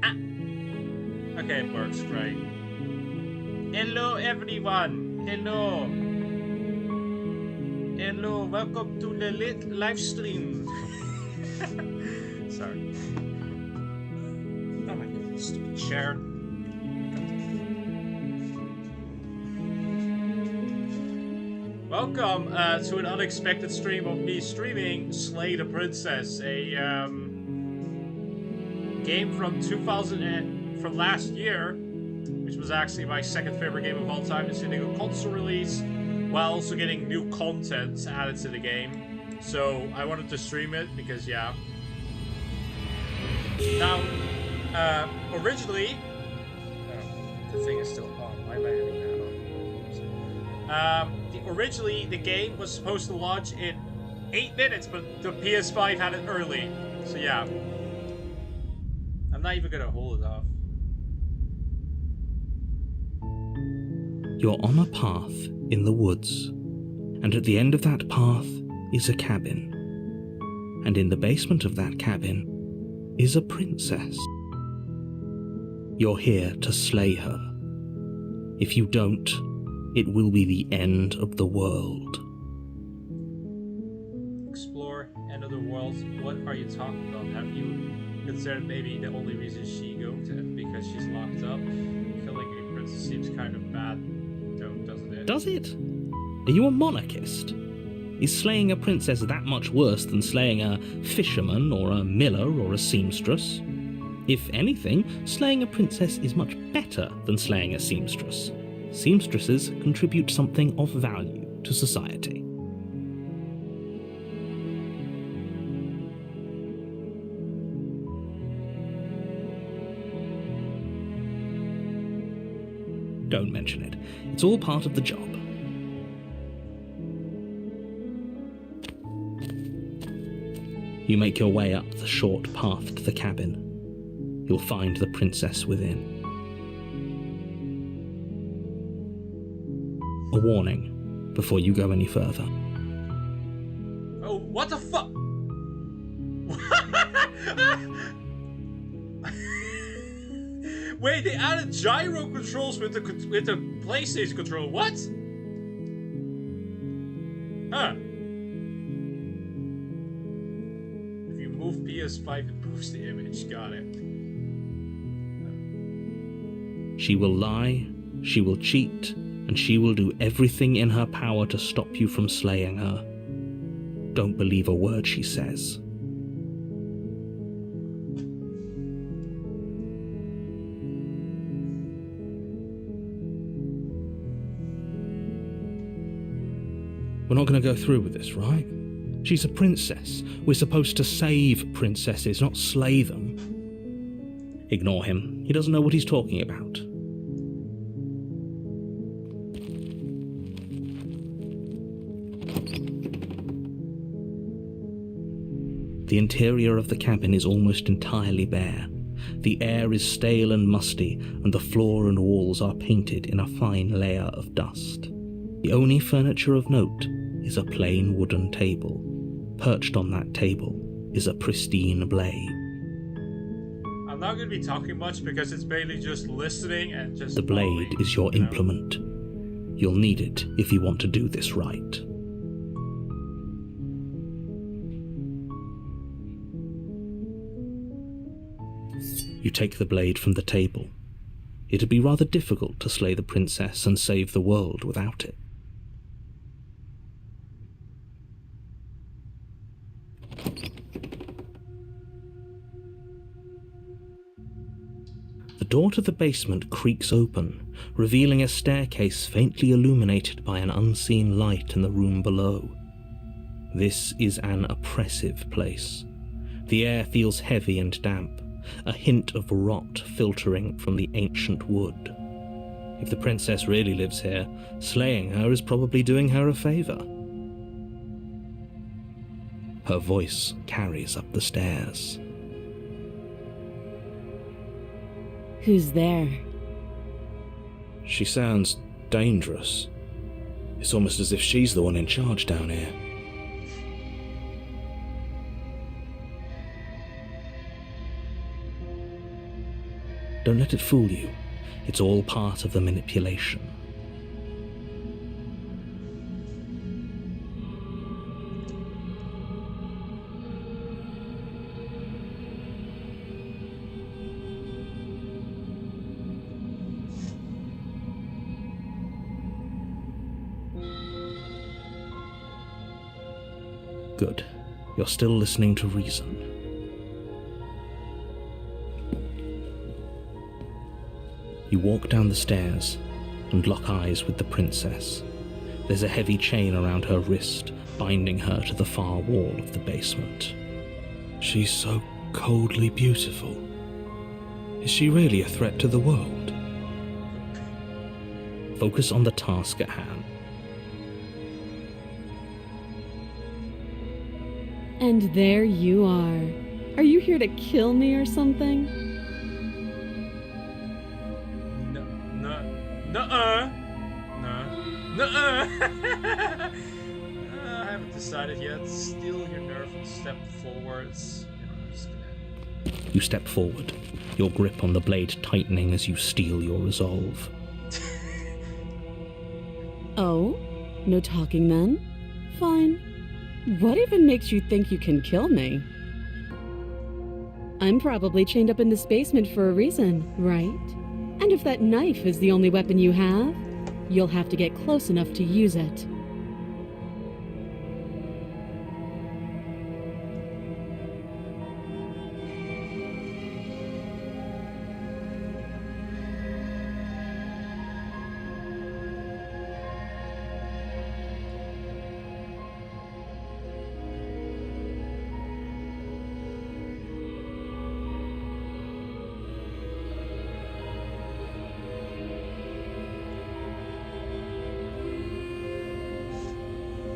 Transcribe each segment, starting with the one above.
Ah. Okay, it works great. Hello everyone. Hello. Hello, welcome to the live stream. Sorry. Oh my goodness, stupid chair. Welcome to an unexpected stream of me streaming Slay the Princess, a game from from last year, which was actually my second favorite game of all time. It's getting a console release, while also getting new content added to the game. So I wanted to stream it because, yeah. Now, originally, the thing is still on. Why am I having that on? Originally, the game was supposed to launch in 8 minutes, but the PS5 had it early. So yeah. I'm not even gonna hold it off. You're on a path in the woods, and at the end of that path is a cabin. And in the basement of that cabin is a princess. You're here to slay her. If you don't, it will be the end of the world. Explore end of the world. What are you talking about? Have you considered maybe the only reason she goes to because she's locked up? Killing a princess seems kind of bad, doesn't it? Does it? Are you a monarchist? Is slaying a princess that much worse than slaying a fisherman or a miller or a seamstress? If anything, slaying a princess is much better than slaying a seamstress. Seamstresses contribute something of value to society. Don't mention it. It's all part of the job. You make your way up the short path to the cabin. You'll find the princess within. A warning before you go any further. Oh, what the fuck? Wait, they added gyro controls with the PlayStation controller. What? Huh. If you move PS5, it moves the image. Got it. She will lie, she will cheat, and she will do everything in her power to stop you from slaying her. Don't believe a word she says. We're not going to go through with this, right? She's a princess. We're supposed to save princesses, not slay them. Ignore him. He doesn't know what he's talking about. The interior of the cabin is almost entirely bare. The air is stale and musty, and the floor and walls are painted in a fine layer of dust. The only furniture of note is a plain wooden table. Perched on that table is a pristine blade. I'm not going to be talking much because it's mainly just listening and just... The blade is your implement. You'll need it if you want to do this right. You take the blade from the table. It'd be rather difficult to slay the princess and save the world without it. The door to the basement creaks open, revealing a staircase faintly illuminated by an unseen light in the room below. This is an oppressive place. The air feels heavy and damp, a hint of rot filtering from the ancient wood. If the princess really lives here, slaying her is probably doing her a favor. Her voice carries up the stairs. Who's there? She sounds dangerous. It's almost as if she's the one in charge down here. Don't let it fool you. It's all part of the manipulation. Good. You're still listening to reason. You walk down the stairs and lock eyes with the princess. There's a heavy chain around her wrist, binding her to the far wall of the basement. She's so coldly beautiful. Is she really a threat to the world? Focus on the task at hand. And there you are. Are you here to kill me or something? Nuh-uh. I haven't decided yet. Steal your nerve and step forwards. I'm just gonna... You step forward, your grip on the blade tightening as you steel your resolve. Oh? No talking then? Fine. What even makes you think you can kill me? I'm probably chained up in this basement for a reason, right? And if that knife is the only weapon you have, you'll have to get close enough to use it.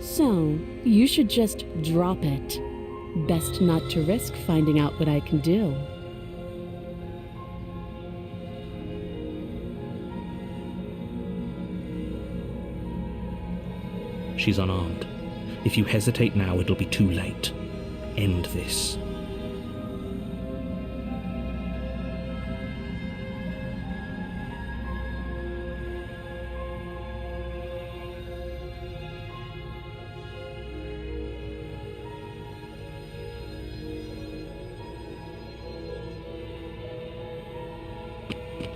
So, you should just drop it. Best not to risk finding out what I can do. She's unarmed. If you hesitate now, it'll be too late. End this.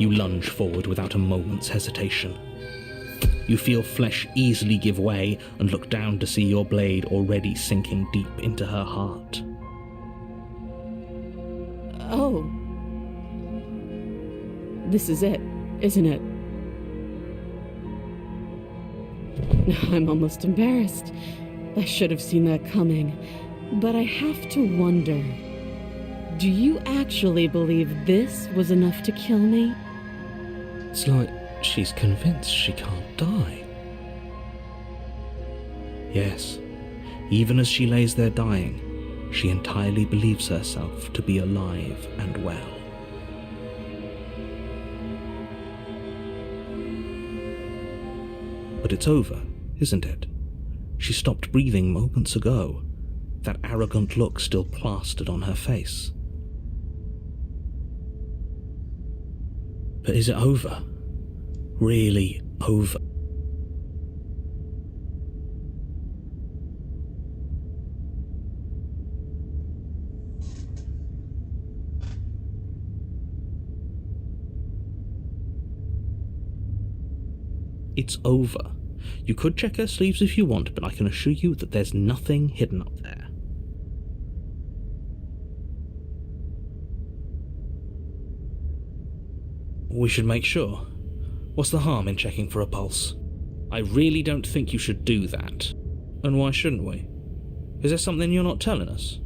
You lunge forward without a moment's hesitation. You feel flesh easily give way and look down to see your blade already sinking deep into her heart. Oh. This is it, isn't it? I'm almost embarrassed. I should have seen that coming. But I have to wonder, do you actually believe this was enough to kill me? It's like she's convinced she can't die. Yes, even as she lays there dying, she entirely believes herself to be alive and well. But it's over, isn't it? She stopped breathing moments ago, that arrogant look still plastered on her face. But is it over? Really over? It's over. You could check her sleeves if you want, but I can assure you that there's nothing hidden up there. We should make sure. What's the harm in checking for a pulse? I really don't think you should do that. And why shouldn't we? Is there something you're not telling us?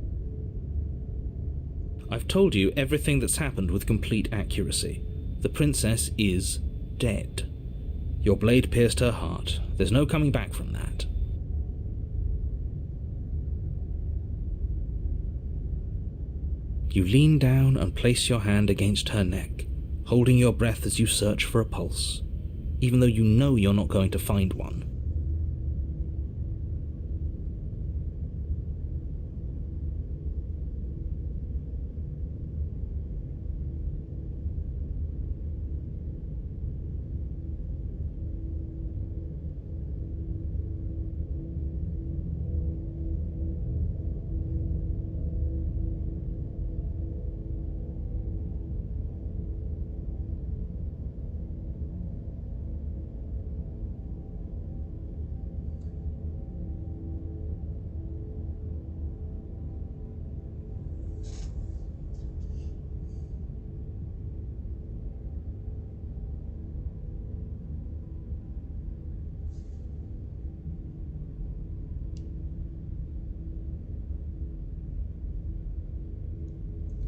I've told you everything that's happened with complete accuracy. The princess is dead. Your blade pierced her heart. There's no coming back from that. You lean down and place your hand against her neck, holding your breath as you search for a pulse, even though you know you're not going to find one.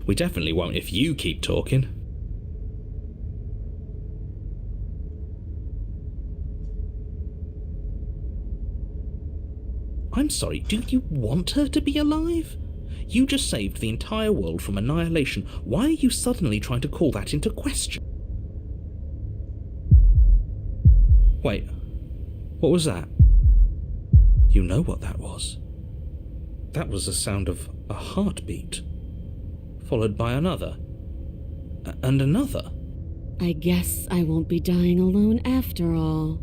We definitely won't if you keep talking. I'm sorry, do you want her to be alive? You just saved the entire world from annihilation. Why are you suddenly trying to call that into question? Wait, what was that? You know what that was. That was the sound of a heartbeat, followed by another, and another. I guess I won't be dying alone after all.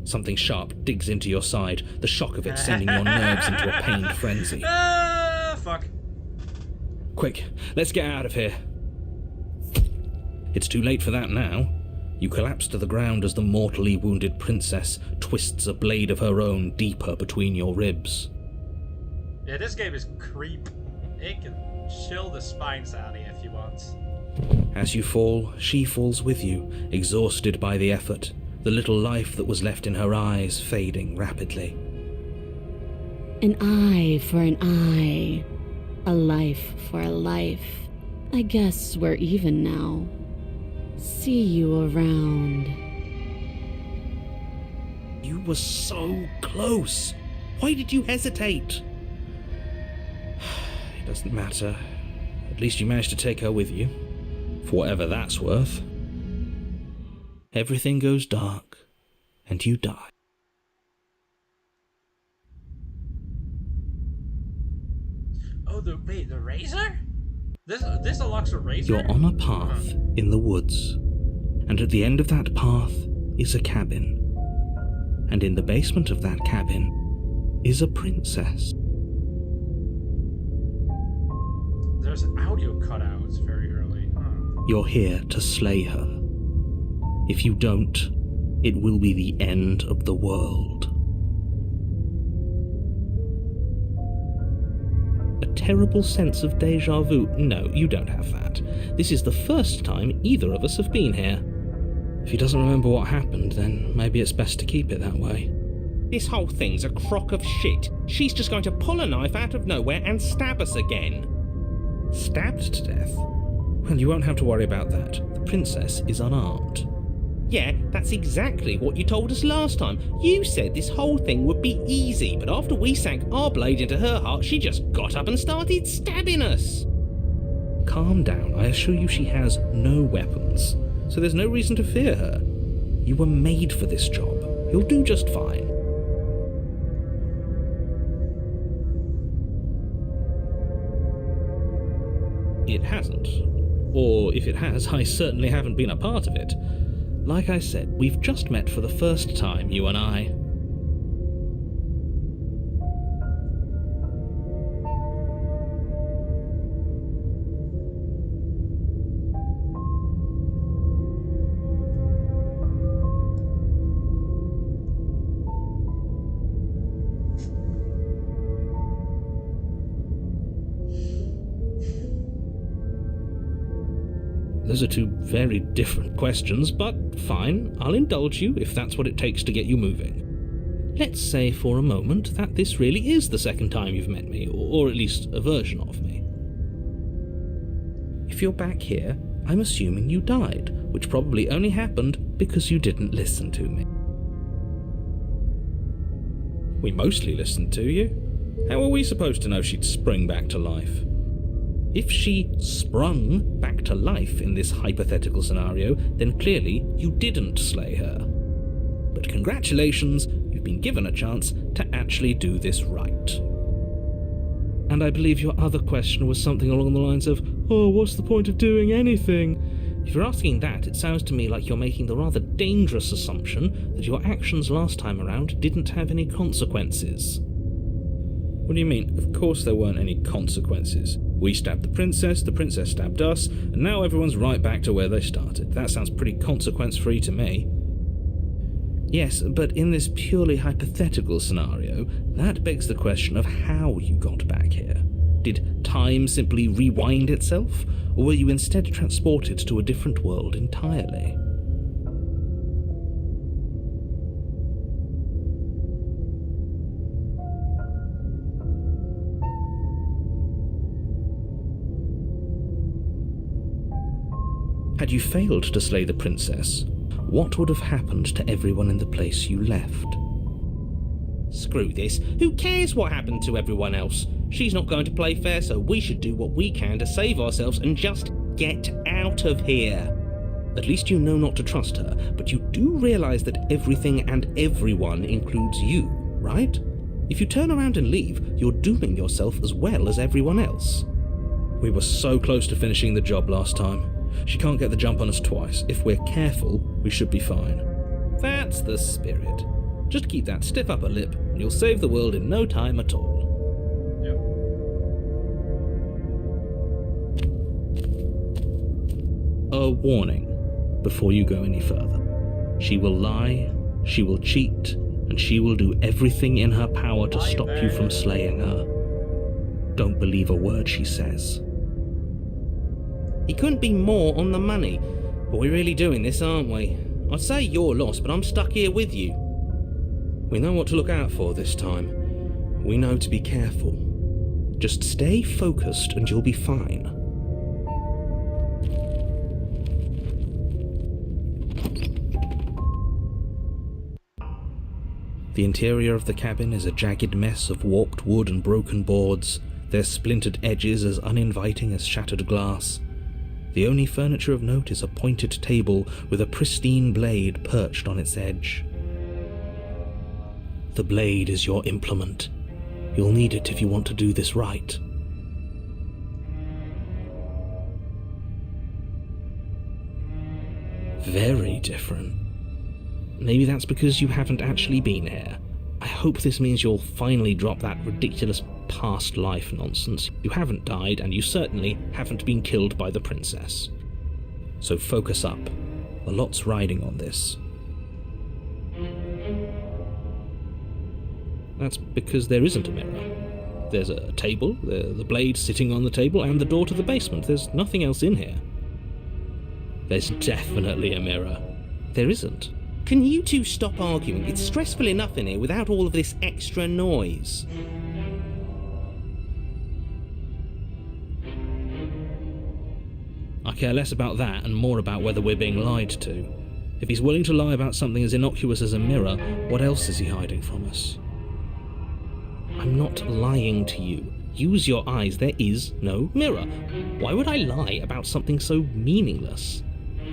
Something sharp digs into your side, the shock of it sending your nerves into a pained frenzy. Fuck. Quick, let's get out of here. It's too late for that now. You collapse to the ground as the mortally wounded princess twists a blade of her own deeper between your ribs. Yeah, this game is creep. It can chill the spines out of you if you want. As you fall, she falls with you, exhausted by the effort, the little life that was left in her eyes fading rapidly. An eye for an eye. A life for a life. I guess we're even now. See you around. You were so close. Why did you hesitate? It doesn't matter. At least you managed to take her with you. For whatever that's worth. Everything goes dark, and you die. Oh, the razor? This unlocks a razor? You're on a path in the woods, and at the end of that path is a cabin. And in the basement of that cabin is a princess. There's audio cutouts very early. You're here to slay her. If you don't, it will be the end of the world. A terrible sense of déjà vu. No, you don't have that. This is the first time either of us have been here. If he doesn't remember what happened, then maybe it's best to keep it that way. This whole thing's a crock of shit. She's just going to pull a knife out of nowhere and stab us again. Stabbed to death? Well, you won't have to worry about that. The princess is unarmed. Yeah, that's exactly what you told us last time. You said this whole thing would be easy, but after we sank our blade into her heart, she just got up and started stabbing us. Calm down. I assure you she has no weapons, so there's no reason to fear her. You were made for this job. You'll do just fine. It hasn't. Or if it has, I certainly haven't been a part of it. Like I said, we've just met for the first time, you and I. Those are two very different questions, but fine, I'll indulge you if that's what it takes to get you moving. Let's say for a moment that this really is the second time you've met me, or at least a version of me. If you're back here, I'm assuming you died, which probably only happened because you didn't listen to me. We mostly listened to you. How are we supposed to know she'd spring back to life? If she sprung back to life in this hypothetical scenario, then clearly you didn't slay her. But congratulations, you've been given a chance to actually do this right. And I believe your other question was something along the lines of, oh, what's the point of doing anything? If you're asking that, it sounds to me like you're making the rather dangerous assumption that your actions last time around didn't have any consequences. What do you mean? Of course there weren't any consequences. We stabbed the princess stabbed us, and now everyone's right back to where they started. That sounds pretty consequence-free to me. Yes, but in this purely hypothetical scenario, that begs the question of how you got back here. Did time simply rewind itself, or were you instead transported to a different world entirely? Had you failed to slay the princess, what would have happened to everyone in the place you left? Screw this. Who cares what happened to everyone else? She's not going to play fair, so we should do what we can to save ourselves and just get out of here. At least you know not to trust her, but you do realise that everything and everyone includes you, right? If you turn around and leave, you're dooming yourself as well as everyone else. We were so close to finishing the job last time. She can't get the jump on us twice. If we're careful, we should be fine. That's the spirit. Just keep that stiff upper lip, and you'll save the world in no time at all. Yep. A warning before you go any further. She will lie, she will cheat, and she will do everything in her power to stop you from slaying her. Don't believe a word she says. He couldn't be more on the money. But we're really doing this, aren't we? I'd say you're lost, but I'm stuck here with you. We know what to look out for this time. We know to be careful. Just stay focused and you'll be fine. The interior of the cabin is a jagged mess of warped wood and broken boards, their splintered edges as uninviting as shattered glass. The only furniture of note is a pointed table with a pristine blade perched on its edge. The blade is your implement. You'll need it if you want to do this right. Very different. Maybe that's because you haven't actually been here. I hope this means you'll finally drop that ridiculous past life nonsense. You haven't died, and you certainly haven't been killed by the princess. So focus up. A lot's riding on this. That's because there isn't a mirror. There's a table, the blade sitting on the table, and the door to the basement. There's nothing else in here. There's definitely a mirror. There isn't. Can you two stop arguing? It's stressful enough in here without all of this extra noise. I care less about that and more about whether we're being lied to. If he's willing to lie about something as innocuous as a mirror, what else is he hiding from us? I'm not lying to you. Use your eyes. There is no mirror. Why would I lie about something so meaningless?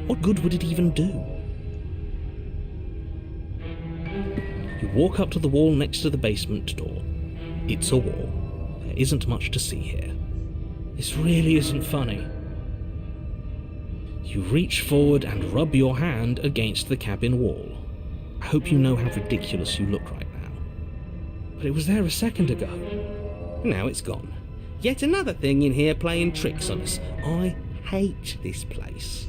What good would it even do? You walk up to the wall next to the basement door. It's a wall. There isn't much to see here. This really isn't funny. You reach forward and rub your hand against the cabin wall. I hope you know how ridiculous you look right now. But it was there a second ago. Now it's gone. Yet another thing in here playing tricks on us. I hate this place.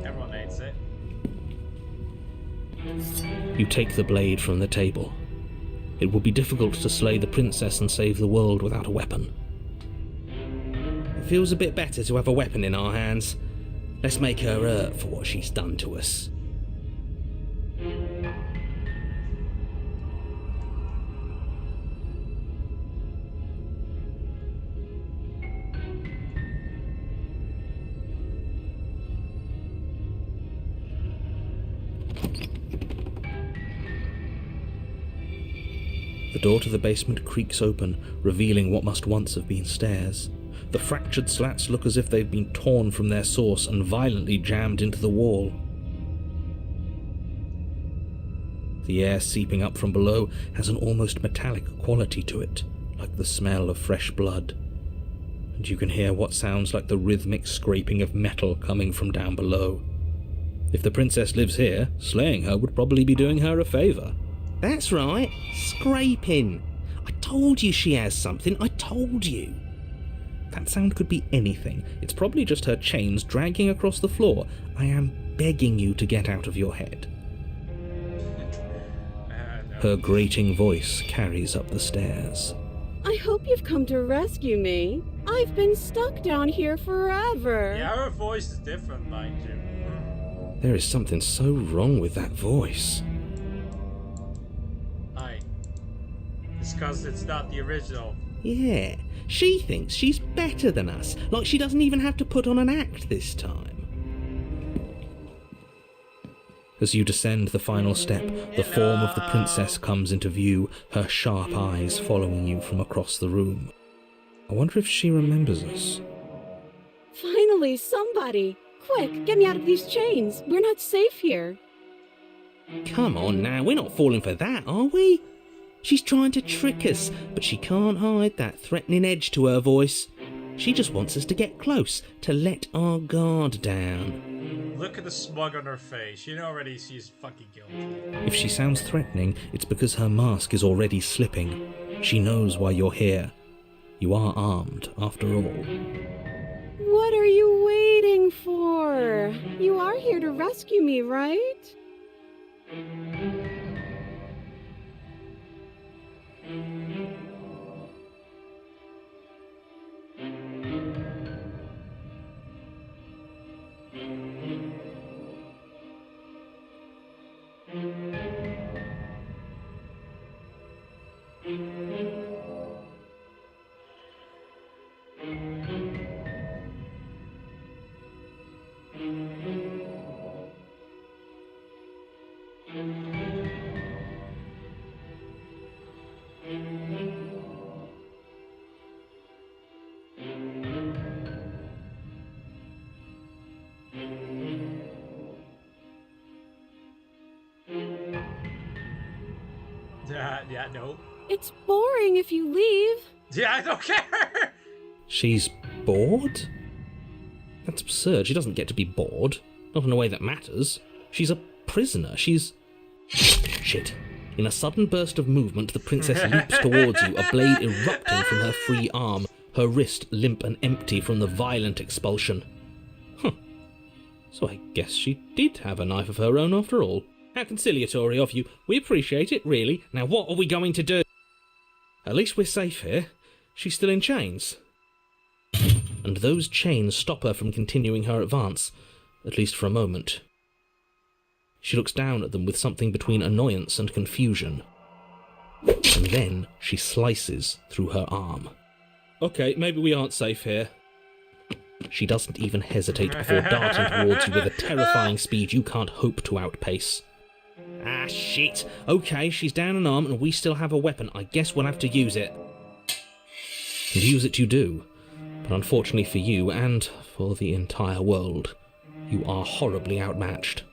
Everyone hates it. You take the blade from the table. It would be difficult to slay the princess and save the world without a weapon. It feels a bit better to have a weapon in our hands. Let's make her hurt for what she's done to us. The door to the basement creaks open, revealing what must once have been stairs. The fractured slats look as if they've been torn from their source and violently jammed into the wall. The air seeping up from below has an almost metallic quality to it, like the smell of fresh blood. And you can hear what sounds like the rhythmic scraping of metal coming from down below. If the princess lives here, slaying her would probably be doing her a favour. That's right, scraping. I told you she has something, I told you. That sound could be anything. It's probably just her chains dragging across the floor. I am begging you to get out of your head. No. Her grating voice carries up the stairs. I hope you've come to rescue me. I've been stuck down here forever. Yeah, her voice is different, mind you. There is something so wrong with that voice. Aye. It's because it's not the original. Yeah, she thinks she's better than us, like she doesn't even have to put on an act this time. As you descend the final step, the form of the princess comes into view, her sharp eyes following you from across the room. I wonder if she remembers us. Finally, somebody! Quick, get me out of these chains. We're not safe here. Come on now, we're not falling for that, are we? She's trying to trick us, but she can't hide that threatening edge to her voice. She just wants us to get close, to let our guard down. Look at the smug on her face. You know already she's fucking guilty. If she sounds threatening, it's because her mask is already slipping. She knows why you're here. You are armed, after all. What are you waiting for? You are here to rescue me, right? Yeah, no. It's boring if you leave. Yeah, I don't care! She's bored? That's absurd. She doesn't get to be bored. Not in a way that matters. She's a prisoner. She's... Shit. In a sudden burst of movement, the princess leaps towards you, a blade erupting from her free arm, her wrist limp and empty from the violent expulsion. Huh. So I guess she did have a knife of her own after all. How conciliatory of you. We appreciate it, really. Now what are we going to do? At least we're safe here. She's still in chains. And those chains stop her from continuing her advance, at least for a moment. She looks down at them with something between annoyance and confusion. And then she slices through her arm. Okay, maybe we aren't safe here. She doesn't even hesitate before darting towards you with a terrifying speed you can't hope to outpace. Ah, shit. Okay, she's down an arm and we still have a weapon. I guess we'll have to use it. And use it you do. But unfortunately for you, and for the entire world, you are horribly outmatched.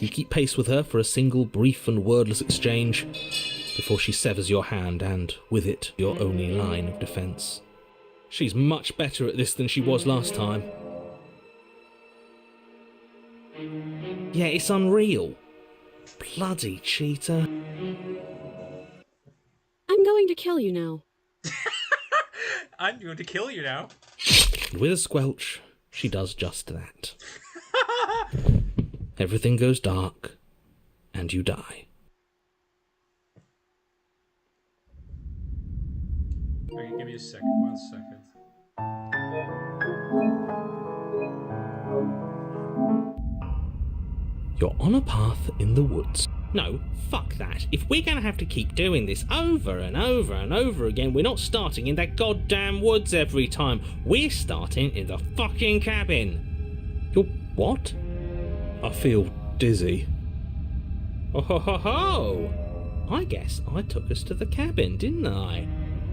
You keep pace with her for a single brief and wordless exchange before she severs your hand and, with it, your only line of defence. She's much better at this than she was last time. Yeah, it's unreal. Bloody cheater. I'm going to kill you now. I'm going to kill you now. And with a squelch, she does just that. Everything goes dark, and you die. Okay, give me a second. 1 second. You're on a path in the woods. No, fuck that. If we're gonna have to keep doing this over and over and over again, we're not starting in that goddamn woods every time. We're starting in the fucking cabin. You're what? I feel dizzy. Oh ho ho ho! I guess I took us to the cabin, didn't I?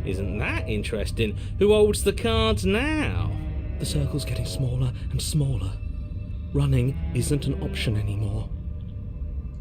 Isn't that interesting? Who holds the cards now? The circle's getting smaller and smaller. Running isn't an option anymore.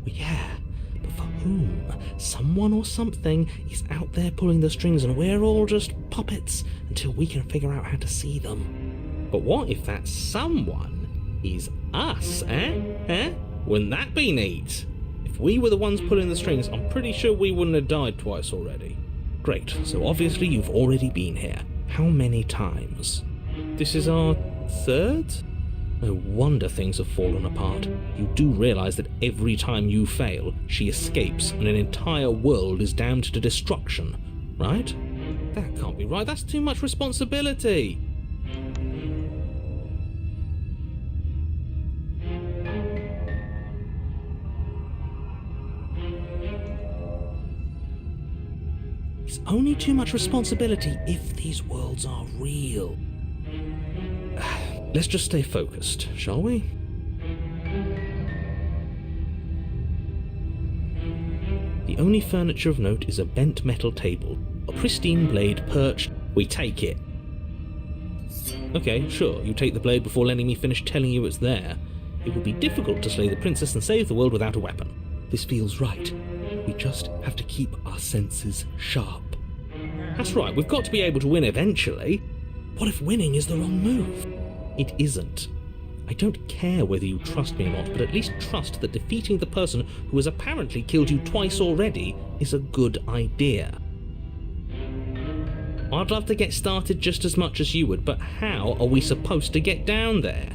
Well, yeah, but for whom? Someone or something is out there pulling the strings and we're all just puppets until we can figure out how to see them. But what if that someone is us, eh? Wouldn't that be neat? If we were the ones pulling the strings, I'm pretty sure we wouldn't have died twice already. Great, so obviously you've already been here. How many times? This is our third? No wonder things have fallen apart. You do realise that every time you fail, she escapes and an entire world is damned to destruction, right? That can't be right, that's too much responsibility. It's only too much responsibility if these worlds are real. Let's just stay focused, shall we? The only furniture of note is a bent metal table, a pristine blade perched. We take it. Okay, sure, you take the blade before letting me finish telling you it's there. It would be difficult to slay the princess and save the world without a weapon. This feels right. We just have to keep our senses sharp. That's right, we've got to be able to win eventually. What if winning is the wrong move? It isn't. I don't care whether you trust me or not, but at least trust that defeating the person who has apparently killed you twice already is a good idea. I'd love to get started just as much as you would, but how are we supposed to get down there?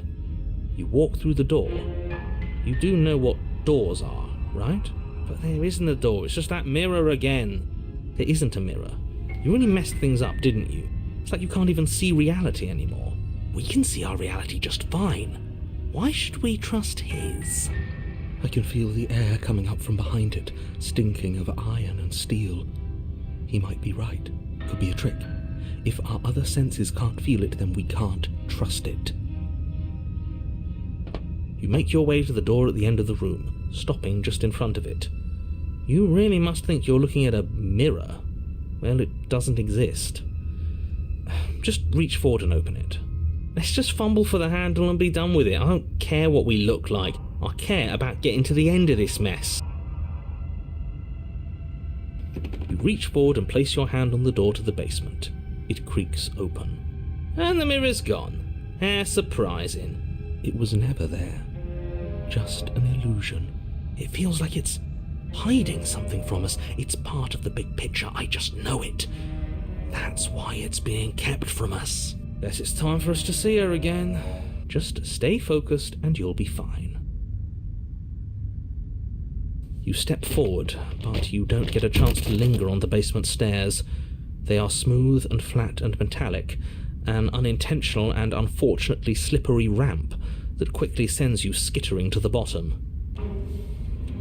You walk through the door. You do know what doors are, right? But there isn't a door, it's just that mirror again. There isn't a mirror. You really messed things up, didn't you? It's like you can't even see reality anymore. We can see our reality just fine. Why should we trust his? I can feel the air coming up from behind it, stinking of iron and steel. He might be right. Could be a trick. If our other senses can't feel it, then we can't trust it. You make your way to the door at the end of the room, stopping just in front of it. You really must think you're looking at a mirror. Well, it doesn't exist. Just reach forward and open it. Let's just fumble for the handle and be done with it. I don't care what we look like. I care about getting to the end of this mess. You reach forward and place your hand on the door to the basement. It creaks open. And the mirror's gone. How surprising. It was never there. Just an illusion. It feels like it's hiding something from us. It's part of the big picture. I just know it. That's why it's being kept from us. Guess it's time for us to see her again. Just stay focused and you'll be fine. You step forward, but you don't get a chance to linger on the basement stairs. They are smooth and flat and metallic, an unintentional and unfortunately slippery ramp that quickly sends you skittering to the bottom.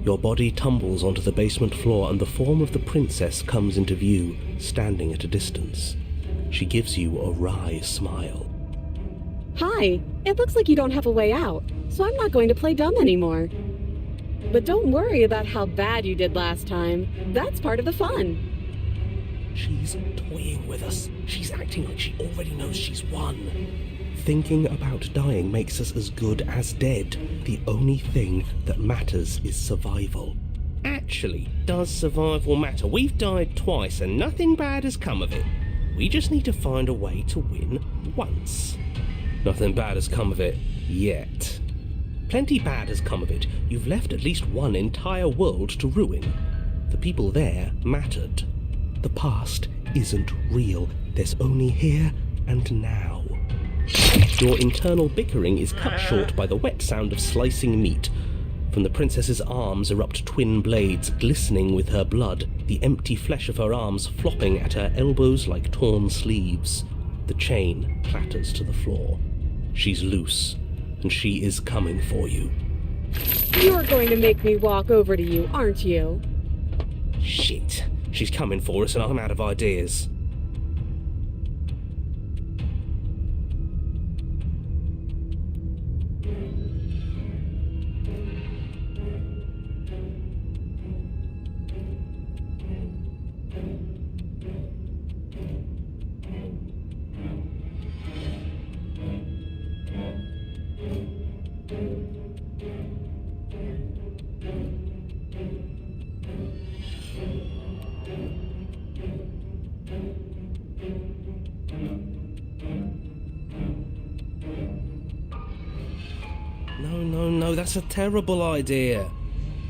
Your body tumbles onto the basement floor and the form of the princess comes into view, standing at a distance. She gives you a wry smile. Hi, it looks like you don't have a way out, so I'm not going to play dumb anymore. But don't worry about how bad you did last time. That's part of the fun. She's toying with us. She's acting like she already knows she's won. Thinking about dying makes us as good as dead. The only thing that matters is survival. Actually, does survival matter? We've died twice and nothing bad has come of it. We just need to find a way to win once. Nothing bad has come of it yet. Plenty bad has come of it. You've left at least one entire world to ruin. The people there mattered. The past isn't real. There's only here and now. Your internal bickering is cut short by the wet sound of slicing meat. From the princess's arms erupt twin blades glistening with her blood, the empty flesh of her arms flopping at her elbows like torn sleeves. The chain clatters to the floor. She's loose, and she is coming for you. You're going to make me walk over to you, aren't you? Shit. She's coming for us and I'm out of ideas. No, that's a terrible idea.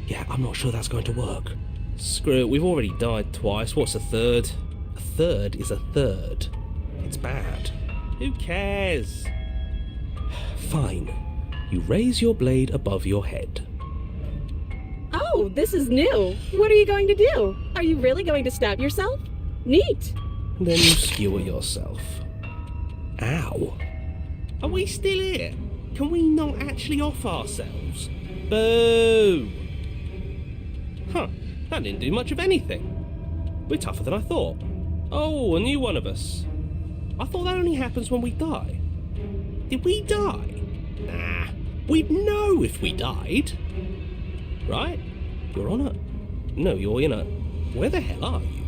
Yeah, I'm not sure that's going to work. Screw it, we've already died twice. What's a third? A third is a third. It's bad. Who cares? Fine. You raise your blade above your head. Oh, this is new. What are you going to do? Are you really going to stab yourself? Neat. And then you skewer yourself. Ow. Are we still here? Can we not actually off ourselves? Boo! Huh, that didn't do much of anything. We're tougher than I thought. Oh, a new one of us. I thought that only happens when we die. Did we die? Nah, we'd know if we died. Right? You're on a... No, you're in a... Where the hell are you?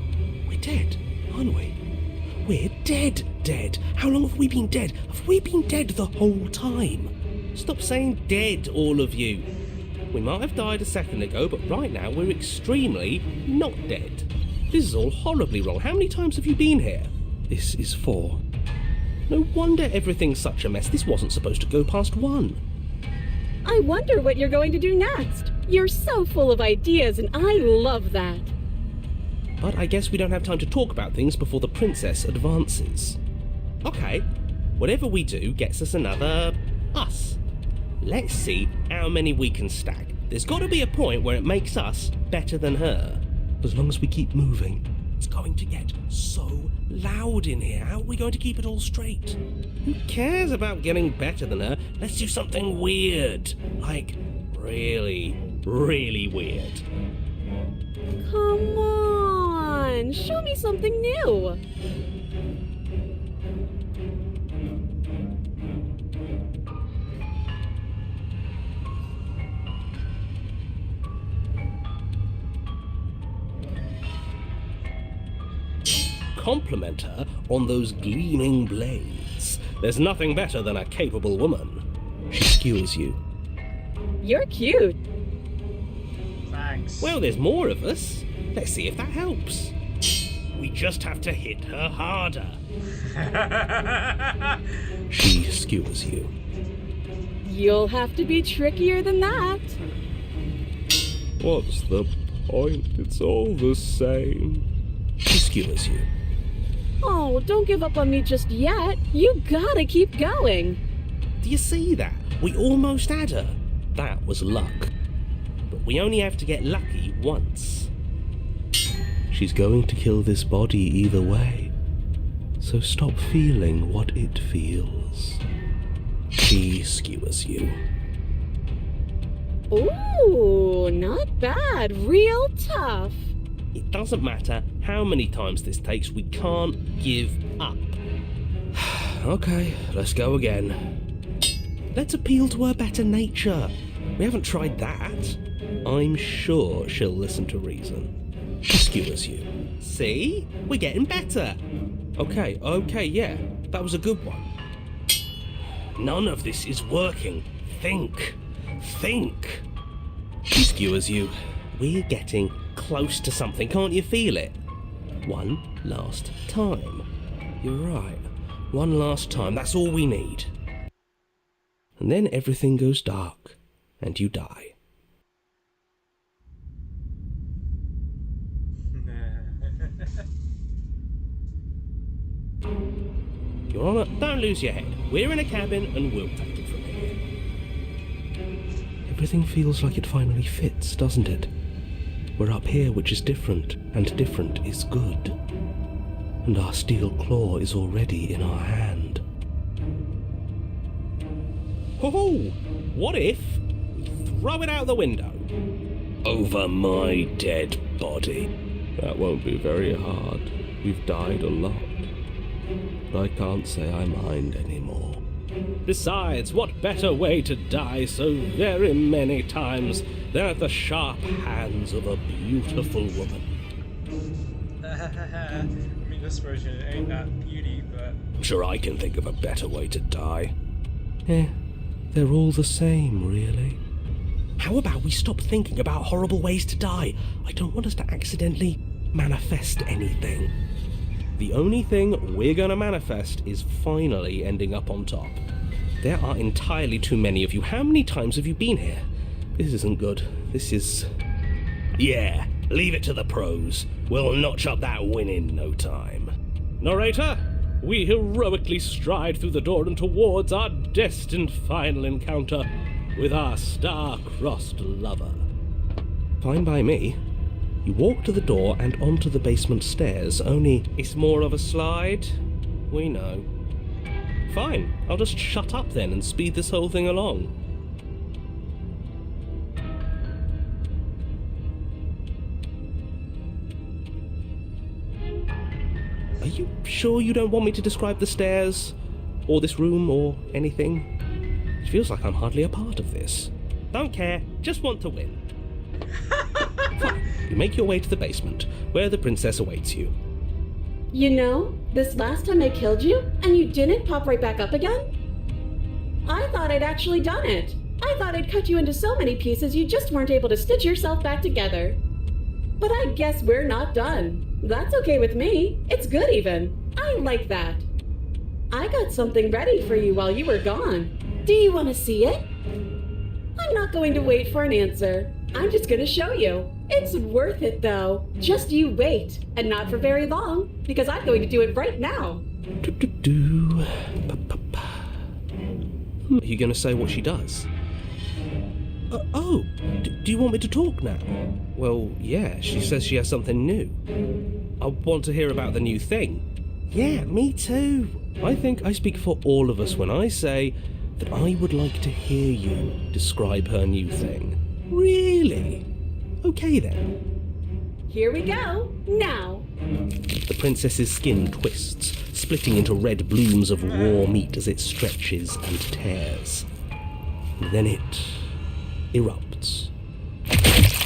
We're dead, aren't we? We're dead. How long have we been dead? Have we been dead the whole time? Stop saying dead, all of you. We might have died a second ago, but right now we're extremely not dead. This is all horribly wrong. How many times have you been here? This is 4. No wonder everything's such a mess. This wasn't supposed to go past 1. I wonder what you're going to do next. You're so full of ideas, and I love that. But I guess we don't have time to talk about things before the princess advances. Okay, whatever we do gets us another us. Let's see how many we can stack. There's got to be a point where it makes us better than her. As long as we keep moving. It's going to get so loud in here. How are we going to keep it all straight? Who cares about getting better than her? Let's do something weird. Like, really, really weird. Come on, show me something new. Compliment her on those gleaming blades. There's nothing better than a capable woman. She skewers you. You're cute. Thanks. Well, there's more of us. Let's see if that helps. We just have to hit her harder. She skewers you. You'll have to be trickier than that. What's the point? It's all the same. She skewers you. Oh, don't give up on me just yet. You gotta keep going. Do you see that? We almost had her. That was luck. But we only have to get lucky once. She's going to kill this body either way. So stop feeling what it feels. She skewers you. Ooh, not bad. Real tough. It doesn't matter how many times this takes, we can't give up. Okay, let's go again. Let's appeal to her better nature. We haven't tried that. I'm sure she'll listen to reason. She skewers you. See? We're getting better. Okay, yeah. That was a good one. None of this is working. Think. She skewers you. We're getting close to something, can't you feel it? One last time. You're right. One last time, that's all we need. And then everything goes dark, and you die. Your Honour, don't lose your head. We're in a cabin and we'll take it from here. Everything feels like it finally fits, doesn't it? We're up here, which is different, and different is good. And our steel claw is already in our hand. Oh, what if we throw it out the window? Over my dead body. That won't be very hard. We've died a lot. But I can't say I mind anymore. Besides, what better way to die so very many times than at the sharp hands of a beautiful woman? I mean, this version ain't that beauty, but... I'm sure I can think of a better way to die. They're all the same, really. How about we stop thinking about horrible ways to die? I don't want us to accidentally manifest anything. The only thing we're gonna manifest is finally ending up on top. There are entirely too many of you. How many times have you been here? This isn't good. This is... Yeah, leave it to the pros. We'll notch up that win in no time. Narrator, we heroically stride through the door and towards our destined final encounter with our star-crossed lover. Fine by me. You walk to the door and onto the basement stairs, only... It's more of a slide. We know. Fine, I'll just shut up then and speed this whole thing along. Are you sure you don't want me to describe the stairs? Or this room, or anything? It feels like I'm hardly a part of this. Don't care, just want to win. Fine, you make your way to the basement, where the princess awaits you. You know, this last time I killed you, and you didn't pop right back up again? I thought I'd actually done it. I thought I'd cut you into so many pieces you just weren't able to stitch yourself back together. But I guess we're not done. That's okay with me. It's good even. I like that. I got something ready for you while you were gone. Do you want to see it? I'm not going to wait for an answer. I'm just going to show you. It's worth it though. Just you wait, and not for very long, because I'm going to do it right now. Are you going to say what she does? Do you want me to talk now? Well, yeah, she says she has something new. I want to hear about the new thing. Yeah, me too. I think I speak for all of us when I say that I would like to hear you describe her new thing. Really? Okay then. Here we go, now. The princess's skin twists, splitting into red blooms of raw meat as it stretches and tears. Then it erupts.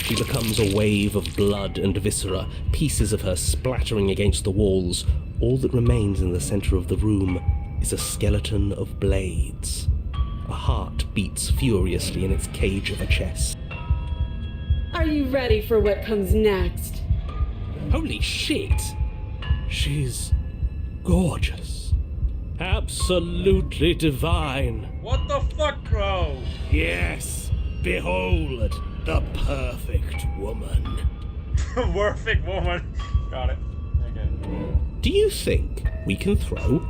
She becomes a wave of blood and viscera, pieces of her splattering against the walls. All that remains in the center of the room is a skeleton of blades. A heart beats furiously in its cage of a chest. Are you ready for what comes next? Holy shit! She's gorgeous. Absolutely divine. What the fuck, bro? Yes, behold the perfect woman. Perfect woman. Got it. Okay. Do you think we can throw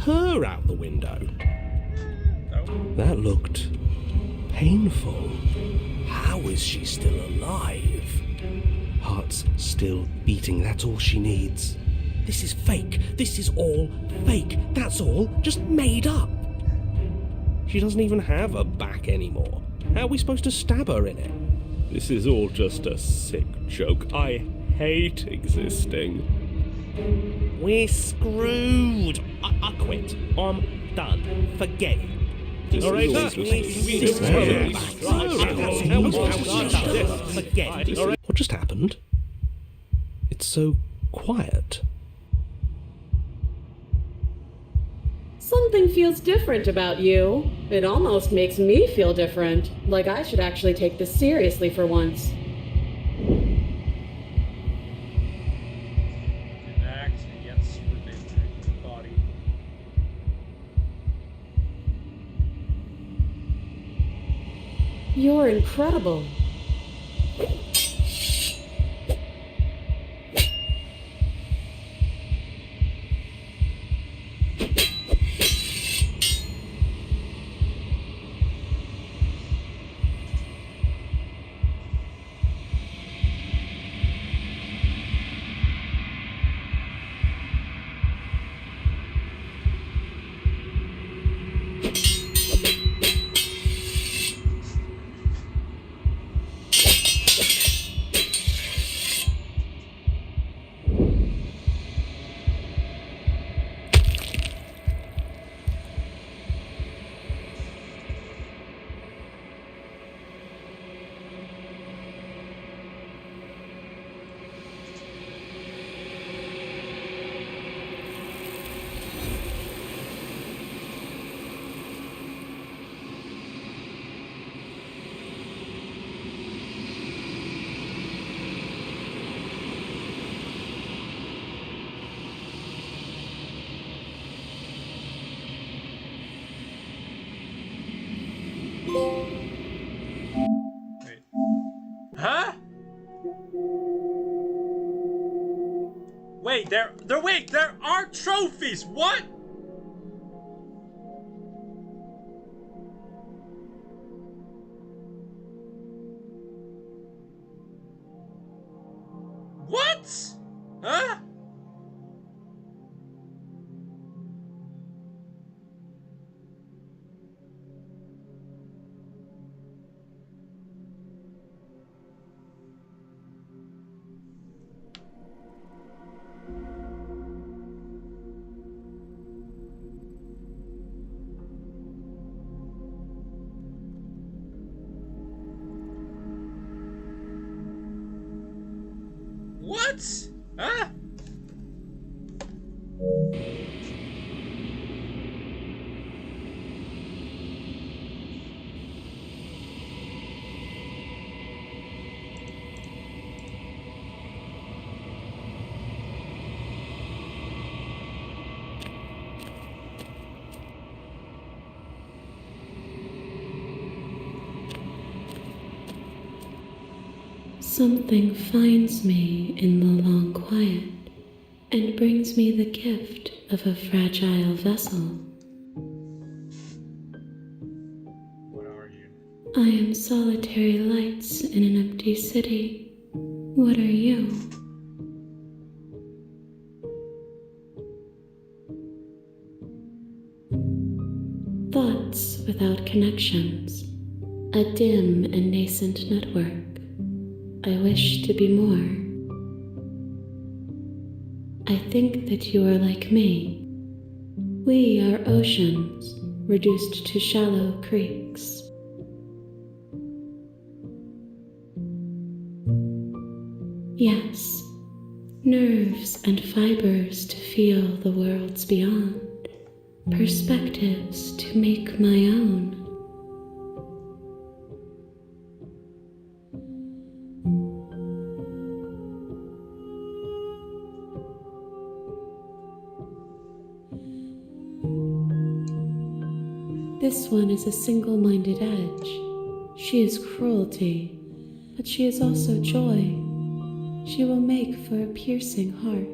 her out the window? No. That looked painful. How is she still alive? Heart's still beating, that's all she needs. This is fake. This is all fake. That's all just made up. She doesn't even have a back anymore. How are we supposed to stab her in it? This is all just a sick joke. I hate existing. We're screwed. I quit. I'm done. Forget it. All right, what just happened? It's so quiet. Something feels different about you. It almost makes me feel different, like I should actually take this seriously for once. Connect, yes, within the body. You're incredible. Wait. Huh? Wait, there are trophies. What? What? Huh? What? Huh? Something finds me in the long quiet and brings me the gift of a fragile vessel. What are you? I am solitary lights in an empty city. What are you? Thoughts without connections, a dim and nascent network. I wish to be more. I think that you are like me. We are oceans reduced to shallow creeks. Yes, nerves and fibers to feel the worlds beyond, perspectives to make my own. This one is a single-minded edge. She is cruelty, but she is also joy. She will make for a piercing heart.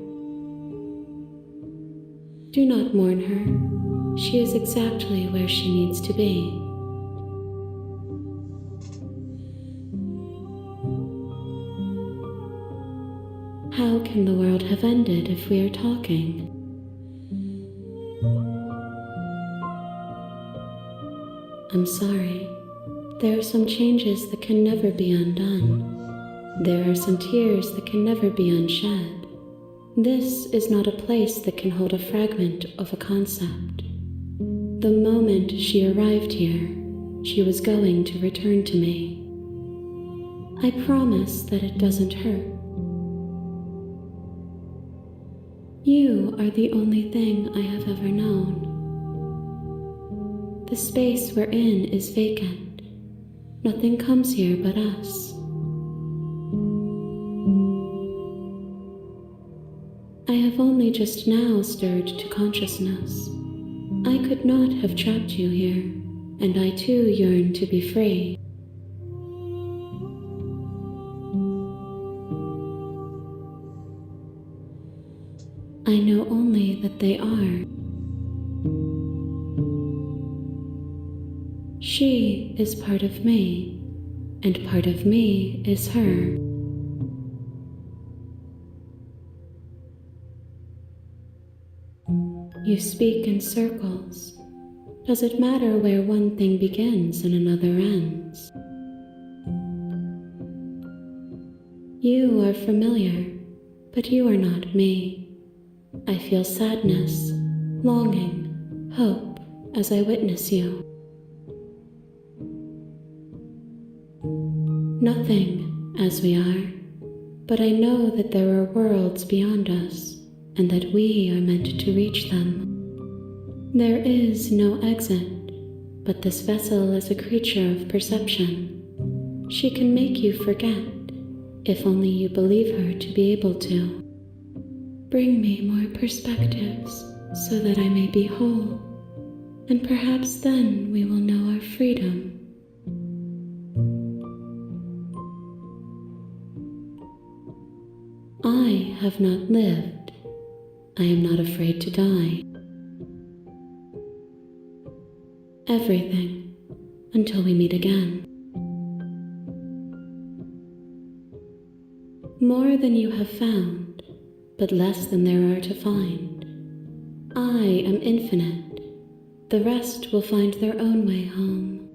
Do not mourn her. She is exactly where she needs to be. How can the world have ended if we are talking? I'm sorry. There are some changes that can never be undone. There are some tears that can never be unshed. This is not a place that can hold a fragment of a concept. The moment she arrived here, she was going to return to me. I promise that it doesn't hurt. You are the only thing I have ever known. The space we're in is vacant. Nothing comes here but us. I have only just now stirred to consciousness. I could not have trapped you here, and I too yearn to be free. I know only that they are. She is part of me, and part of me is her. You speak in circles. Does it matter where one thing begins and another ends? You are familiar, but you are not me. I feel sadness, longing, hope as I witness you. Nothing as we are, but I know that there are worlds beyond us, and that we are meant to reach them. There is no exit, but this vessel is a creature of perception. She can make you forget, if only you believe her to be able to. Bring me more perspectives, so that I may be whole, and perhaps then we will know our freedom. I have not lived. I am not afraid to die. Everything, until we meet again. More than you have found, but less than there are to find. I am infinite. The rest will find their own way home.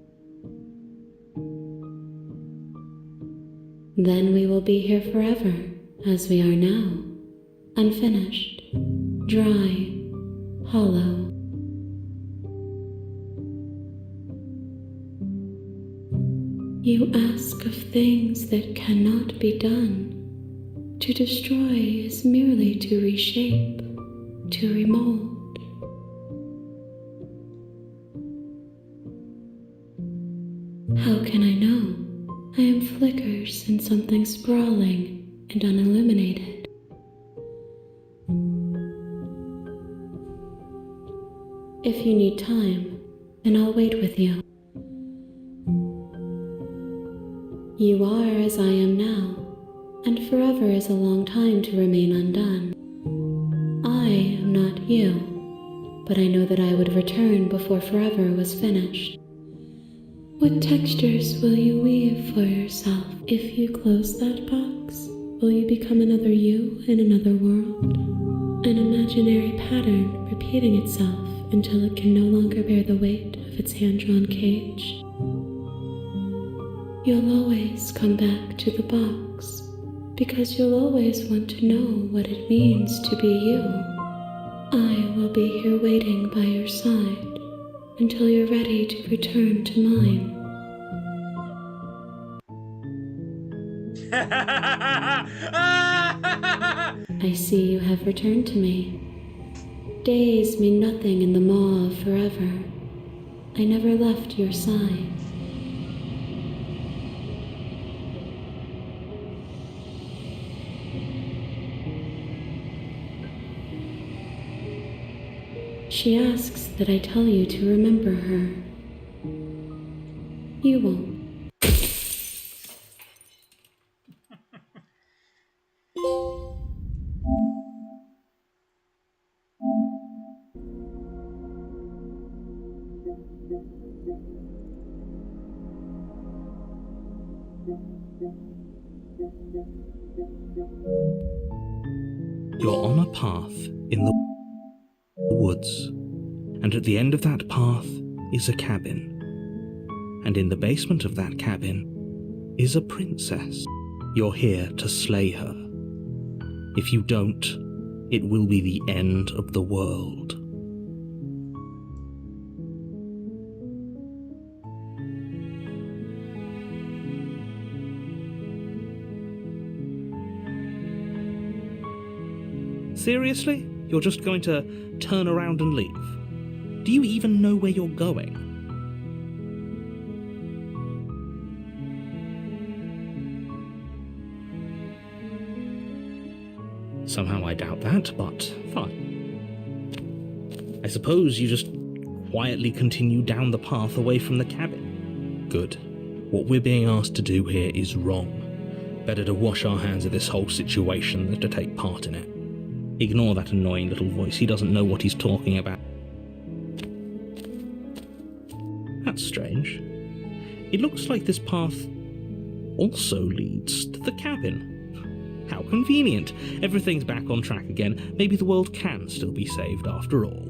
Then we will be here forever, as we are now, unfinished, dry, hollow. You ask of things that cannot be done. To destroy is merely to reshape, to remold. How can I know? I am flickers in something sprawling and unilluminated. If you need time, then I'll wait with you. You are as I am now, and forever is a long time to remain undone. I am not you, but I know that I would return before forever was finished. What textures will you weave for yourself? If you close that box, will you become another you in another world? An imaginary pattern repeating itself until it can no longer bear the weight of its hand-drawn cage. You'll always come back to the box, because you'll always want to know what it means to be you. I will be here waiting by your side until you're ready to return to mine. I see you have returned to me. Days mean nothing in the maw of forever. I never left your side. She asks that I tell you to remember her. You won't. You're on a path in the woods, and at the end of that path is a cabin. And in the basement of that cabin is a princess. You're here to slay her. If you don't, it will be the end of the world. Seriously? You're just going to turn around and leave? Do you even know where you're going? Somehow I doubt that, but fine. I suppose you just quietly continue down the path away from the cabin. Good. What we're being asked to do here is wrong. Better to wash our hands of this whole situation than to take part in it. Ignore that annoying little voice, he doesn't know what he's talking about. That's strange. It looks like this path also leads to the cabin. How convenient. Everything's back on track again. Maybe the world can still be saved after all.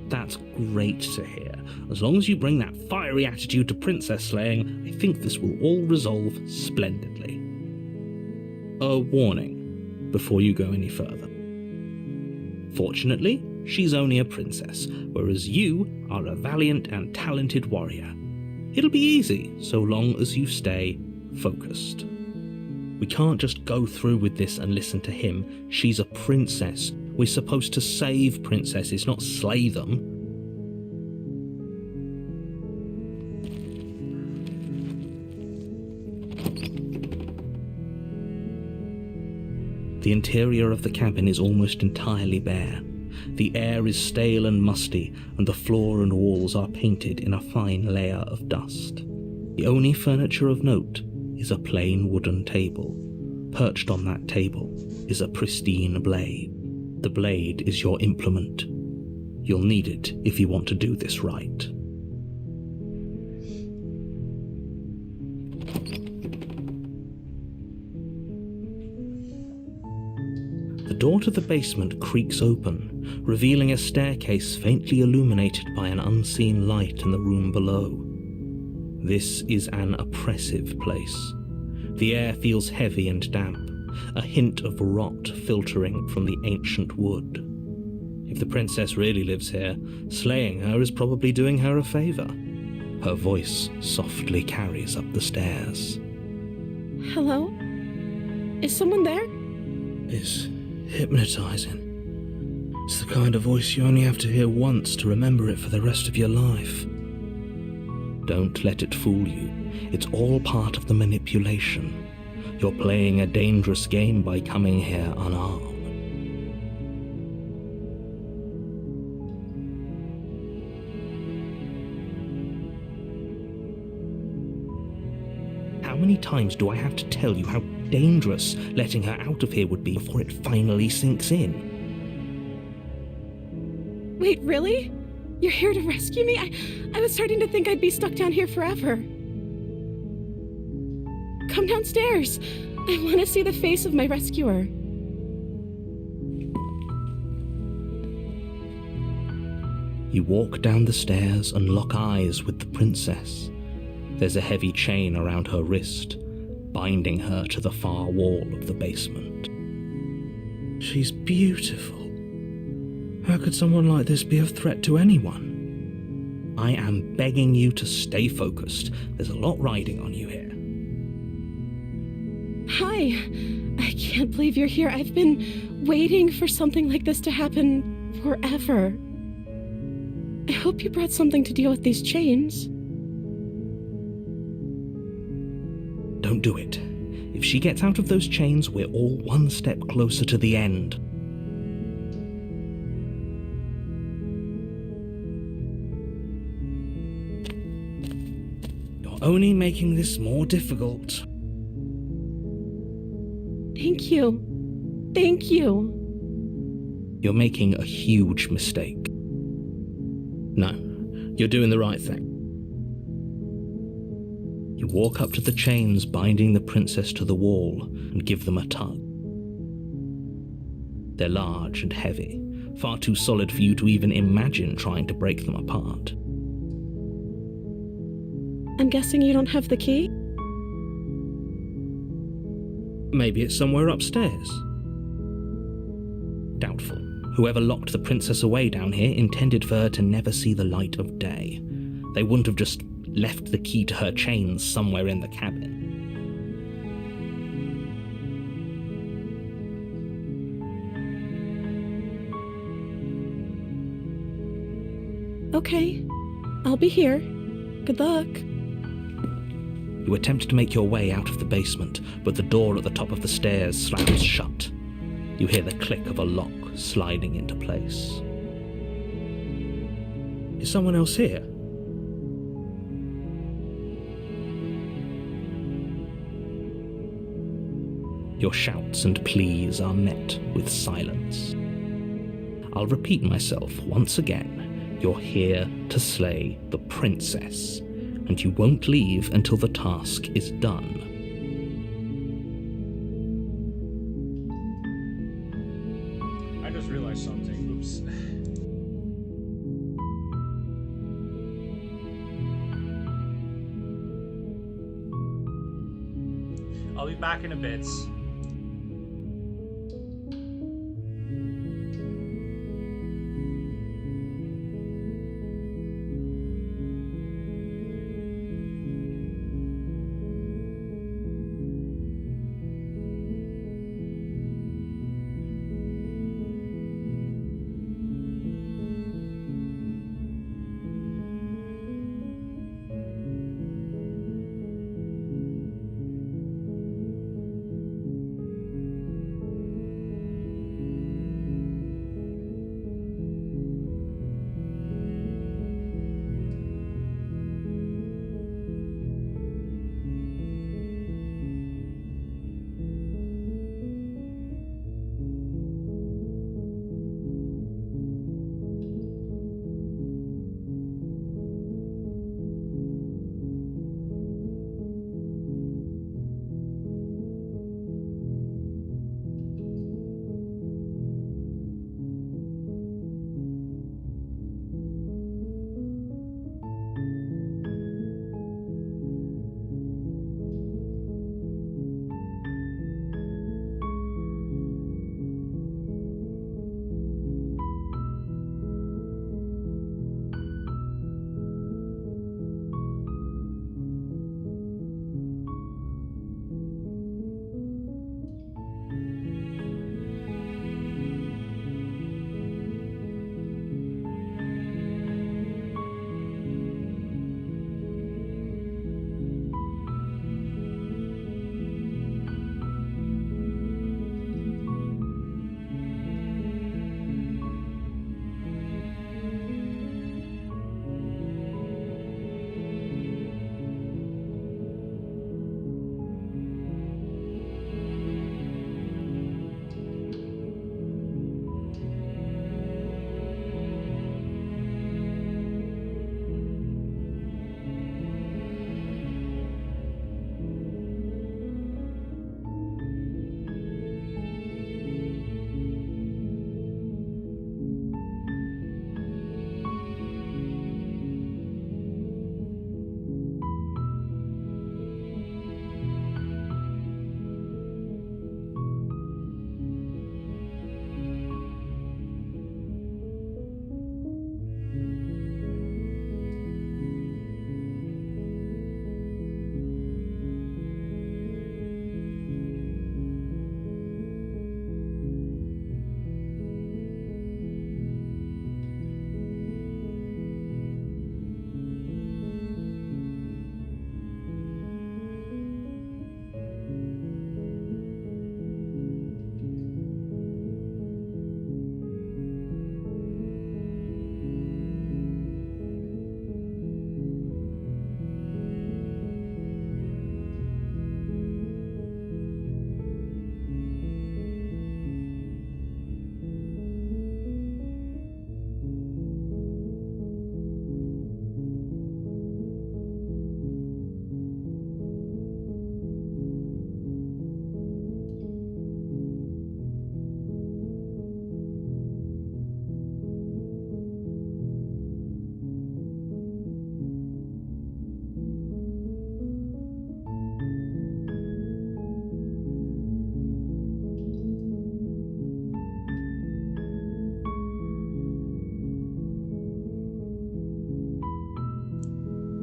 That's great to hear. As long as you bring that fiery attitude to princess slaying, I think this will all resolve splendidly. A warning before you go any further. Fortunately, she's only a princess, whereas you are a valiant and talented warrior. It'll be easy, so long as you stay focused. We can't just go through with this and listen to him. She's a princess. We're supposed to save princesses, not slay them. The interior of the cabin is almost entirely bare. The air is stale and musty, and the floor and walls are painted in a fine layer of dust. The only furniture of note is a plain wooden table. Perched on that table is a pristine blade. The blade is your implement. You'll need it if you want to do this right. The door to the basement creaks open, revealing a staircase faintly illuminated by an unseen light in the room below. This is an oppressive place. The air feels heavy and damp, a hint of rot filtering from the ancient wood. If the princess really lives here, slaying her is probably doing her a favour. Her voice softly carries up the stairs. Hello? Is someone there? It's hypnotizing. It's the kind of voice you only have to hear once to remember it for the rest of your life. Don't let it fool you. It's all part of the manipulation. You're playing a dangerous game by coming here unarmed. How many times do I have to tell you how dangerous letting her out of here would be before it finally sinks in? Wait, really? You're here to rescue me? I was starting to think I'd be stuck down here forever. Come downstairs. I want to see the face of my rescuer. You walk down the stairs and lock eyes with the princess. There's a heavy chain around her wrist, binding her to the far wall of the basement. She's beautiful. How could someone like this be a threat to anyone? I am begging you to stay focused. There's a lot riding on you here. Hi. I can't believe you're here. I've been waiting for something like this to happen forever. I hope you brought something to deal with these chains. Don't do it. If she gets out of those chains, we're all one step closer to the end. You're only making this more difficult. Thank you. Thank you. You're making a huge mistake. No, you're doing the right thing. You walk up to the chains binding the princess to the wall and give them a tug. They're large and heavy, far too solid for you to even imagine trying to break them apart. I'm guessing you don't have the key? Maybe it's somewhere upstairs. Doubtful. Whoever locked the princess away down here intended for her to never see the light of day. They wouldn't have just left the key to her chains somewhere in the cabin. Okay. I'll be here. Good luck. You attempt to make your way out of the basement, but the door at the top of the stairs slams shut. You hear the click of a lock sliding into place. Is someone else here? Your shouts and pleas are met with silence. I'll repeat myself once again. You're here to slay the princess, and you won't leave until the task is done. I just realized something. Oops. I'll be back in a bit.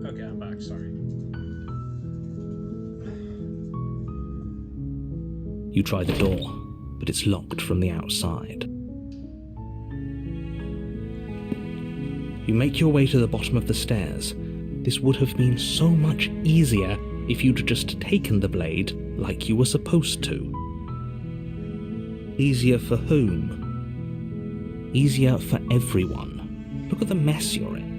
Okay, I'm back, sorry. You try the door, but it's locked from the outside. You make your way to the bottom of the stairs. This would have been so much easier if you'd just taken the blade like you were supposed to. Easier for whom? Easier for everyone. Look at the mess you're in.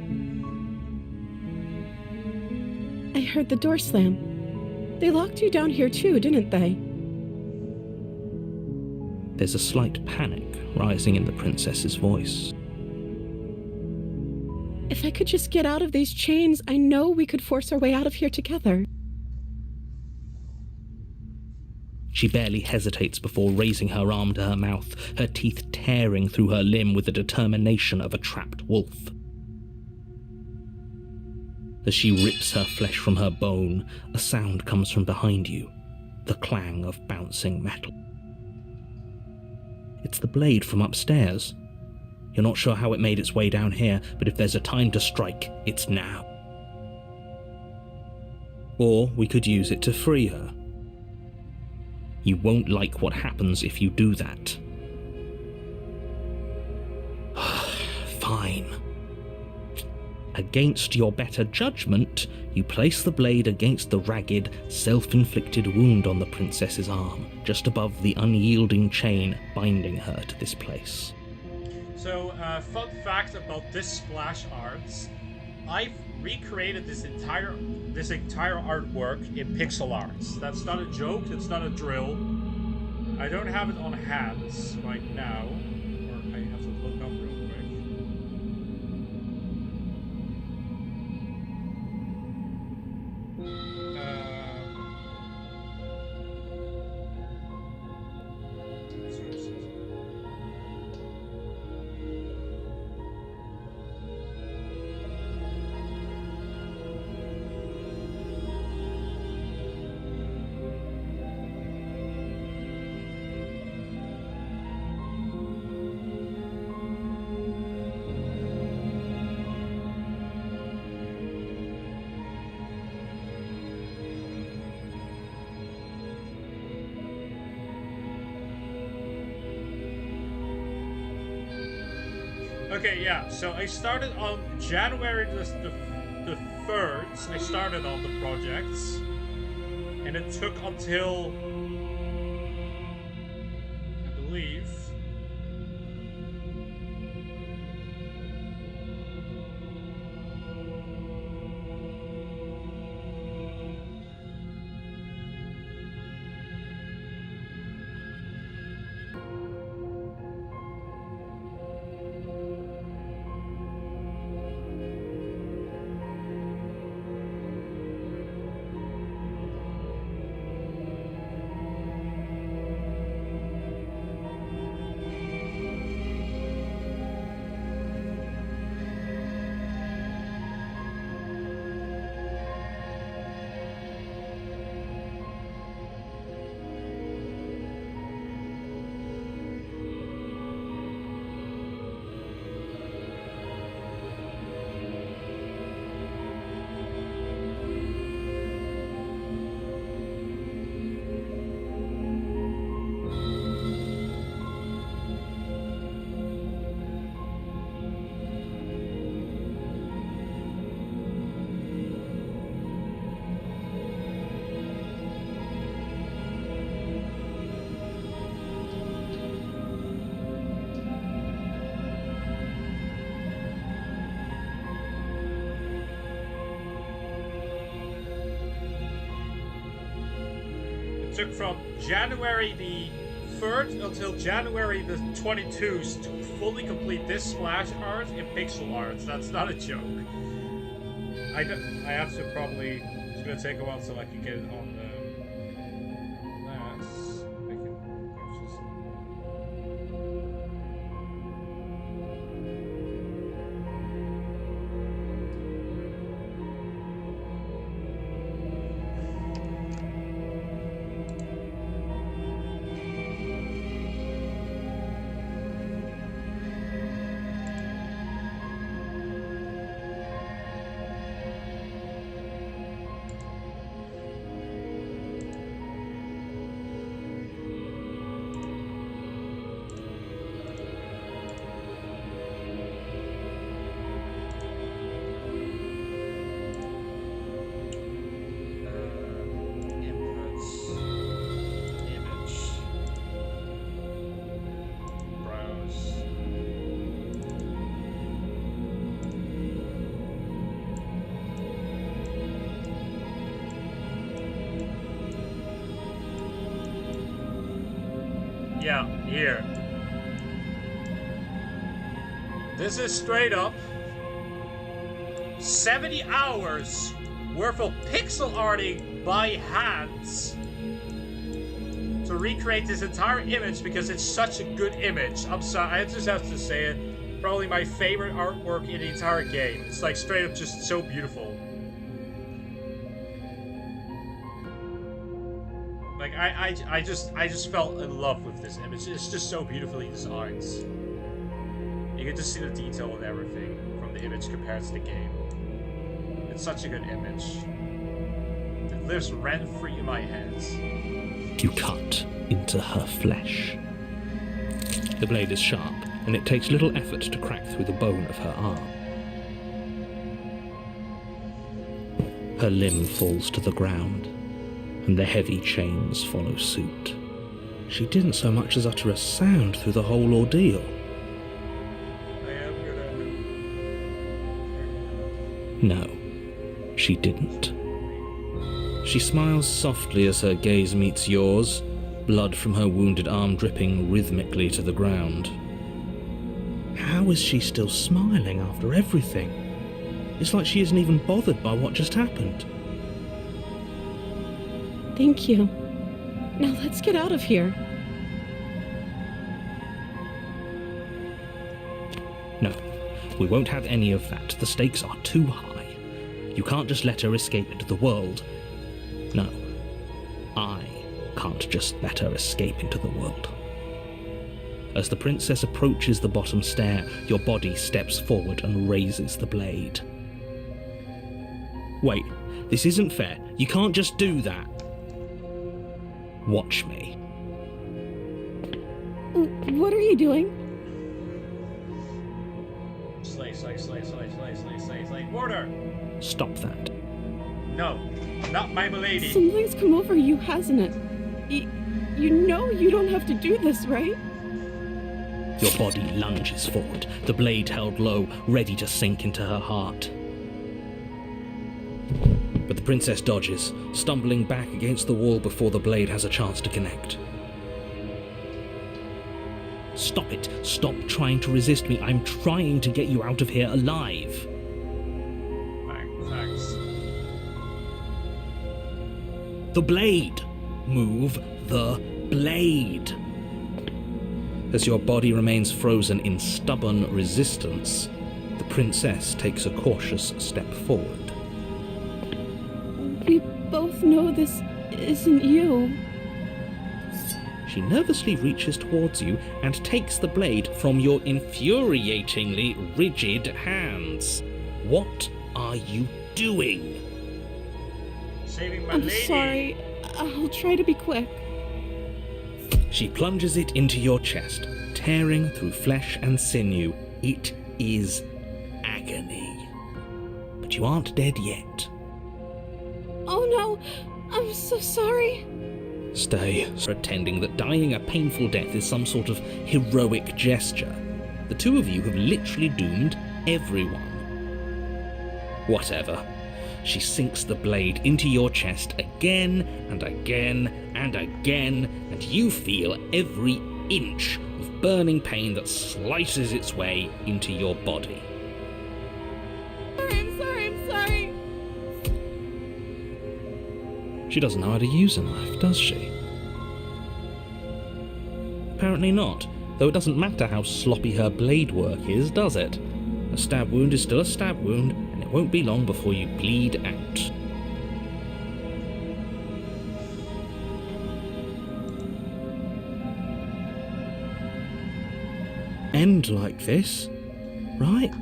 I heard the door slam. They locked you down here too, didn't they? There's a slight panic rising in the princess's voice. If I could just get out of these chains, I know we could force our way out of here together. She barely hesitates before raising her arm to her mouth, her teeth tearing through her limb with the determination of a trapped wolf. As she rips her flesh from her bone, a sound comes from behind you, the clang of bouncing metal. It's the blade from upstairs. You're not sure how it made its way down here, but if there's a time to strike, it's now. Or we could use it to free her. You won't like what happens if you do that. Fine. Against your better judgment, you place the blade against the ragged, self-inflicted wound on the princess's arm, just above the unyielding chain binding her to this place. So, fun fact about this splash arts, I've recreated this entire artwork in pixel arts. That's not a joke, it's not a drill. I don't have it on hands right now, or I have to look up real quick. Okay, yeah, so I started on January the 3rd, I started on the projects, and it took until, I believe, took from January the 3rd until January the 22nd to fully complete this splash art in pixel art. That's not a joke. I have to probably, it's gonna take a while so I can get it on the Yeah, here. This is straight up 70 hours worth of pixel arting by hands to recreate this entire image because it's such a good image. I'm sorry, I just have to say it. Probably my favorite artwork in the entire game. It's like straight up just so beautiful. Like I just fell in love with this image. It's just so beautifully designed. You can just see the detail and everything from the image compared to the game. It's such a good image. It lives rent-free in my head. You cut into her flesh. The blade is sharp, and it takes little effort to crack through the bone of her arm. Her limb falls to the ground, and the heavy chains follow suit. She didn't so much as utter a sound through the whole ordeal. No, she didn't. She smiles softly as her gaze meets yours, blood from her wounded arm dripping rhythmically to the ground. How is she still smiling after everything? It's like she isn't even bothered by what just happened. Thank you. Now let's get out of here. No, we won't have any of that. The stakes are too high. You can't just let her escape into the world. No, I can't just let her escape into the world. As the princess approaches the bottom stair, your body steps forward and raises the blade. Wait, this isn't fair. You can't just do that. Watch me. What are you doing? Slay. Order! Stop that. No, not my milady. Something's come over you, hasn't it? You know you don't have to do this, right? Your body lunges forward, the blade held low, ready to sink into her heart. But the princess dodges, stumbling back against the wall before the blade has a chance to connect. Stop it. Stop trying to resist me. I'm trying to get you out of here alive. Thanks. The blade. Move the blade. As your body remains frozen in stubborn resistance, the princess takes a cautious step forward. We both know this isn't you. She nervously reaches towards you and takes the blade from your infuriatingly rigid hands. What are you doing? Saving my I'm lady. sorry. I'll try to be quick. She plunges it into your chest, tearing through flesh and sinew. It is agony. But you aren't dead yet. Oh no, I'm so sorry. Stay, pretending that dying a painful death is some sort of heroic gesture. The two of you have literally doomed everyone. Whatever. She sinks the blade into your chest again and again and again, and you feel every inch of burning pain that slices its way into your body. I'm sorry. She doesn't know how to use a knife, does she? Apparently not, though it doesn't matter how sloppy her blade work is, does it? A stab wound is still a stab wound, and it won't be long before you bleed out. End like this, right?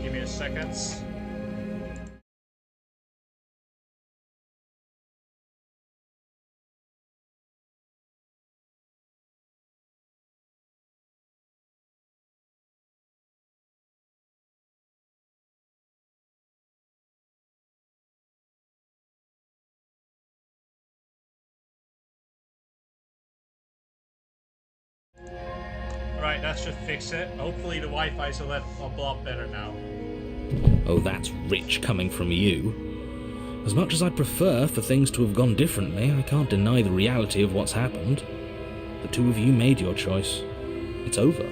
Give me a second. Alright, that should fix it. Hopefully the Wi-Fi's a lot better now. Oh, that's rich coming from you. As much as I'd prefer for things to have gone differently, I can't deny the reality of what's happened. The two of you made your choice. It's over.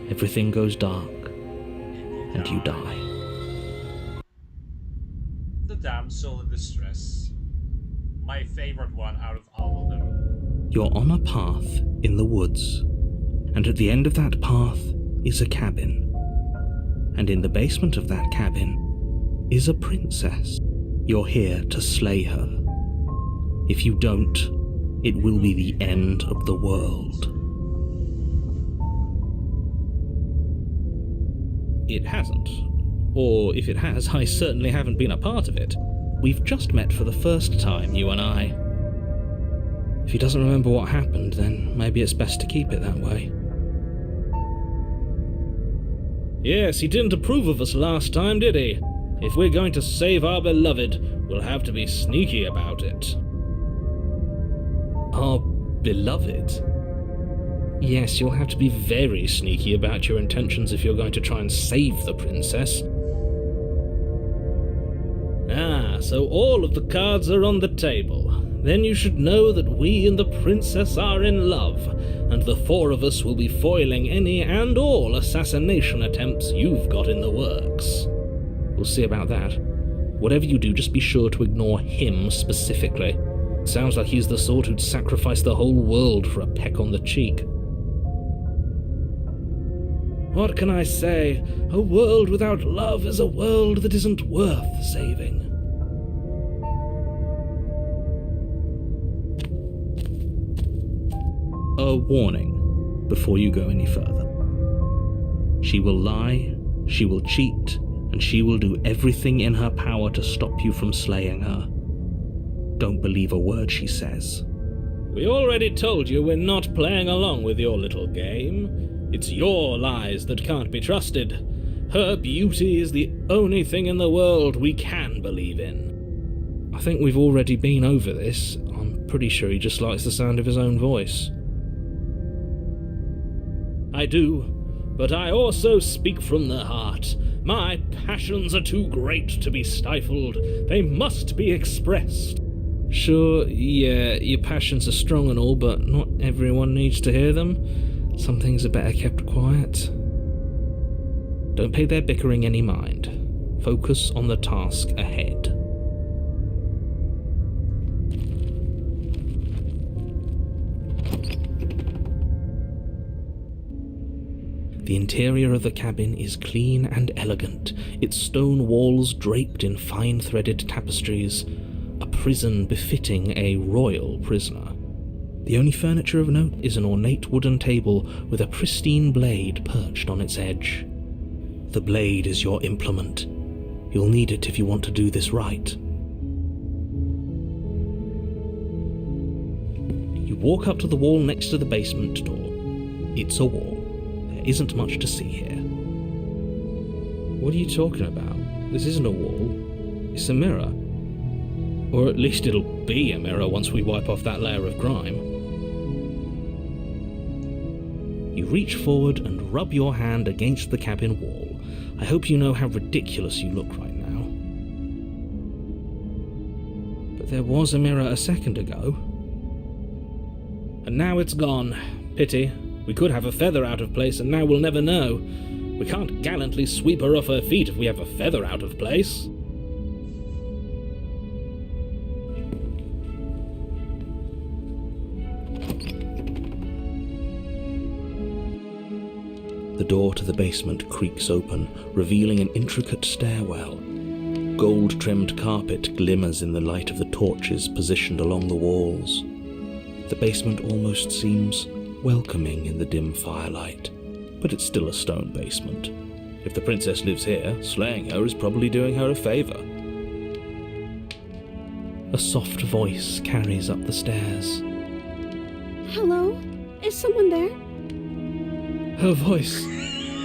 Everything goes dark, and you die. The damsel in distress. My favorite one out of all of them. You're on a path in the woods, and at the end of that path is a cabin. And in the basement of that cabin is a princess. You're here to slay her. If you don't, it will be the end of the world. It hasn't. Or if it has, I certainly haven't been a part of it. We've just met for the first time, you and I. If he doesn't remember what happened, then maybe it's best to keep it that way. Yes, he didn't approve of us last time, did he? If we're going to save our beloved, we'll have to be sneaky about it. Our beloved? Yes, you'll have to be very sneaky about your intentions if you're going to try and save the princess. Ah, so all of the cards are on the table. Then you should know that we and the princess are in love, and the four of us will be foiling any and all assassination attempts you've got in the works. We'll see about that. Whatever you do, just be sure to ignore him specifically. It sounds like he's the sort who'd sacrifice the whole world for a peck on the cheek. What can I say? A world without love is a world that isn't worth saving. A warning before you go any further. She will lie, she will cheat, and she will do everything in her power to stop you from slaying her. Don't believe a word she says. We already told you we're not playing along with your little game. It's your lies that can't be trusted. Her beauty is the only thing in the world we can believe in. I think we've already been over this. I'm pretty sure he just likes the sound of his own voice. I do, but I also speak from the heart. My passions are too great to be stifled. They must be expressed. Sure, yeah, your passions are strong and all, but not everyone needs to hear them. Some things are better kept quiet. Don't pay their bickering any mind. Focus on the task ahead. The interior of the cabin is clean and elegant, its stone walls draped in fine-threaded tapestries, a prison befitting a royal prisoner. The only furniture of note is an ornate wooden table with a pristine blade perched on its edge. The blade is your implement. You'll need it if you want to do this right. You walk up to the wall next to the basement door. It's a wall. There isn't much to see here. What are you talking about? This isn't a wall. It's a mirror. Or at least it'll be a mirror once we wipe off that layer of grime. You reach forward and rub your hand against the cabin wall. I hope you know how ridiculous you look right now. But there was a mirror a second ago. And now it's gone. Pity. We could have a feather out of place, and now we'll never know. We can't gallantly sweep her off her feet if we have a feather out of place. The door to the basement creaks open, revealing an intricate stairwell. Gold-trimmed carpet glimmers in the light of the torches positioned along the walls. The basement almost seems welcoming in the dim firelight, but it's still a stone basement. If the princess lives here, slaying her is probably doing her a favor. A soft voice carries up the stairs. Hello? Is someone there? Her voice,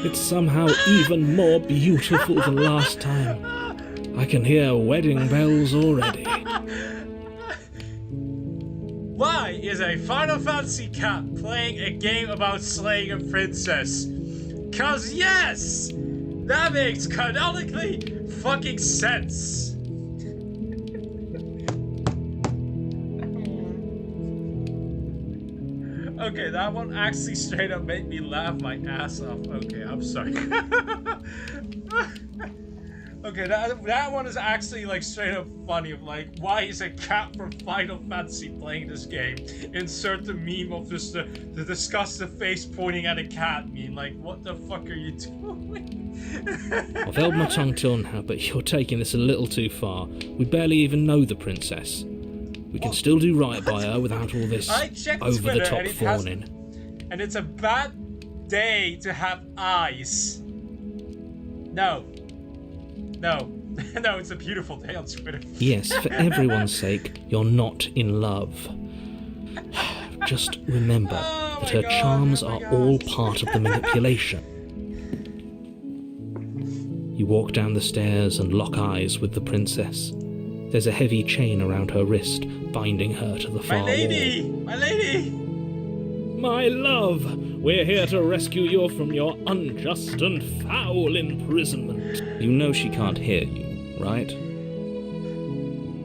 it's somehow even more beautiful than last time. I can hear wedding bells already. Why is a Final Fantasy cat playing a game about slaying a princess? 'Cause yes! That makes canonically fucking sense! Okay, that one actually straight up made me laugh my ass off. Okay, I'm sorry. Okay, that one is actually like straight up funny. Of like, why is a cat from Final Fantasy playing this game? Insert the meme of just the disgusted face pointing at a cat meme. Like, what the fuck are you doing? I've held my tongue till now, but you're taking this a little too far. We barely even know the princess. We can still do right by her without all this over-the-top fawning. And it's a bad day to have eyes. No. No. No, it's a beautiful day on Twitter. Yes, for everyone's sake, you're not in love. Just remember that her charms are all part of the manipulation. You walk down the stairs and lock eyes with the princess. There's a heavy chain around her wrist, binding her to the far wall. My lady! My lady! My love, we're here to rescue you from your unjust and foul imprisonment. You know she can't hear you, right?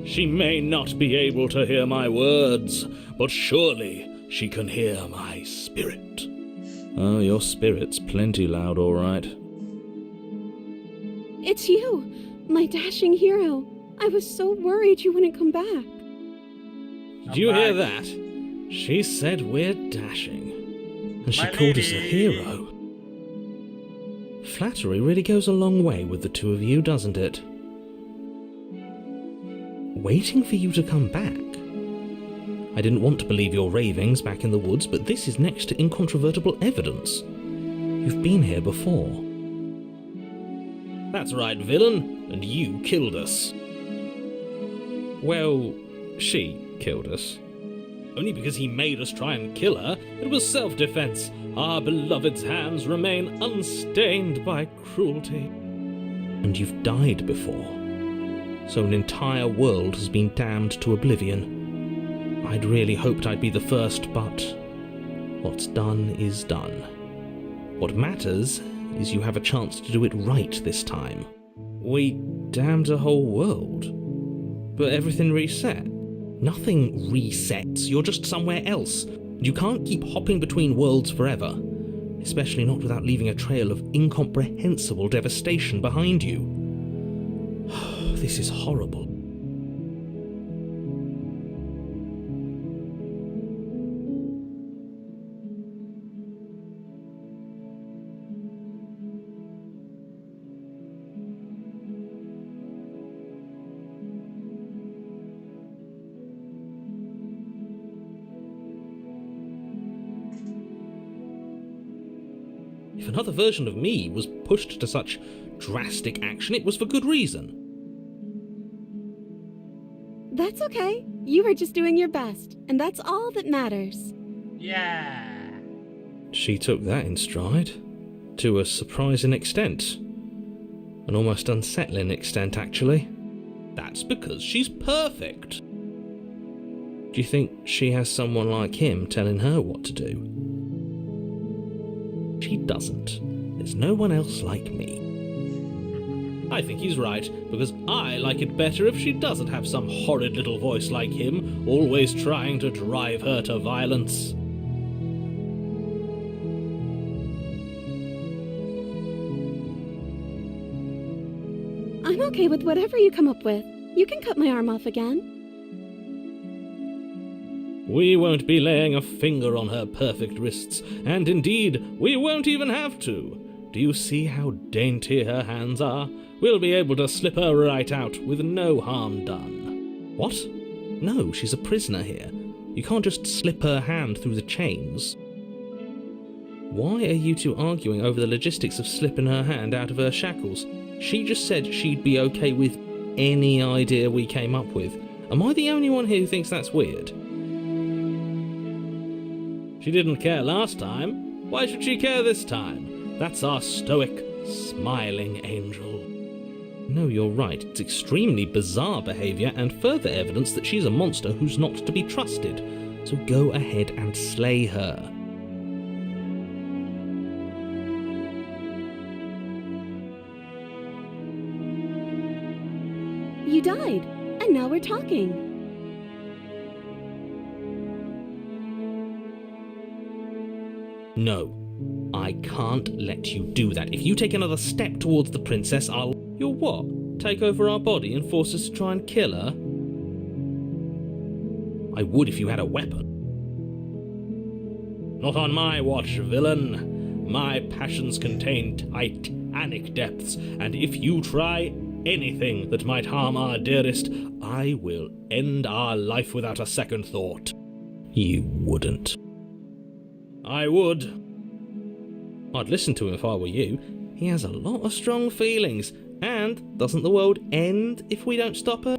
She may not be able to hear my words, but surely she can hear my spirit. Oh, your spirit's plenty loud, all right. It's you, my dashing hero. I was so worried you wouldn't come back. Did you hear that? She said we're dashing. And she called us a hero. Flattery really goes a long way with the two of you, doesn't it? Waiting for you to come back. I didn't want to believe your ravings back in the woods, but this is next to incontrovertible evidence. You've been here before. That's right, villain, and you killed us. Well, she killed us. Only because he made us try and kill her. It was self-defense. Our beloved's hands remain unstained by cruelty. And you've died before. So an entire world has been damned to oblivion. I'd really hoped I'd be the first, but what's done is done. What matters is you have a chance to do it right this time. We damned a whole world. But everything reset. Nothing resets, you're just somewhere else. You can't keep hopping between worlds forever. Especially not without leaving a trail of incomprehensible devastation behind you. This is horrible. If another version of me was pushed to such drastic action, it was for good reason. That's okay. You were just doing your best, and that's all that matters. Yeah. She took that in stride. To a surprising extent. An almost unsettling extent, actually. That's because she's perfect. Do you think she has someone like him telling her what to do? She doesn't. There's no one else like me. I think he's right, because I like it better if she doesn't have some horrid little voice like him, always trying to drive her to violence. I'm okay with whatever you come up with. You can cut my arm off again. We won't be laying a finger on her perfect wrists, and indeed, we won't even have to. Do you see how dainty her hands are? We'll be able to slip her right out with no harm done. What? No, she's a prisoner here. You can't just slip her hand through the chains. Why are you two arguing over the logistics of slipping her hand out of her shackles? She just said she'd be okay with any idea we came up with. Am I the only one here who thinks that's weird? She didn't care last time. Why should she care this time? That's our stoic, smiling angel. No, you're right. It's extremely bizarre behaviour and further evidence that she's a monster who's not to be trusted. So go ahead and slay her. You died, and now we're talking. No, I can't let you do that. If you take another step towards the princess, I'll... You'll what? Take over our body and force us to try and kill her? I would if you had a weapon. Not on my watch, villain. My passions contain titanic depths, and if you try anything that might harm our dearest, I will end our life without a second thought. You wouldn't. I would. I'd listen to him if I were you. He has a lot of strong feelings, and doesn't the world end if we don't stop her?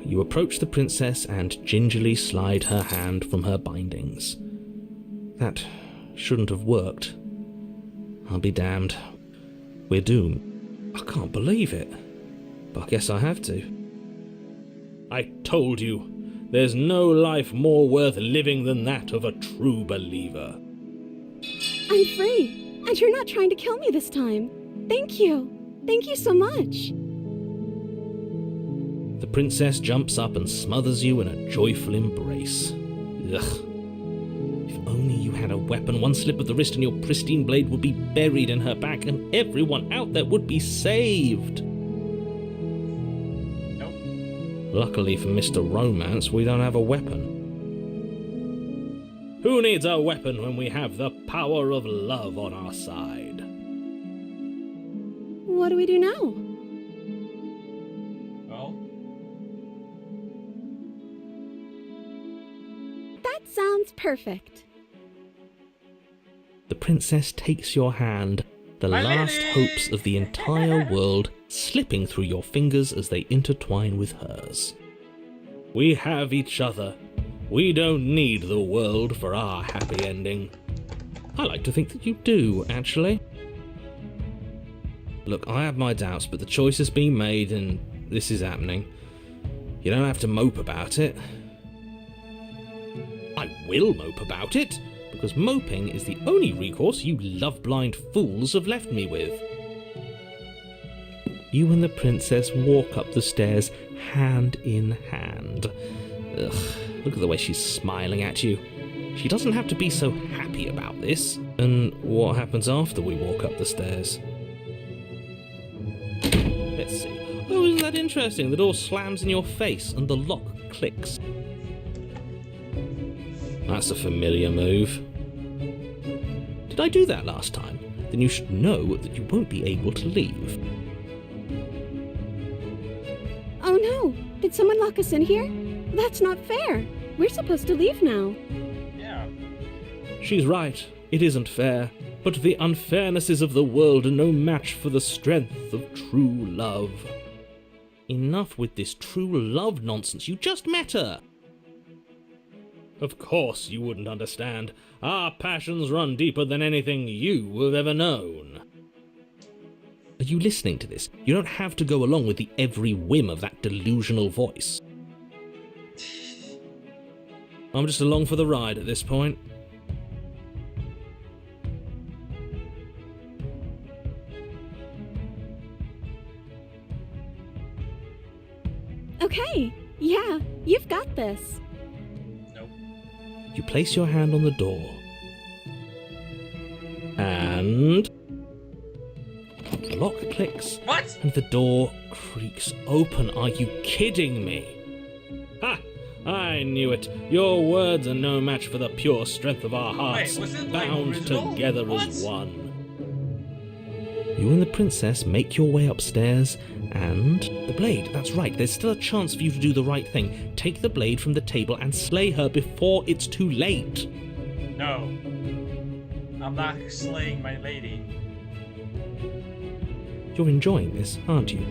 You approach the princess and gingerly slide her hand from her bindings. That shouldn't have worked. I'll be damned. We're doomed. I can't believe it, but I guess I have to. I told you, there's no life more worth living than that of a true believer. I'm free, and you're not trying to kill me this time. Thank you. Thank you so much. The princess jumps up and smothers you in a joyful embrace. Ugh. If only you had a weapon, one slip of the wrist and your pristine blade would be buried in her back, and everyone out there would be saved. Nope. Luckily for Mr. Romance, we don't have a weapon. Who needs a weapon when we have the power of love on our side? What do we do now? Well, That sounds perfect. The princess takes your hand, the My last lady! hopes of the entire world slipping through your fingers as they intertwine with hers. We have each other. We don't need the world for our happy ending. I like to think that you do, actually. Look, I have my doubts, but the choice has been made and this is happening. You don't have to mope about it. I will mope about it, because moping is the only recourse you love-blind fools have left me with. You and the princess walk up the stairs hand in hand. Ugh, look at the way she's smiling at you. She doesn't have to be so happy about this. And what happens after we walk up the stairs? Let's see. Oh, isn't that interesting? The door slams in your face and the lock clicks. That's a familiar move. Did I do that last time? Then you should know that you won't be able to leave. Oh no! Did someone lock us in here? That's not fair. We're supposed to leave now. yeah. She's right. It isn't fair. But the unfairnesses of the world are no match for the strength of true love. Enough with this true love nonsense. You just met her. Of course you wouldn't understand. Our passions run deeper than anything you have ever known. Are you listening to this? You don't have to go along with the every whim of that delusional voice. I'm just along for the ride at this point. Okay, yeah, you've got this. Nope. You place your hand on the door. And... the lock clicks. What? And the door creaks open. Are you kidding me? Ha! I knew it. Your words are no match for the pure strength of our hearts, Wait, was it, like, bound original? together What? as one. You and the princess make your way upstairs, and... the blade, that's right, there's still a chance for you to do the right thing. Take the blade from the table and slay her before it's too late. No. I'm not slaying my lady. You're enjoying this, aren't you?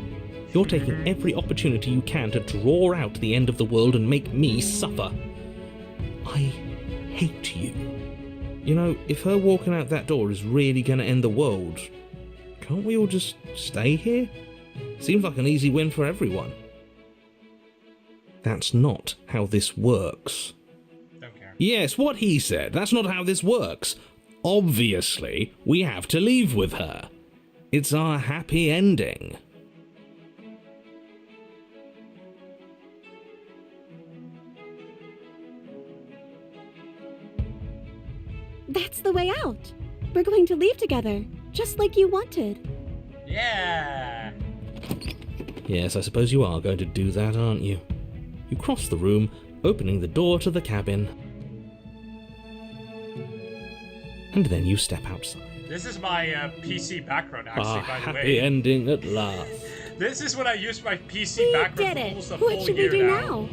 You're taking every opportunity you can to draw out the end of the world and make me suffer. I hate you. You know, if her walking out that door is really going to end the world, can't we all just stay here? Seems like an easy win for everyone. That's not how this works. Don't care. Yes, what he said. That's not how this works. Obviously, we have to leave with her. It's our happy ending. That's the way out. We're going to leave together, just like you wanted. Yeah. Yes, I suppose you are going to do that, aren't you? You cross the room, opening the door to the cabin. And then you step outside. This is my PC background, actually, by the Happy way. ending at last. This is when I use my PC We background did for it. almost a What full should we year do now.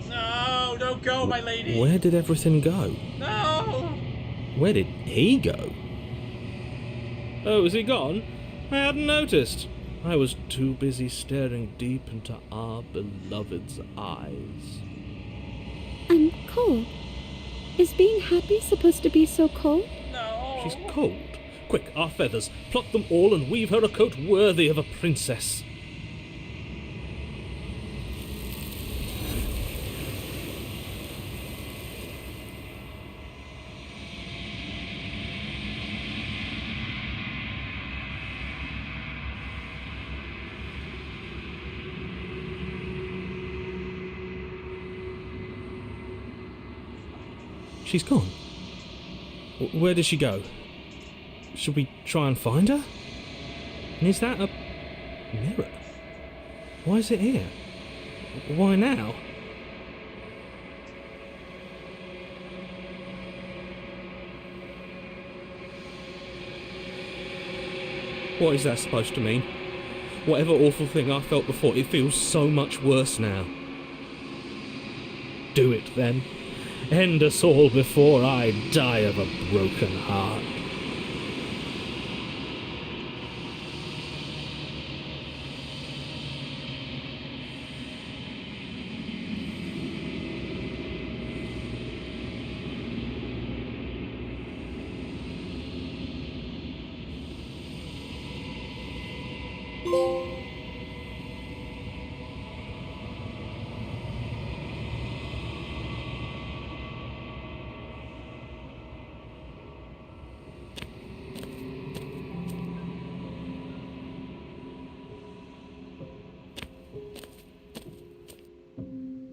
No, don't go, my lady. Where did everything go? No. Where did he go? Oh, is he gone? I hadn't noticed. I was too busy staring deep into our beloved's eyes. I'm cold. Is being happy supposed to be so cold? No. She's cold. Quick, our feathers. Pluck them all and weave her a coat worthy of a princess. She's gone. Where did she go? Should we try and find her? And is that a mirror? Why is it here? Why now? What is that supposed to mean? Whatever awful thing I felt before, it feels so much worse now. Do it then. End us all before I die of a broken heart.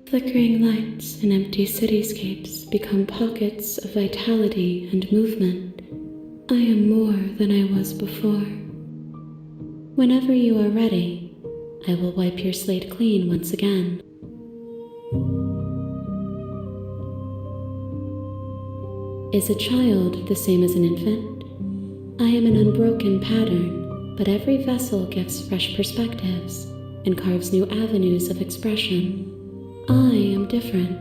Flickering lights and empty cityscapes become pockets of vitality and movement. I am more than I was before. Whenever you are ready, I will wipe your slate clean once again. Is a child the same as an infant? I am an unbroken pattern, but every vessel gives fresh perspectives and carves new avenues of expression. I am different,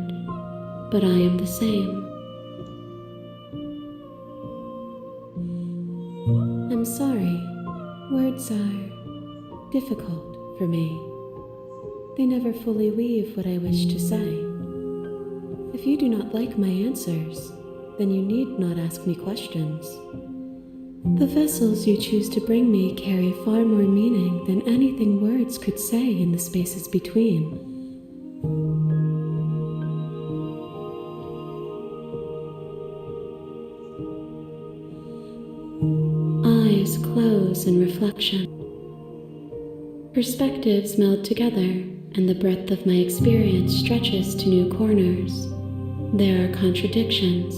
but I am the same. I'm sorry. Words are difficult for me. They never fully weave what I wish to say. If you do not like my answers, then you need not ask me questions. The vessels you choose to bring me carry far more meaning than anything words could say in the spaces between. Eyes close in reflection. Perspectives meld together, and the breadth of my experience stretches to new corners. There are contradictions,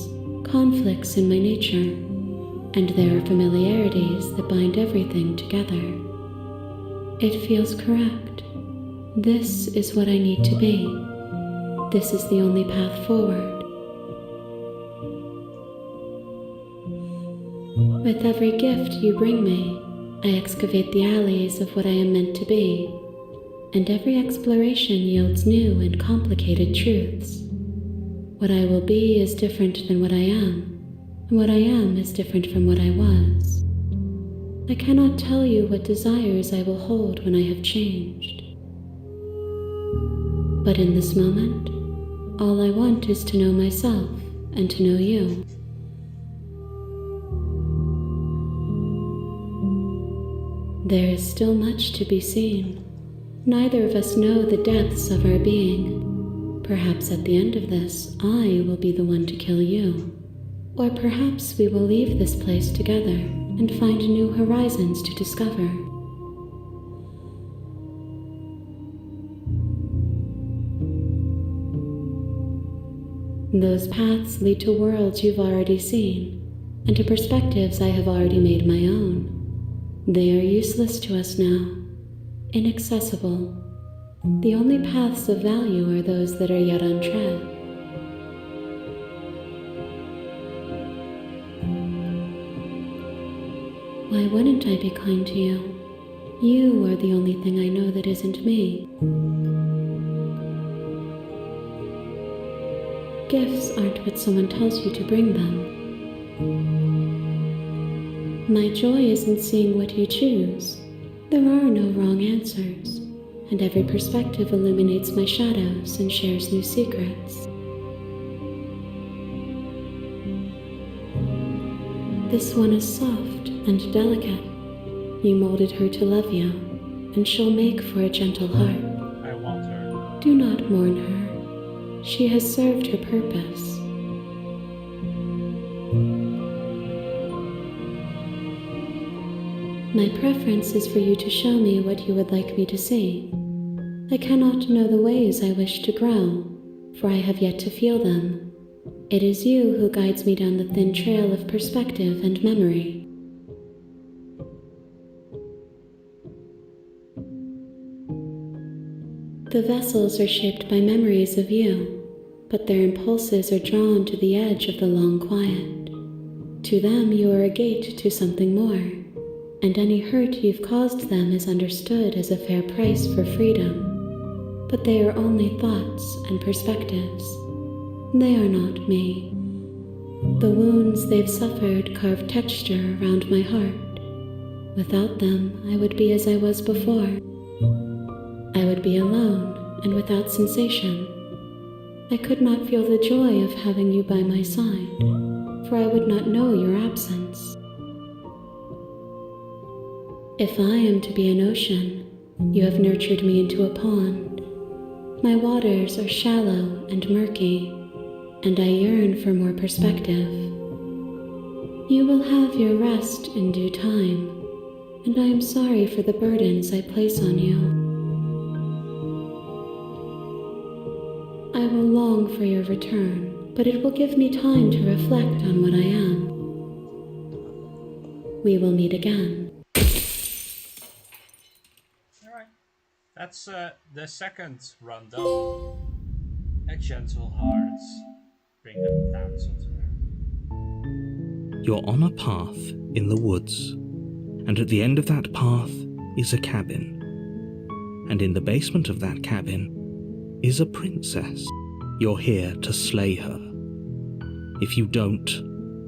conflicts in my nature, and there are familiarities that bind everything together. It feels correct. This is what I need to be. This is the only path forward. With every gift you bring me, I excavate the alleys of what I am meant to be, and every exploration yields new and complicated truths. What I will be is different than what I am, and what I am is different from what I was. I cannot tell you what desires I will hold when I have changed. But in this moment, all I want is to know myself and to know you. There is still much to be seen. Neither of us know the depths of our being. Perhaps at the end of this, I will be the one to kill you. Or perhaps we will leave this place together and find new horizons to discover. Those paths lead to worlds you've already seen, and to perspectives I have already made my own. They are useless to us now, inaccessible. The only paths of value are those that are yet untread. Why wouldn't I be kind to you? You are the only thing I know that isn't me. Gifts aren't what someone tells you to bring them. My joy is in seeing what you choose. There are no wrong answers, and every perspective illuminates my shadows and shares new secrets. This one is soft and delicate. You molded her to love you, and she'll make for a gentle heart. I want her. Do not mourn her. She has served her purpose. My preference is for you to show me what you would like me to see. I cannot know the ways I wish to grow, for I have yet to feel them. It is you who guides me down the thin trail of perspective and memory. The vessels are shaped by memories of you, but their impulses are drawn to the edge of the long quiet. To them you are a gate to something more, and any hurt you've caused them is understood as a fair price for freedom. But they are only thoughts and perspectives. They are not me. The wounds they've suffered carve texture around my heart. Without them, I would be as I was before. I would be alone and without sensation. I could not feel the joy of having you by my side, for I would not know your absence. If I am to be an ocean, you have nurtured me into a pond. My waters are shallow and murky, and I yearn for more perspective. You will have your rest in due time, and I am sorry for the burdens I place on you. I will long for your return, but it will give me time to reflect on what I am. We will meet again. Alright. That's the second rundown. A gentle heart. Bring them down somewhere. You're on a path in the woods, and at the end of that path is a cabin. And in the basement of that cabin is a princess. You're here to slay her. If you don't,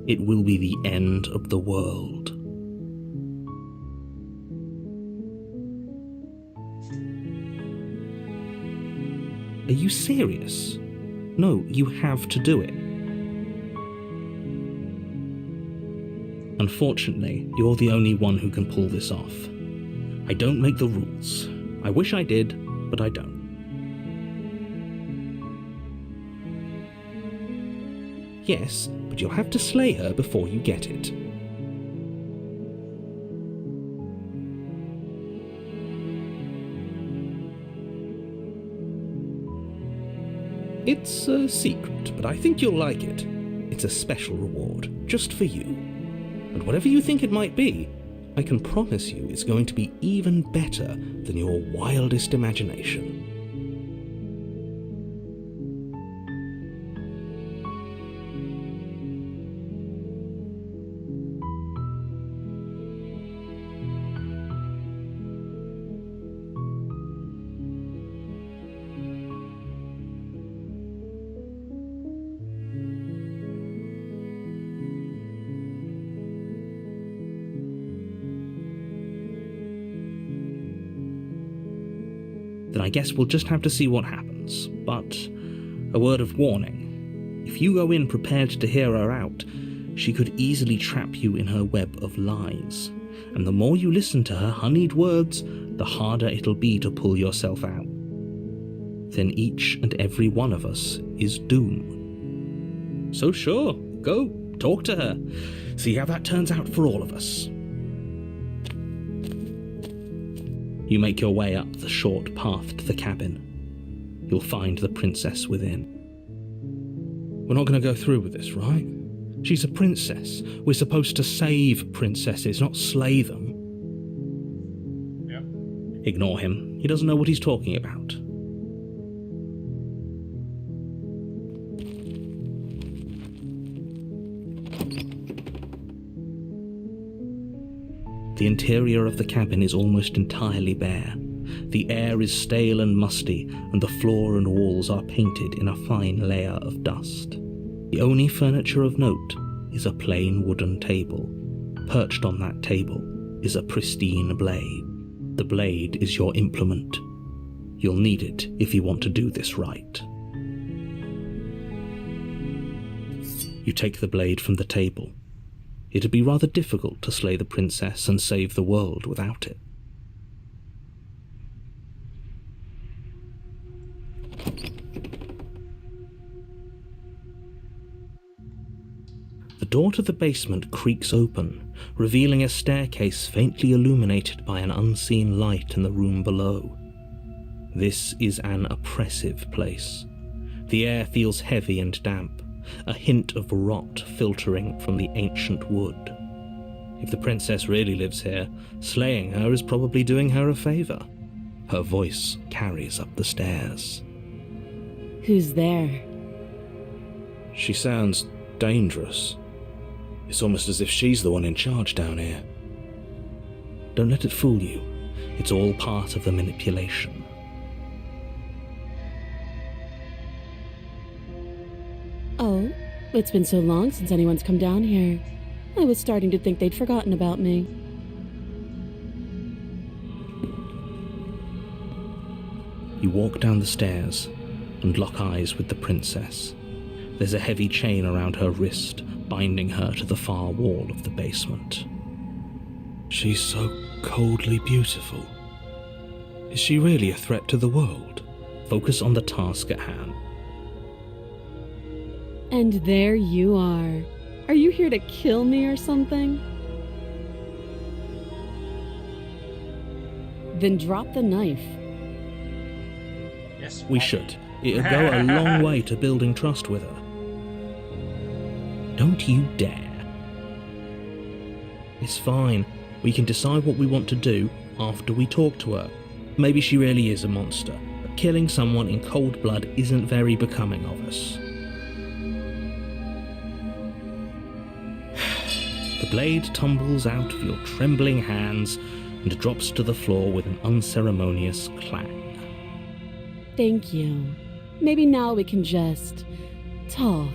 it will be the end of the world. Are you serious? No, you have to do it. Unfortunately, you're the only one who can pull this off. I don't make the rules. I wish I did, but I don't. Yes, but you'll have to slay her before you get it. It's a secret, but I think you'll like it. It's a special reward, just for you. And whatever you think it might be, I can promise you it's going to be even better than your wildest imagination. Then I guess we'll just have to see what happens. But a word of warning. If you go in prepared to hear her out, she could easily trap you in her web of lies. And the more you listen to her honeyed words, the harder it'll be to pull yourself out. then each and every one of us is doomed. So sure, go, talk to her. See how that turns out for all of us. You make your way up the short path to the cabin. You'll find the princess within. We're not going to go through with this, right? She's a princess. We're supposed to save princesses, not slay them. Yeah. Ignore him. He doesn't know what he's talking about. The interior of the cabin is almost entirely bare. The air is stale and musty, and the floor and walls are painted in a fine layer of dust. The only furniture of note is a plain wooden table. Perched on that table is a pristine blade. The blade is your implement. You'll need it if you want to do this right. You take the blade from the table. It'd be rather difficult to slay the princess and save the world without it. The door to the basement creaks open, revealing a staircase faintly illuminated by an unseen light in the room below. This is an oppressive place. The air feels heavy and damp, a hint of rot filtering from the ancient wood. If the princess really lives here, slaying her is probably doing her a favor. Her voice carries up the stairs. Who's there? She sounds dangerous. It's almost as if she's the one in charge down here. Don't let it fool you. It's all part of the manipulation. Oh, it's been so long since anyone's come down here. I was starting to think they'd forgotten about me. You walk down the stairs and lock eyes with the princess. There's a heavy chain around her wrist, binding her to the far wall of the basement. She's so coldly beautiful. Is she really a threat to the world? Focus on the task at hand. And there you are. Are you here to kill me or something? Then drop the knife. Yes. We should. It'll go a long way to building trust with her. Don't you dare. It's fine. We can decide what we want to do after we talk to her. Maybe she really is a monster, but killing someone in cold blood isn't very becoming of us. The blade tumbles out of your trembling hands and drops to the floor with an unceremonious clang. Thank you. Maybe now we can just talk.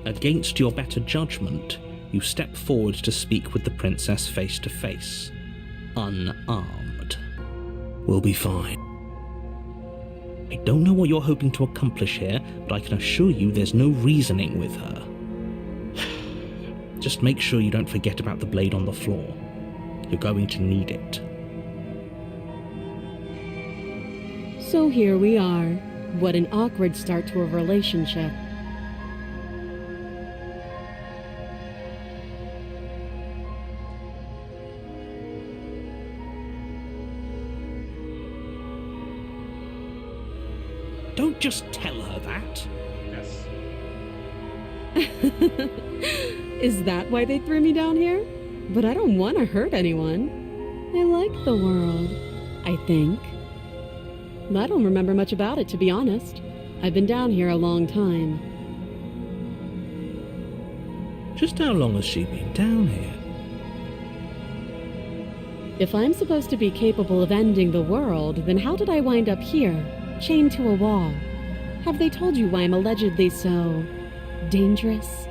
Against your better judgment, you step forward to speak with the princess face to face, unarmed. We'll be fine. I don't know what you're hoping to accomplish here, but I can assure you there's no reasoning with her. Just make sure you don't forget about the blade on the floor. You're going to need it. So here we are. What an awkward start to a relationship. Don't just tell her that. Yes. Is that why they threw me down here? But I don't want to hurt anyone. I like the world, I think. I don't remember much about it, to be honest. I've been down here a long time. Just how long has she been down here? If I'm supposed to be capable of ending the world, then how did I wind up here, chained to a wall? Have they told you why I'm allegedly so dangerous?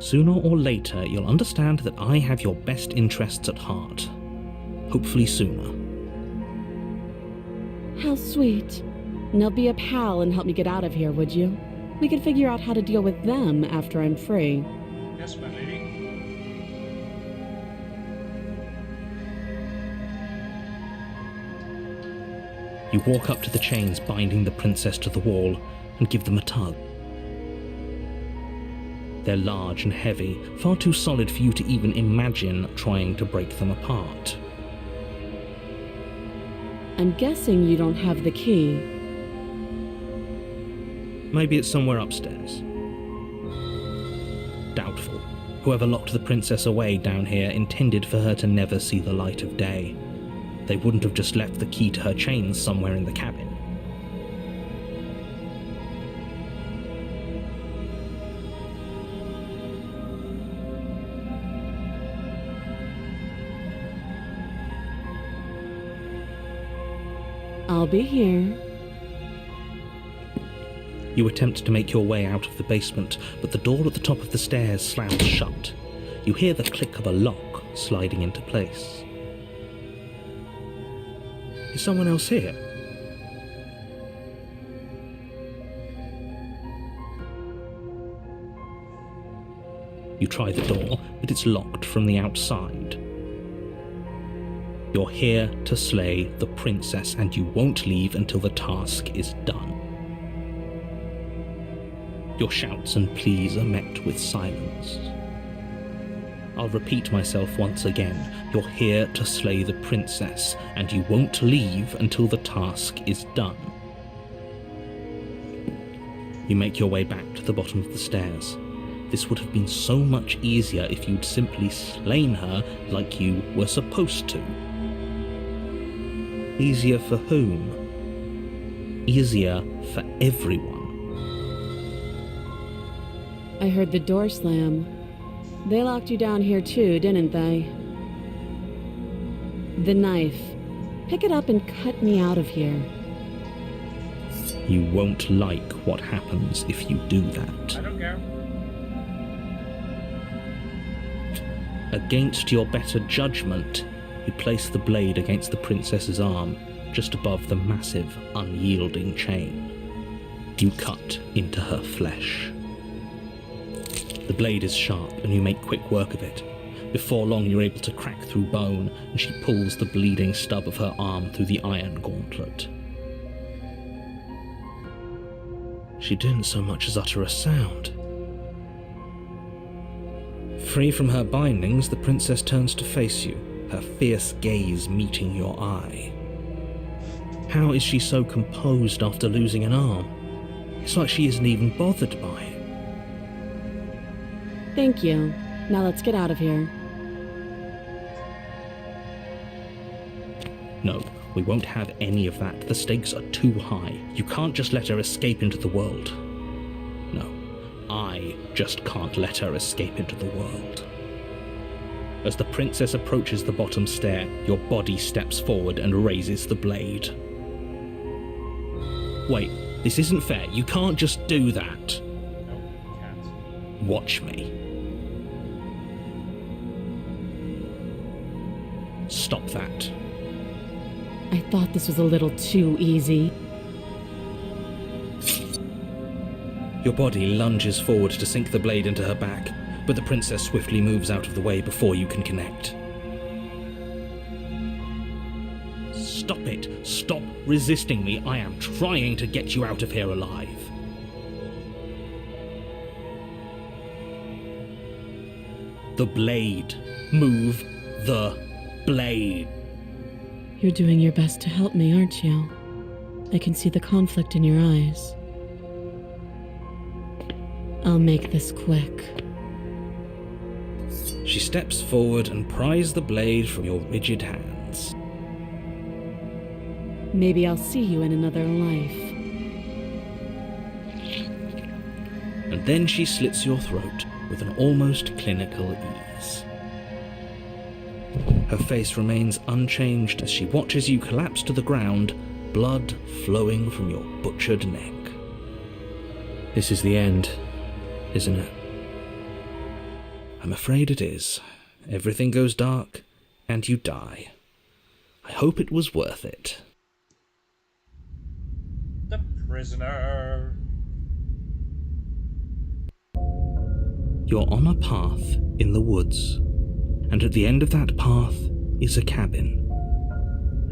Sooner or later, you'll understand that I have your best interests at heart. Hopefully sooner. How sweet. Now be a pal and help me get out of here, would you? We could figure out how to deal with them after I'm free. Yes, my lady. You walk up to the chains binding the princess to the wall and give them a tug. They're large and heavy, far too solid for you to even imagine trying to break them apart. I'm guessing you don't have the key. Maybe it's somewhere upstairs. Doubtful. Whoever locked the princess away down here intended for her to never see the light of day. They wouldn't have just left the key to her chains somewhere in the cabin. I'll be here. You attempt to make your way out of the basement, but the door at the top of the stairs slams shut. You hear the click of a lock sliding into place. Is someone else here? You try the door, but it's locked from the outside. You're here to slay the princess, and you won't leave until the task is done. Your shouts and pleas are met with silence. I'll repeat myself once again. You're here to slay the princess, and you won't leave until the task is done. You make your way back to the bottom of the stairs. This would have been so much easier if you'd simply slain her like you were supposed to. Easier for whom? Easier for everyone. I heard the door slam. They locked you down here too, didn't they? The knife. Pick it up and cut me out of here. You won't like what happens if you do that. I don't care. Against your better judgment, you place the blade against the princess's arm, just above the massive, unyielding chain. You cut into her flesh. The blade is sharp, and you make quick work of it. Before long, you're able to crack through bone, and she pulls the bleeding stub of her arm through the iron gauntlet. She didn't so much as utter a sound. Free from her bindings, the princess turns to face you, her fierce gaze meeting your eye. How is she so composed after losing an arm? It's like she isn't even bothered by it. Thank you. Now let's get out of here. No, we won't have any of that. The stakes are too high. You can't just let her escape into the world. No, I just can't let her escape into the world. As the princess approaches the bottom stair, your body steps forward and raises the blade. Wait, this isn't fair. You can't just do that. No, can't. Watch me. Stop that. I thought this was a little too easy. Your body lunges forward to sink the blade into her back, but the princess swiftly moves out of the way before you can connect. Stop it! Stop resisting me! I am trying to get you out of here alive. The blade. Move the blade. You're doing your best to help me, aren't you? I can see the conflict in your eyes. I'll make this quick. She steps forward and pries the blade from your rigid hands. Maybe I'll see you in another life. And then she slits your throat with an almost clinical ease. Her face remains unchanged as she watches you collapse to the ground, blood flowing from your butchered neck. This is the end, isn't it? I'm afraid it is. Everything goes dark, and you die. I hope it was worth it. The prisoner. You're on a path in the woods, and at the end of that path is a cabin.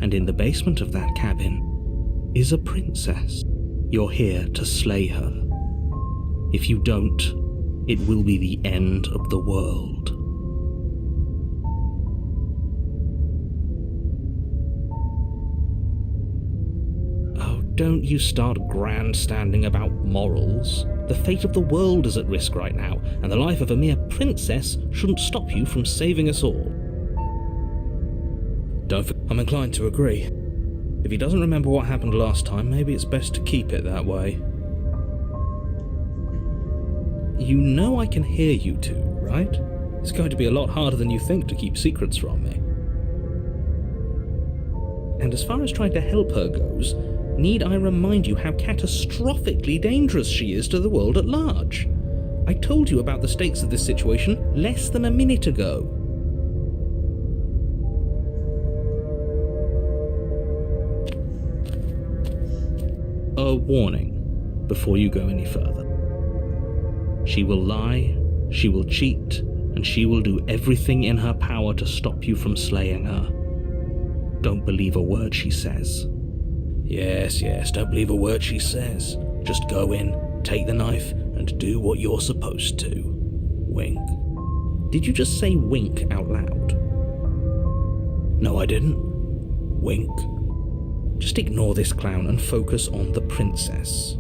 And in the basement of that cabin is a princess. You're here to slay her. If you don't, it will be the end of the world. Oh, don't you start grandstanding about morals. The fate of the world is at risk right now, and the life of a mere princess shouldn't stop you from saving us all. I'm inclined to agree. If he doesn't remember what happened last time, maybe it's best to keep it that way. You know I can hear you two, right? It's going to be a lot harder than you think to keep secrets from me. And as far as trying to help her goes, need I remind you how catastrophically dangerous she is to the world at large? I told you about the stakes of this situation less than a minute ago. A warning before you go any further. She will lie, she will cheat, and she will do everything in her power to stop you from slaying her. Don't believe a word she says. Yes, don't believe a word she says. Just go in, take the knife, and do what you're supposed to. Wink. Did you just say wink out loud? No, I didn't. Wink. Just ignore this clown and focus on the princess.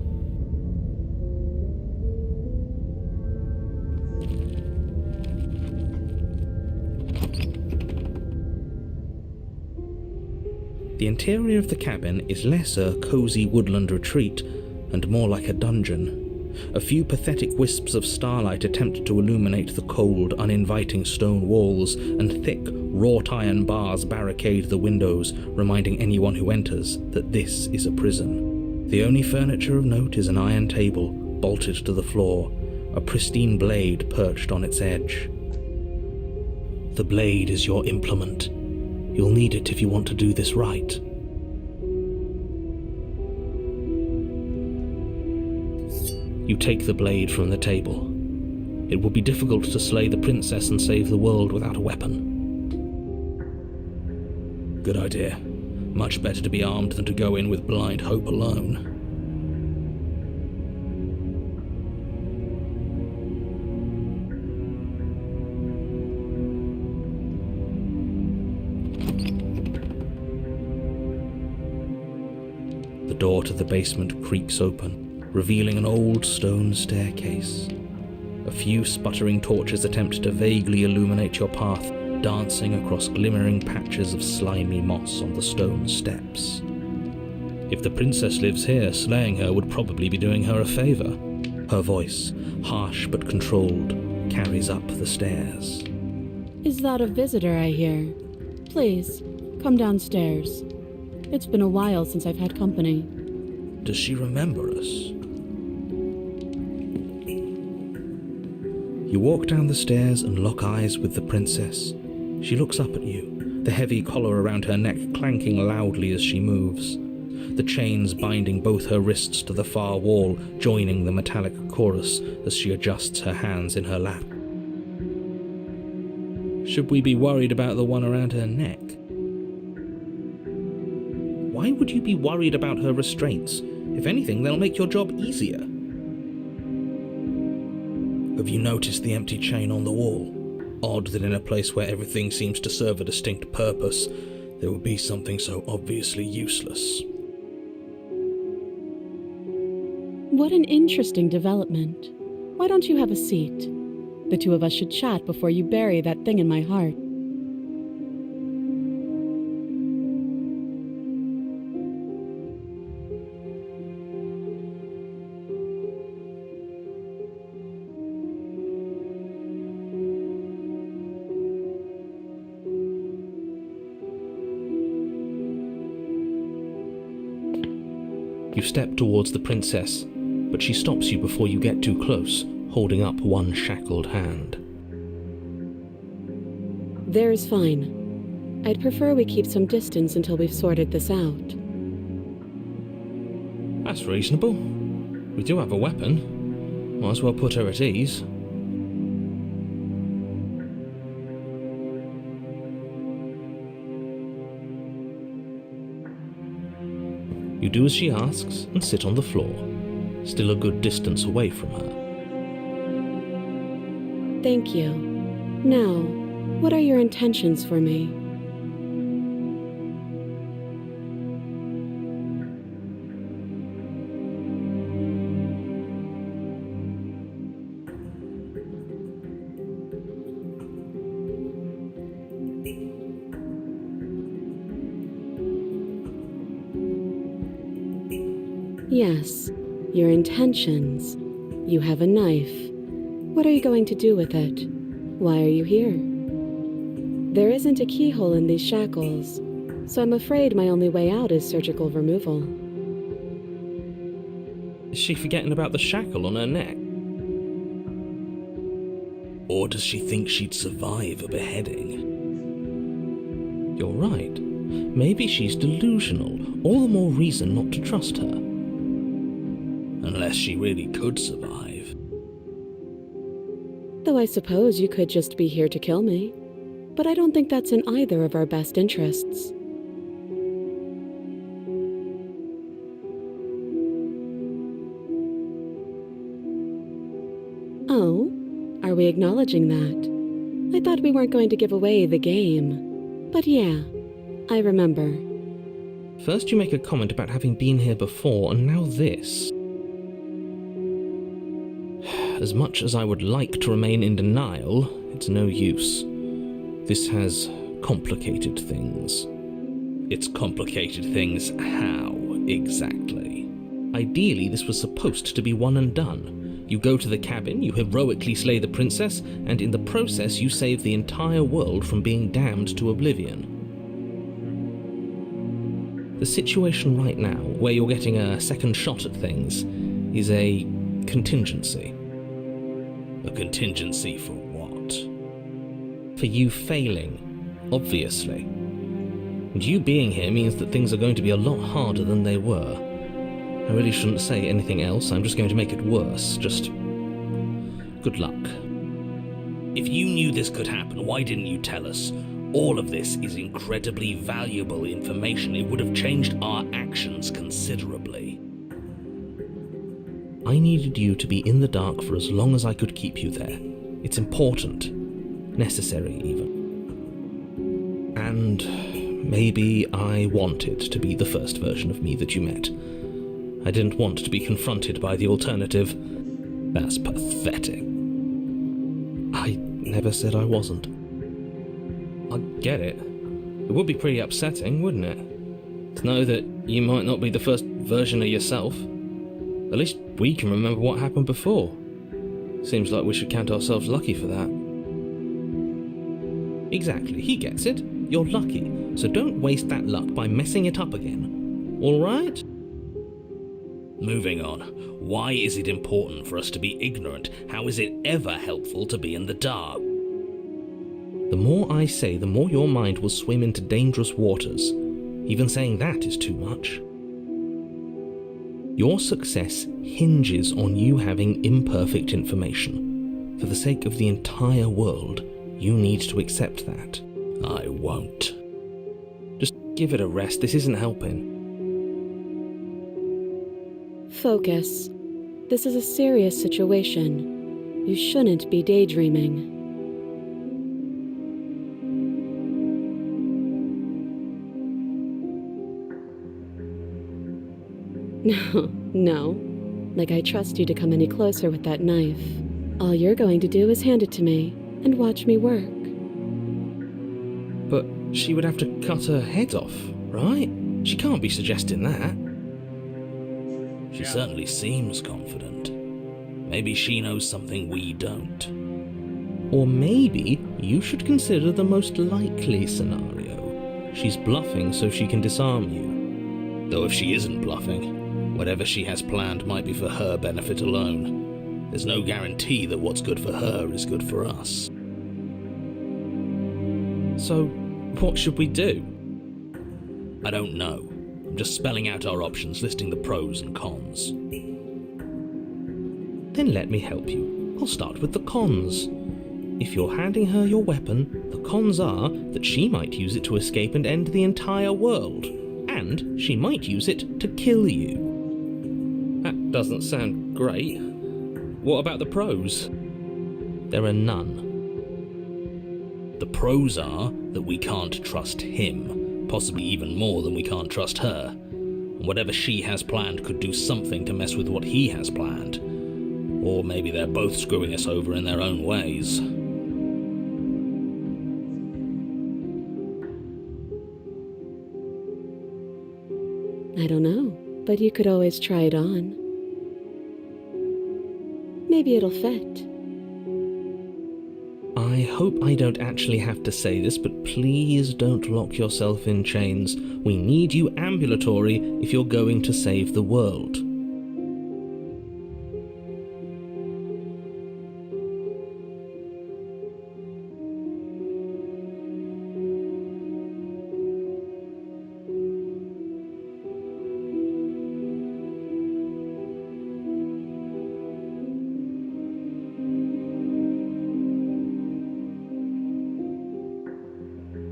The interior of the cabin is less a cosy woodland retreat and more like a dungeon. A few pathetic wisps of starlight attempt to illuminate the cold, uninviting stone walls, and thick, wrought iron bars barricade the windows, reminding anyone who enters that this is a prison. The only furniture of note is an iron table, bolted to the floor, a pristine blade perched on its edge. The blade is your implement. You'll need it if you want to do this right. You take the blade from the table. It will be difficult to slay the princess and save the world without a weapon. Good idea. Much better to be armed than to go in with blind hope alone. The door to the basement creaks open, revealing an old stone staircase. A few sputtering torches attempt to vaguely illuminate your path, dancing across glimmering patches of slimy moss on the stone steps. If the princess lives here, slaying her would probably be doing her a favor. Her voice, harsh but controlled, carries up the stairs. Is that a visitor I hear? Please, come downstairs. It's been a while since I've had company. Does she remember us? You walk down the stairs and lock eyes with the princess. She looks up at you, the heavy collar around her neck clanking loudly as she moves. The chains binding both her wrists to the far wall, joining the metallic chorus as she adjusts her hands in her lap. Should we be worried about the one around her neck? Why would you be worried about her restraints? If anything, they'll make your job easier. Have you noticed the empty chain on the wall? Odd that in a place where everything seems to serve a distinct purpose, there would be something so obviously useless. What an interesting development. Why don't you have a seat? The two of us should chat before you bury that thing in my heart. You step towards the princess, but she stops you before you get too close, holding up one shackled hand. There's fine. I'd prefer we keep some distance until we've sorted this out. That's reasonable. We do have a weapon. Might as well put her at ease. You do as she asks and sit on the floor, still a good distance away from her. Thank you. Now, what are your intentions for me? Yes, your intentions. You have a knife. What are you going to do with it? Why are you here? There isn't a keyhole in these shackles, so I'm afraid my only way out is surgical removal. Is she forgetting about the shackle on her neck? Or does she think she'd survive a beheading? You're right. Maybe she's delusional. All the more reason not to trust her. Unless she really could survive. Though I suppose you could just be here to kill me. But I don't think that's in either of our best interests. Oh, are we acknowledging that? I thought we weren't going to give away the game. But yeah, I remember. First you make a comment about having been here before, and now this. As much as I would like to remain in denial, it's no use. This has complicated things. It's complicated things how, exactly? Ideally, this was supposed to be one and done. You go to the cabin, you heroically slay the princess, and in the process you save the entire world from being damned to oblivion. The situation right now, where you're getting a second shot at things, is a contingency. A contingency for what? For you failing, obviously. And you being here means that things are going to be a lot harder than they were. I really shouldn't say anything else, I'm just going to make it worse. Just good luck. If you knew this could happen, why didn't you tell us? All of this is incredibly valuable information. It would have changed our actions considerably. I needed you to be in the dark for as long as I could keep you there. It's important. Necessary, even. And maybe I wanted to be the first version of me that you met. I didn't want to be confronted by the alternative. That's pathetic. I never said I wasn't. I get it. It would be pretty upsetting, wouldn't it? To know that you might not be the first version of yourself. At least we can remember what happened before. Seems like we should count ourselves lucky for that. Exactly, he gets it. You're lucky, so don't waste that luck by messing it up again. Alright? Moving on. Why is it important for us to be ignorant? How is it ever helpful to be in the dark? The more I say, the more your mind will swim into dangerous waters. Even saying that is too much. Your success hinges on you having imperfect information. For the sake of the entire world, you need to accept that. I won't. Just give it a rest, this isn't helping. Focus. This is a serious situation. You shouldn't be daydreaming. No. Like I trust you to come any closer with that knife. All you're going to do is hand it to me and watch me work. But she would have to cut her head off, right? She can't be suggesting that. She certainly seems confident. Maybe she knows something we don't. Or maybe you should consider the most likely scenario. She's bluffing so she can disarm you. Though if she isn't bluffing, whatever she has planned might be for her benefit alone. There's no guarantee that what's good for her is good for us. So, what should we do? I don't know. I'm just spelling out our options, listing the pros and cons. Then let me help you. I'll start with the cons. If you're handing her your weapon, the cons are that she might use it to escape and end the entire world, and she might use it to kill you. That doesn't sound great. What about the pros? There are none. The pros are that we can't trust him, possibly even more than we can't trust her. And whatever she has planned could do something to mess with what he has planned. Or maybe they're both screwing us over in their own ways. I don't know, but you could always try it on. Maybe it'll fit. I hope I don't actually have to say this, but please don't lock yourself in chains. We need you ambulatory if you're going to save the world.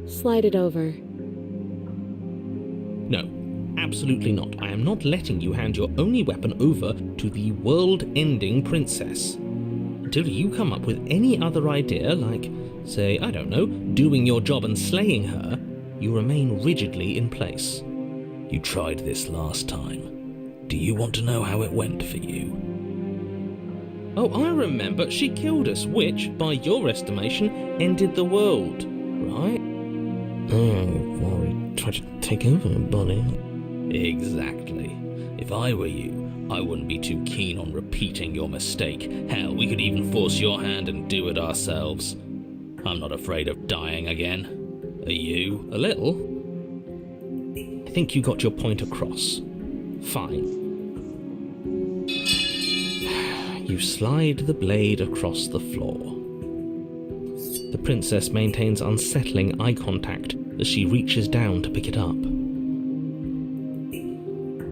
Slide it over. No, absolutely not. I am not letting you hand your only weapon over to the world-ending princess. Until you come up with any other idea, like, say, I don't know, doing your job and slaying her, you remain rigidly in place. You tried this last time. Do you want to know how it went for you? Oh, I remember. She killed us, which, by your estimation, ended the world, right? Oh, well, we tried to take over, buddy. Exactly. If I were you, I wouldn't be too keen on repeating your mistake. Hell, we could even force your hand and do it ourselves. I'm not afraid of dying again. Are you? A little. I think you got your point across. Fine. You slide the blade across the floor. The princess maintains unsettling eye contact as she reaches down to pick it up.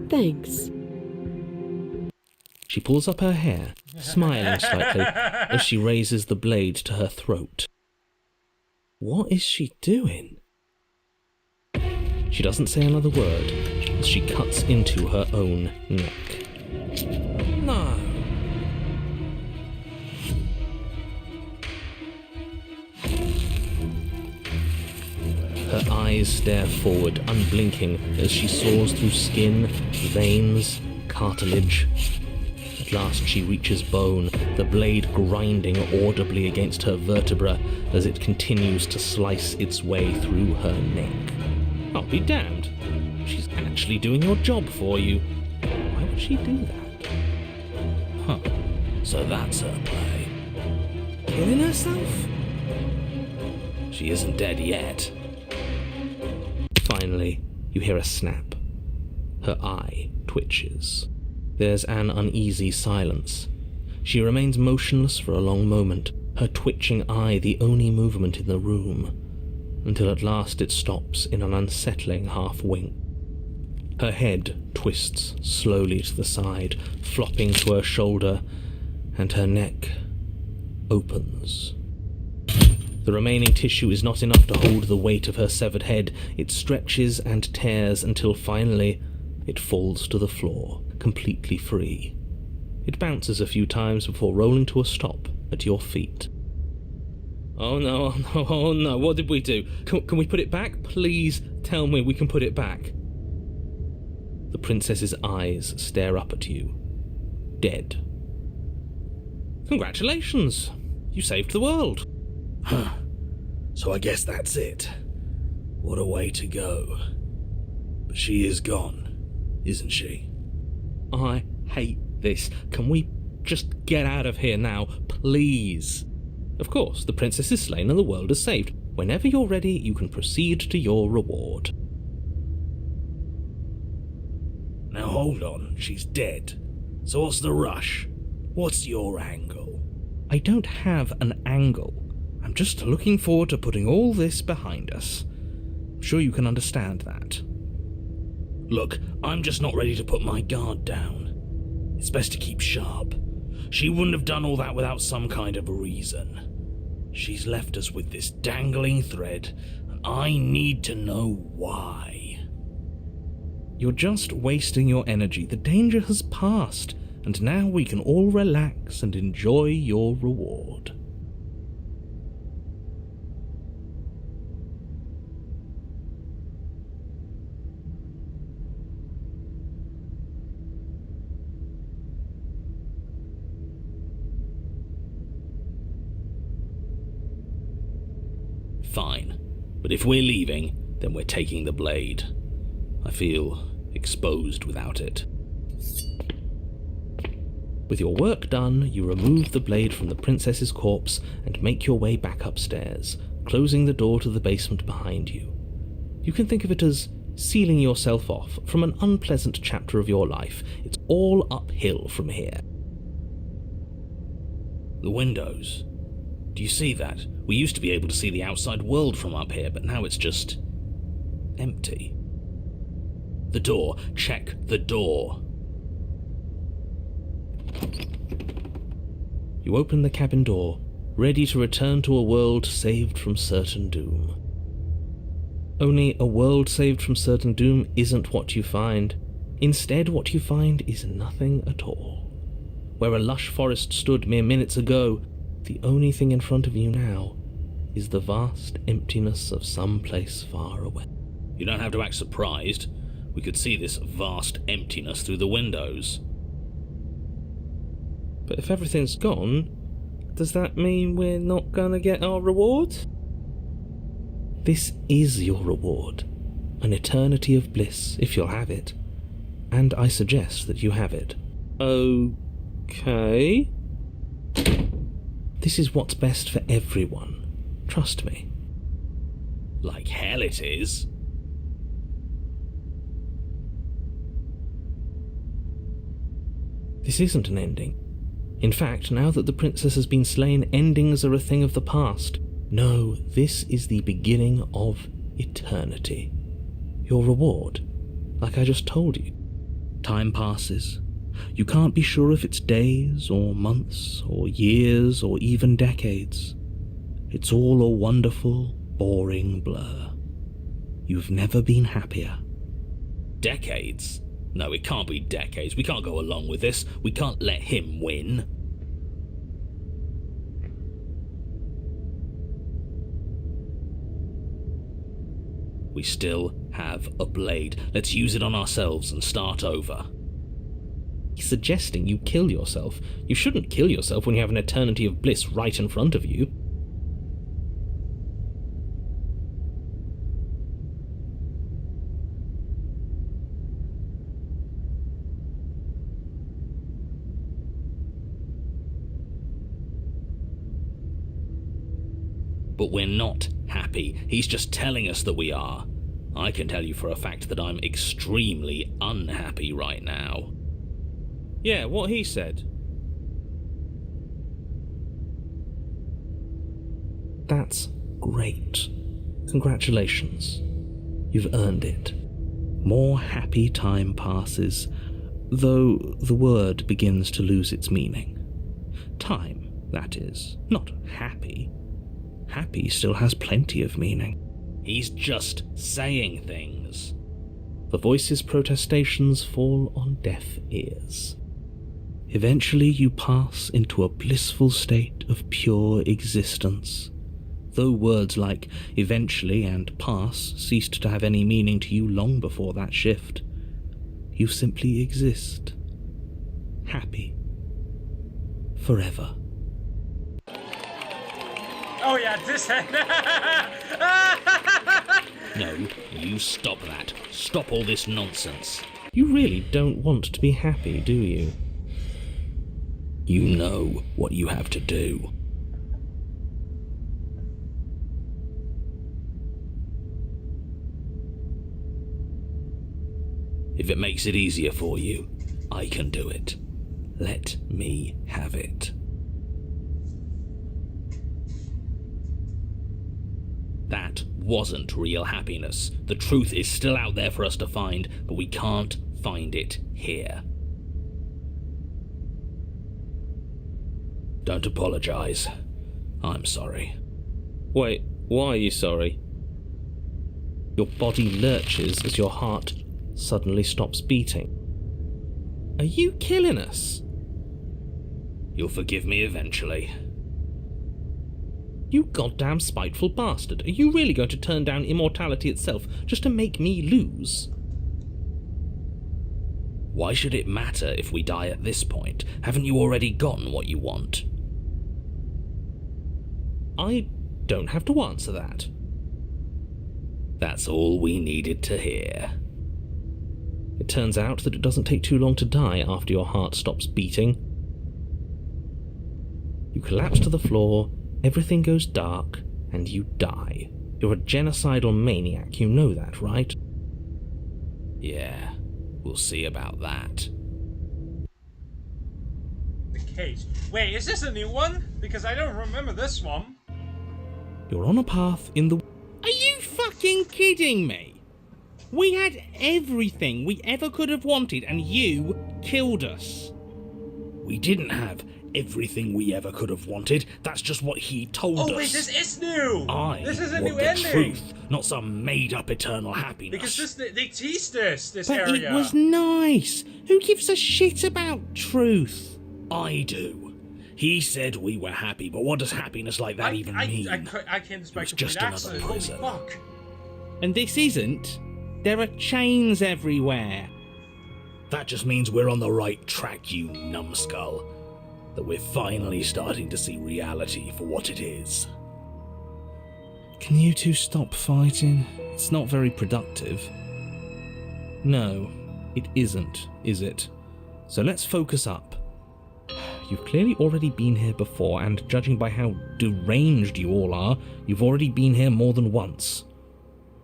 Thanks. She pulls up her hair, smiling slightly as she raises the blade to her throat. What is she doing? She doesn't say another word as she cuts into her own neck. No. Her eyes stare forward, unblinking, as she saws through skin, veins, cartilage. At last she reaches bone, the blade grinding audibly against her vertebra as it continues to slice its way through her neck. I'll be damned. She's actually doing your job for you. Why would she do that? Huh. So that's her play. Killing herself? She isn't dead yet. Finally, you hear a snap. Her eye twitches. There's an uneasy silence. She remains motionless for a long moment, her twitching eye the only movement in the room, until at last it stops in an unsettling half-wink. Her head twists slowly to the side, flopping to her shoulder, and her neck opens. The remaining tissue is not enough to hold the weight of her severed head. It stretches and tears until finally it falls to the floor, completely free. It bounces a few times before rolling to a stop at your feet. Oh no, oh no, oh no, what did we do? Can we put it back? Please tell me we can put it back. The princess's eyes stare up at you, dead. Congratulations! You saved the world. Huh. So I guess that's it. What a way to go. But she is gone, isn't she? I hate this. Can we just get out of here now, please? Of course, the princess is slain and the world is saved. Whenever you're ready, you can proceed to your reward. Now hold on, she's dead. So what's the rush? What's your angle? I don't have an angle. I'm just looking forward to putting all this behind us. I'm sure you can understand that. Look, I'm just not ready to put my guard down. It's best to keep sharp. She wouldn't have done all that without some kind of a reason. She's left us with this dangling thread, and I need to know why. You're just wasting your energy. The danger has passed, and now we can all relax and enjoy your reward. Fine, but if we're leaving, then we're taking the blade. I feel exposed without it. With your work done, you remove the blade from the princess's corpse and make your way back upstairs, closing the door to the basement behind you. You can think of it as sealing yourself off from an unpleasant chapter of your life. It's all uphill from here. The windows. Do you see that? We used to be able to see the outside world from up here, but now it's just empty. The door. Check the door. You open the cabin door, ready to return to a world saved from certain doom. Only a world saved from certain doom isn't what you find. Instead, what you find is nothing at all. Where a lush forest stood mere minutes ago, the only thing in front of you now is the vast emptiness of some place far away. You don't have to act surprised. We could see this vast emptiness through the windows. But if everything's gone, does that mean we're not gonna get our reward? This is your reward. An eternity of bliss, if you'll have it. And I suggest that you have it. Okay. This is what's best for everyone. Trust me. Like hell it is. This isn't an ending. In fact, now that the princess has been slain, endings are a thing of the past. No, this is the beginning of eternity. Your reward, like I just told you. Time passes. You can't be sure if it's days, or months, or years, or even decades. It's all a wonderful, boring blur. You've never been happier. Decades? No, it can't be decades. We can't go along with this. We can't let him win. We still have a blade. Let's use it on ourselves and start over. He's suggesting you kill yourself. You shouldn't kill yourself when you have an eternity of bliss right in front of you. But we're not happy. He's just telling us that we are. I can tell you for a fact that I'm extremely unhappy right now. Yeah, what he said. That's great. Congratulations. You've earned it. More happy time passes, though the word begins to lose its meaning. Time, that is, not happy. Happy still has plenty of meaning. He's just saying things. The voice's protestations fall on deaf ears. Eventually you pass into a blissful state of pure existence. Though words like eventually and pass ceased to have any meaning to you long before that shift, you simply exist. Happy. Forever. Oh yeah, this No, you stop that. Stop all this nonsense. You really don't want to be happy, do you? You know what you have to do. If it makes it easier for you, I can do it. Let me have it. That wasn't real happiness. The truth is still out there for us to find, but we can't find it here. Don't apologize. I'm sorry. Wait, why are you sorry? Your body lurches as your heart suddenly stops beating. Are you killing us? You'll forgive me eventually. You goddamn spiteful bastard. Are you really going to turn down immortality itself just to make me lose? Why should it matter if we die at this point? Haven't you already gotten what you want? I don't have to answer that. That's all we needed to hear. It turns out that it doesn't take too long to die after your heart stops beating. You collapse to the floor, everything goes dark, and you die. You're a genocidal maniac, you know that, right? Yeah, we'll see about that. The cage. Wait, is this a new one? Because I don't remember this one. You're on a path in the... Are you fucking kidding me? We had everything we ever could have wanted, and you killed us. We didn't have everything we ever could have wanted. That's just what he told us. Oh wait, this is new! This is a want new the ending! truth, not some made-up eternal happiness. Because they teased this But area. it was nice. Who gives a shit about truth? I do. He said we were happy, but what does happiness like that even mean? I can't speak It was just another accent. prison. Holy fuck. And this isn't. There are chains everywhere. That just means we're on the right track, you numbskull. That we're finally starting to see reality for what it is. Can you two stop fighting? It's not very productive. No, it isn't, is it? So let's focus up. You've clearly already been here before, and judging by how deranged you all are, you've already been here more than once.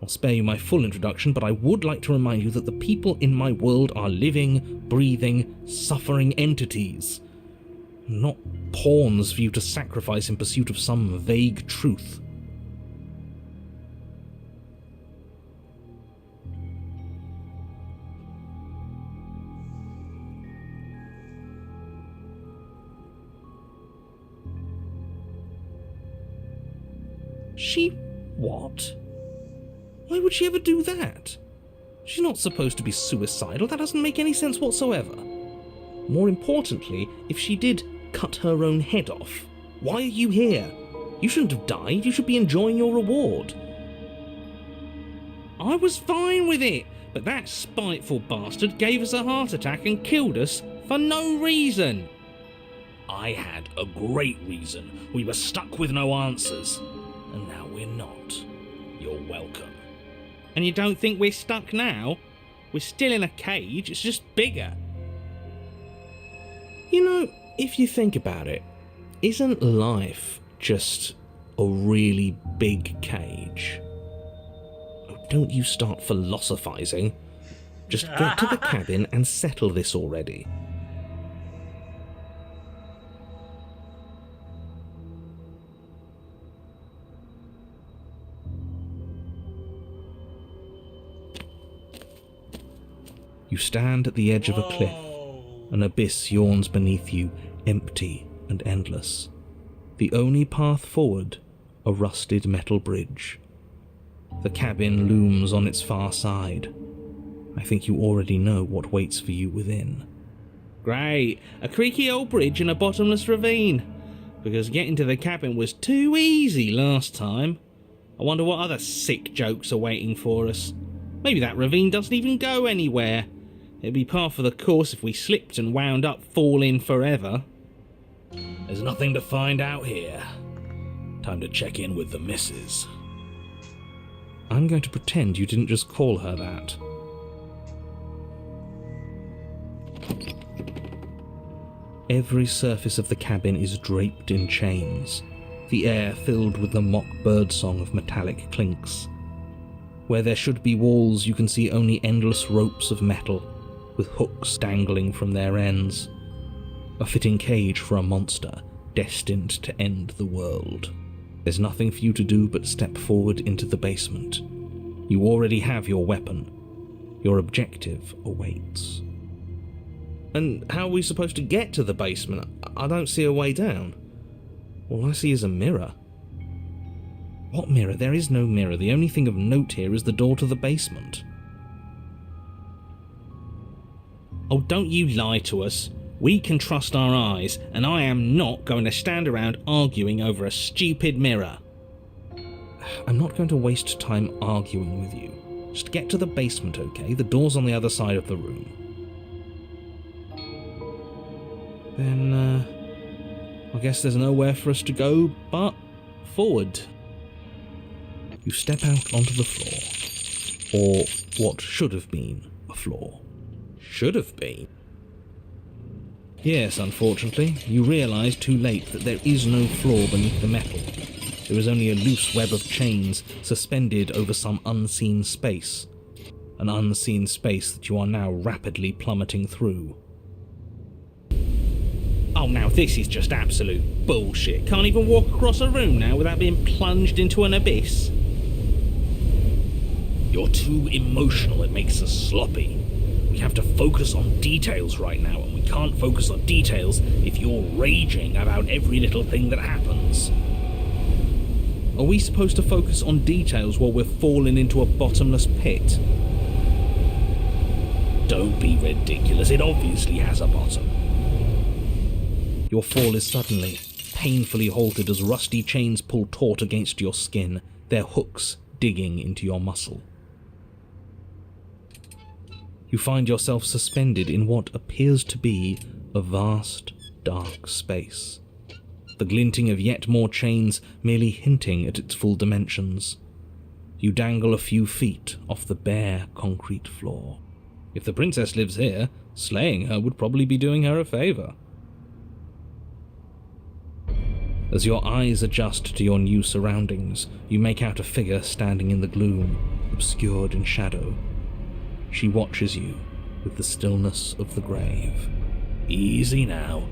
I'll spare you my full introduction, but I would like to remind you that the people in my world are living, breathing, suffering entities. Not pawns for you to sacrifice in pursuit of some vague truth. She... what? Why would she ever do that? She's not supposed to be suicidal. That doesn't make any sense whatsoever. More importantly, if she did cut her own head off, why are you here? You shouldn't have died. You should be enjoying your reward. I was fine with it, but that spiteful bastard gave us a heart attack and killed us for no reason. I had a great reason. We were stuck with no answers. And now we're not. You're welcome. And you don't think we're stuck now? We're still in a cage, it's just bigger. You know, if you think about it, isn't life just a really big cage? Oh, don't you start philosophizing. Just get to the cabin and settle this already. You stand at the edge of a cliff. An abyss yawns beneath you, empty and endless. The only path forward, a rusted metal bridge. The cabin looms on its far side. I think you already know what waits for you within. Great, a creaky old bridge and a bottomless ravine. Because getting to the cabin was too easy last time. I wonder what other sick jokes are waiting for us. Maybe that ravine doesn't even go anywhere. It'd be par for the course if we slipped and wound up falling forever. There's nothing to find out here. Time to check in with the missus. I'm going to pretend you didn't just call her that. Every surface of the cabin is draped in chains, the air filled with the mock birdsong of metallic clinks. Where there should be walls, you can see only endless ropes of metal, with hooks dangling from their ends. A fitting cage for a monster destined to end the world. There's nothing for you to do but step forward into the basement. You already have your weapon. Your objective awaits. And how are we supposed to get to the basement? I don't see a way down. All I see is a mirror. What mirror? There is no mirror. The only thing of note here is the door to the basement. Oh, don't you lie to us. We can trust our eyes, and I am not going to stand around arguing over a stupid mirror. I'm not going to waste time arguing with you. Just get to the basement, okay? The door's on the other side of the room. Then, I guess there's nowhere for us to go but forward. You step out onto the floor. Or what should have been a floor. Should have been? Yes, unfortunately, you realise too late that there is no floor beneath the metal. There is only a loose web of chains suspended over some unseen space. An unseen space that you are now rapidly plummeting through. Oh, now this is just absolute bullshit. Can't even walk across a room now without being plunged into an abyss. You're too emotional, it makes us sloppy. We have to focus on details right now, and we can't focus on details if you're raging about every little thing that happens. Are we supposed to focus on details while we're falling into a bottomless pit? Don't be ridiculous, it obviously has a bottom. Your fall is suddenly, painfully halted as rusty chains pull taut against your skin, their hooks digging into your muscle. You find yourself suspended in what appears to be a vast, dark space. The glinting of yet more chains merely hinting at its full dimensions. You dangle a few feet off the bare concrete floor. If the princess lives here, slaying her would probably be doing her a favour. As your eyes adjust to your new surroundings, you make out a figure standing in the gloom, obscured in shadow. She watches you with the stillness of the grave. Easy now.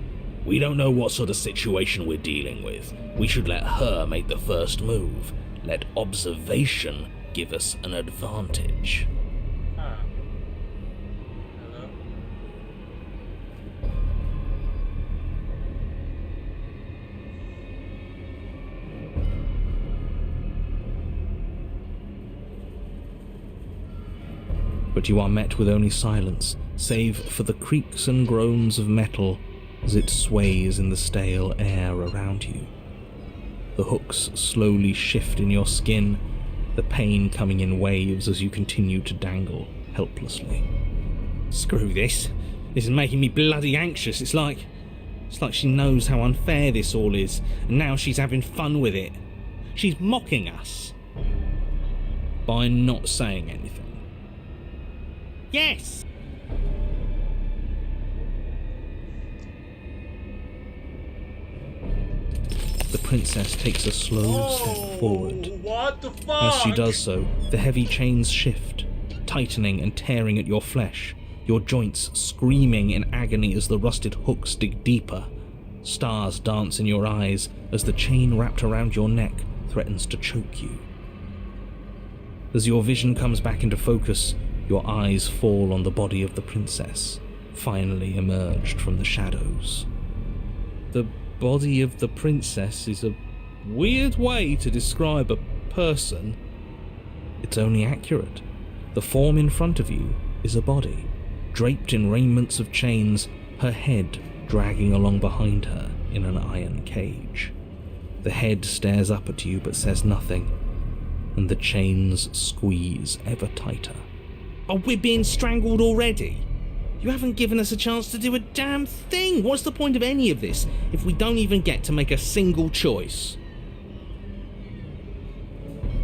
We don't know what sort of situation we're dealing with. We should let her make the first move. Let observation give us an advantage. Hello. But you are met with only silence, save for the creaks and groans of metal as it sways in the stale air around you. The hooks slowly shift in your skin, the pain coming in waves as you continue to dangle helplessly. Screw this. This is making me bloody anxious. It's like she knows how unfair this all is, and now she's having fun with it. She's mocking us. By not saying anything. Yes! The princess takes a slow step forward. What the fuck? As she does so, the heavy chains shift, tightening and tearing at your flesh, your joints screaming in agony as the rusted hooks dig deeper. Stars dance in your eyes as the chain wrapped around your neck threatens to choke you. As your vision comes back into focus, your eyes fall on the body of the princess, finally emerged from the shadows. The body of the princess is a weird way to describe a person. It's only accurate. The form in front of you is a body, draped in raiments of chains, her head dragging along behind her in an iron cage. The head stares up at you but says nothing, and the chains squeeze ever tighter. Oh, we're being strangled already? You haven't given us a chance to do a damn thing. What's the point of any of this if we don't even get to make a single choice?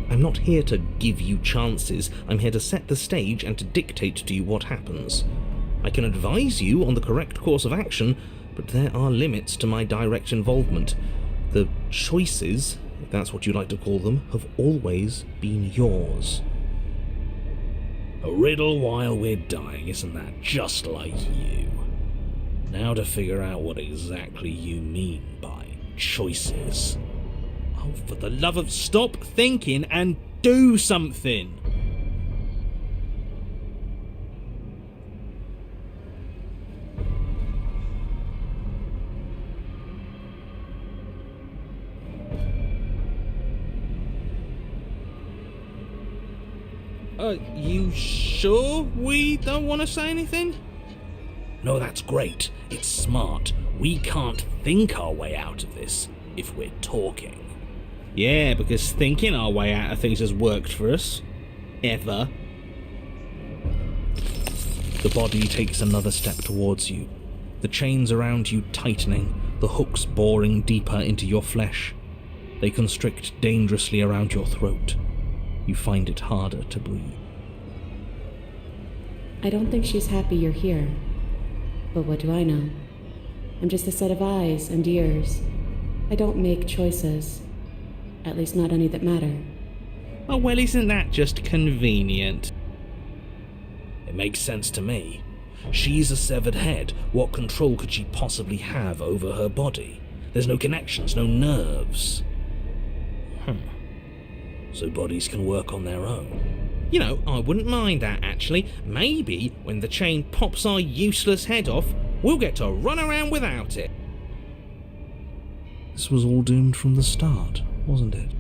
I'm not here to give you chances. I'm here to set the stage and to dictate to you what happens. I can advise you on the correct course of action, but there are limits to my direct involvement. The choices, if that's what you like to call them, have always been yours. A riddle while we're dying, isn't that just like you? Now to figure out what exactly you mean by choices. Oh, for the love of stop thinking and do something! You sure we don't want to say anything? No, that's great. It's smart. We can't think our way out of this if we're talking. Yeah, because thinking our way out of things has worked for us. Ever. The body takes another step towards you, the chains around you tightening, the hooks boring deeper into your flesh. They constrict dangerously around your throat. You find it harder to breathe. I don't think she's happy you're here. But what do I know? I'm just a set of eyes and ears. I don't make choices. At least not any that matter. Oh, well, isn't that just convenient? It makes sense to me. She's a severed head. What control could she possibly have over her body? There's no connections, no nerves. So bodies can work on their own. You know, I wouldn't mind that, actually. Maybe when the chain pops our useless head off, we'll get to run around without it. This was all doomed from the start, wasn't it?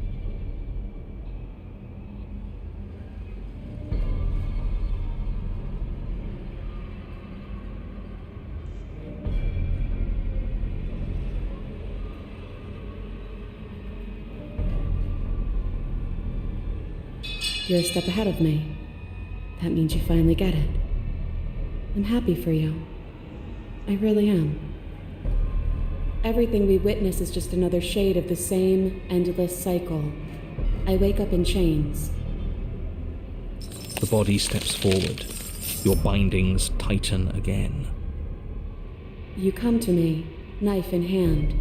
You're a step ahead of me. That means you finally get it. I'm happy for you. I really am. Everything we witness is just another shade of the same endless cycle. I wake up in chains. The body steps forward. Your bindings tighten again. You come to me, knife in hand.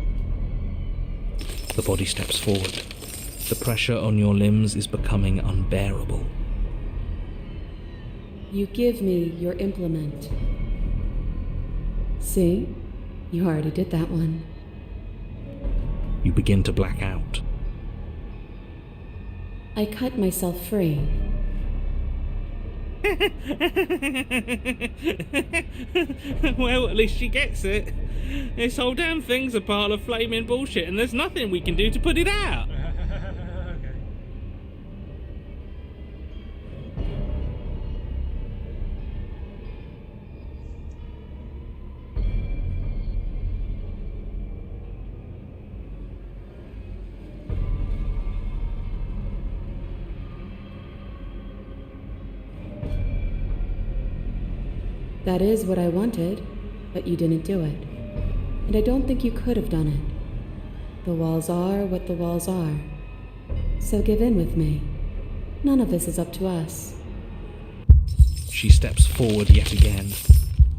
The body steps forward. The pressure on your limbs is becoming unbearable. You give me your implement. See? You already did that one. You begin to black out. I cut myself free. Well, at least she gets it. This whole damn thing's a pile of flaming bullshit, and there's nothing we can do to put it out. That is what I wanted, but you didn't do it. And I don't think you could have done it. The walls are what the walls are. So give in with me. None of this is up to us. She steps forward yet again,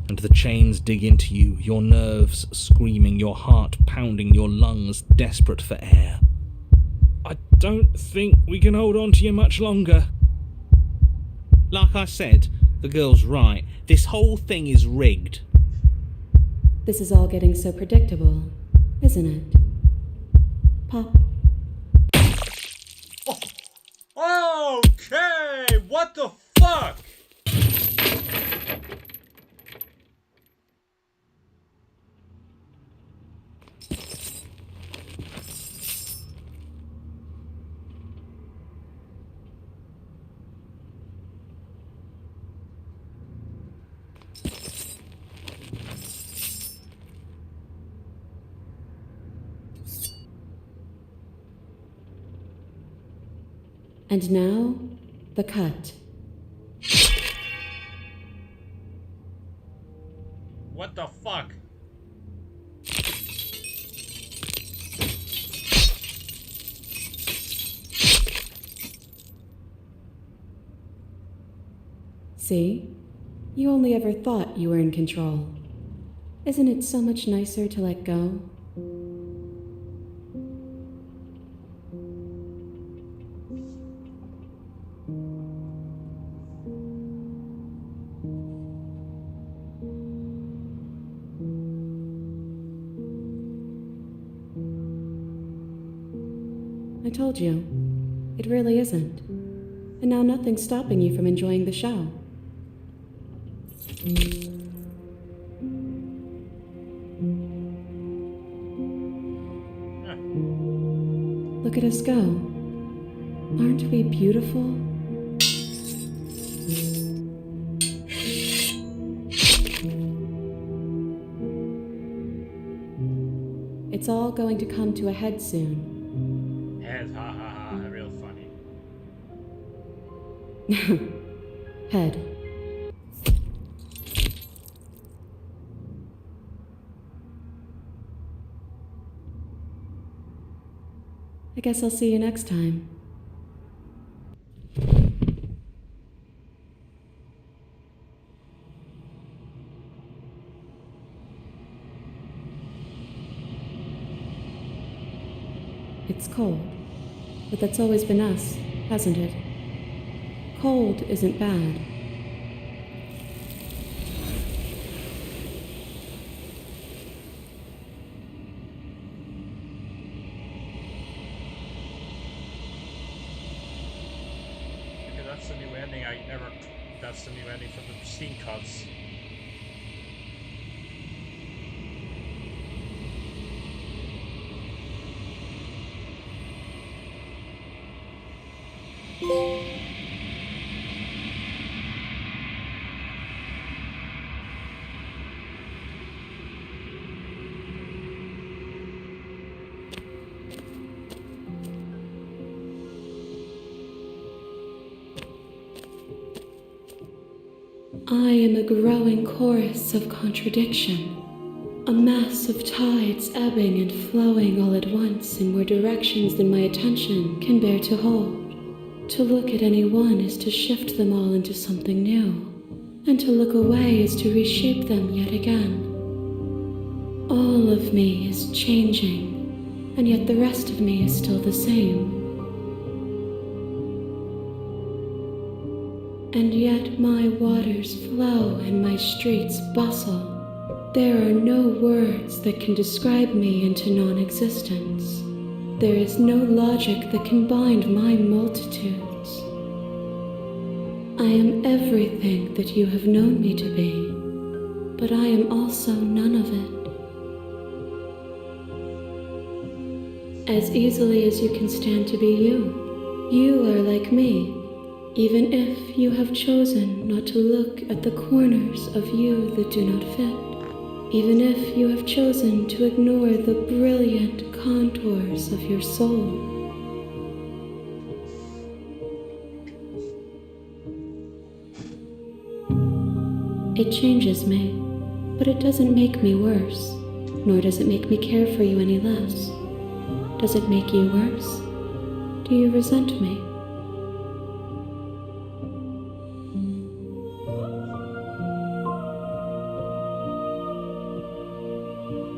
and the chains dig into you, your nerves screaming, your heart pounding, your lungs desperate for air. I don't think we can hold on to you much longer. Like I said, the girl's right. This whole thing is rigged. This is all getting so predictable, isn't it? Pop. Okay, what the fuck? And now, the cut. What the fuck? See? You only ever thought you were in control. Isn't it so much nicer to let go? I told you. It really isn't. And now nothing's stopping you from enjoying the show. Look at us go. Aren't we beautiful? It's all going to come to a head soon. Head, ha ha ha, real funny. Head. I guess I'll see you next time. It's cold, but that's always been us, hasn't it? Cold isn't bad. Okay, that's the new ending. That's the new ending from the scene cuts. I am a growing chorus of contradiction, a mass of tides ebbing and flowing all at once in more directions than my attention can bear to hold. To look at any one is to shift them all into something new, and to look away is to reshape them yet again. All of me is changing, and yet the rest of me is still the same. And yet my waters flow and my streets bustle. There are no words that can describe me into non-existence. There is no logic that can bind my multitudes. I am everything that you have known me to be, but I am also none of it. As easily as you can stand to be you, you are like me. Even if you have chosen not to look at the corners of you that do not fit, even if you have chosen to ignore the brilliant contours of your soul. It changes me, but it doesn't make me worse, nor does it make me care for you any less. Does it make you worse? Do you resent me?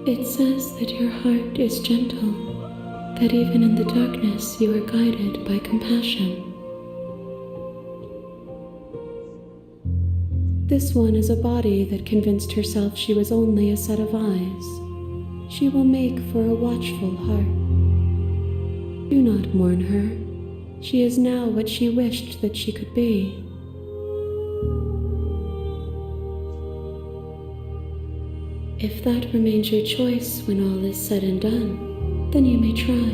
It says that your heart is gentle, that even in the darkness you are guided by compassion. This one is a body that convinced herself she was only a set of eyes. She will make for a watchful heart. Do not mourn her. She is now what she wished that she could be. If that remains your choice when all is said and done, then you may try.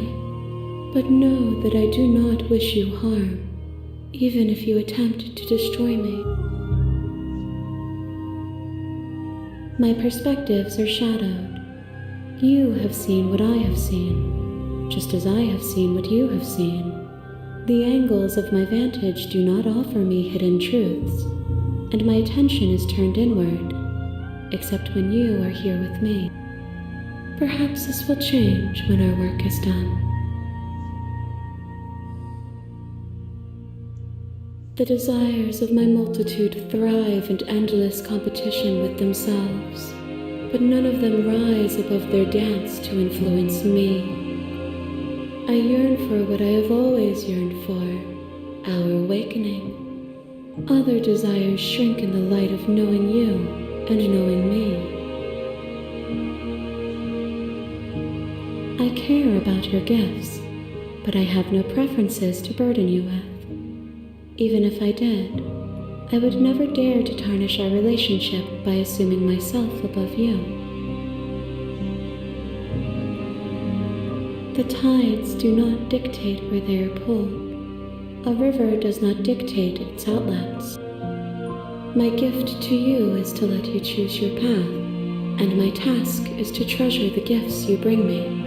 But know that I do not wish you harm, even if you attempt to destroy me. My perspectives are shadowed. You have seen what I have seen, just as I have seen what you have seen. The angles of my vantage do not offer me hidden truths, and my attention is turned inward, except when you are here with me. Perhaps this will change when our work is done. The desires of my multitude thrive in endless competition with themselves, but none of them rise above their dance to influence me. I yearn for what I have always yearned for, our awakening. Other desires shrink in the light of knowing you and knowing me. I care about your gifts, but I have no preferences to burden you with. Even if I did, I would never dare to tarnish our relationship by assuming myself above you. The tides do not dictate where they are pulled. A river does not dictate its outlets. My gift to you is to let you choose your path, and my task is to treasure the gifts you bring me.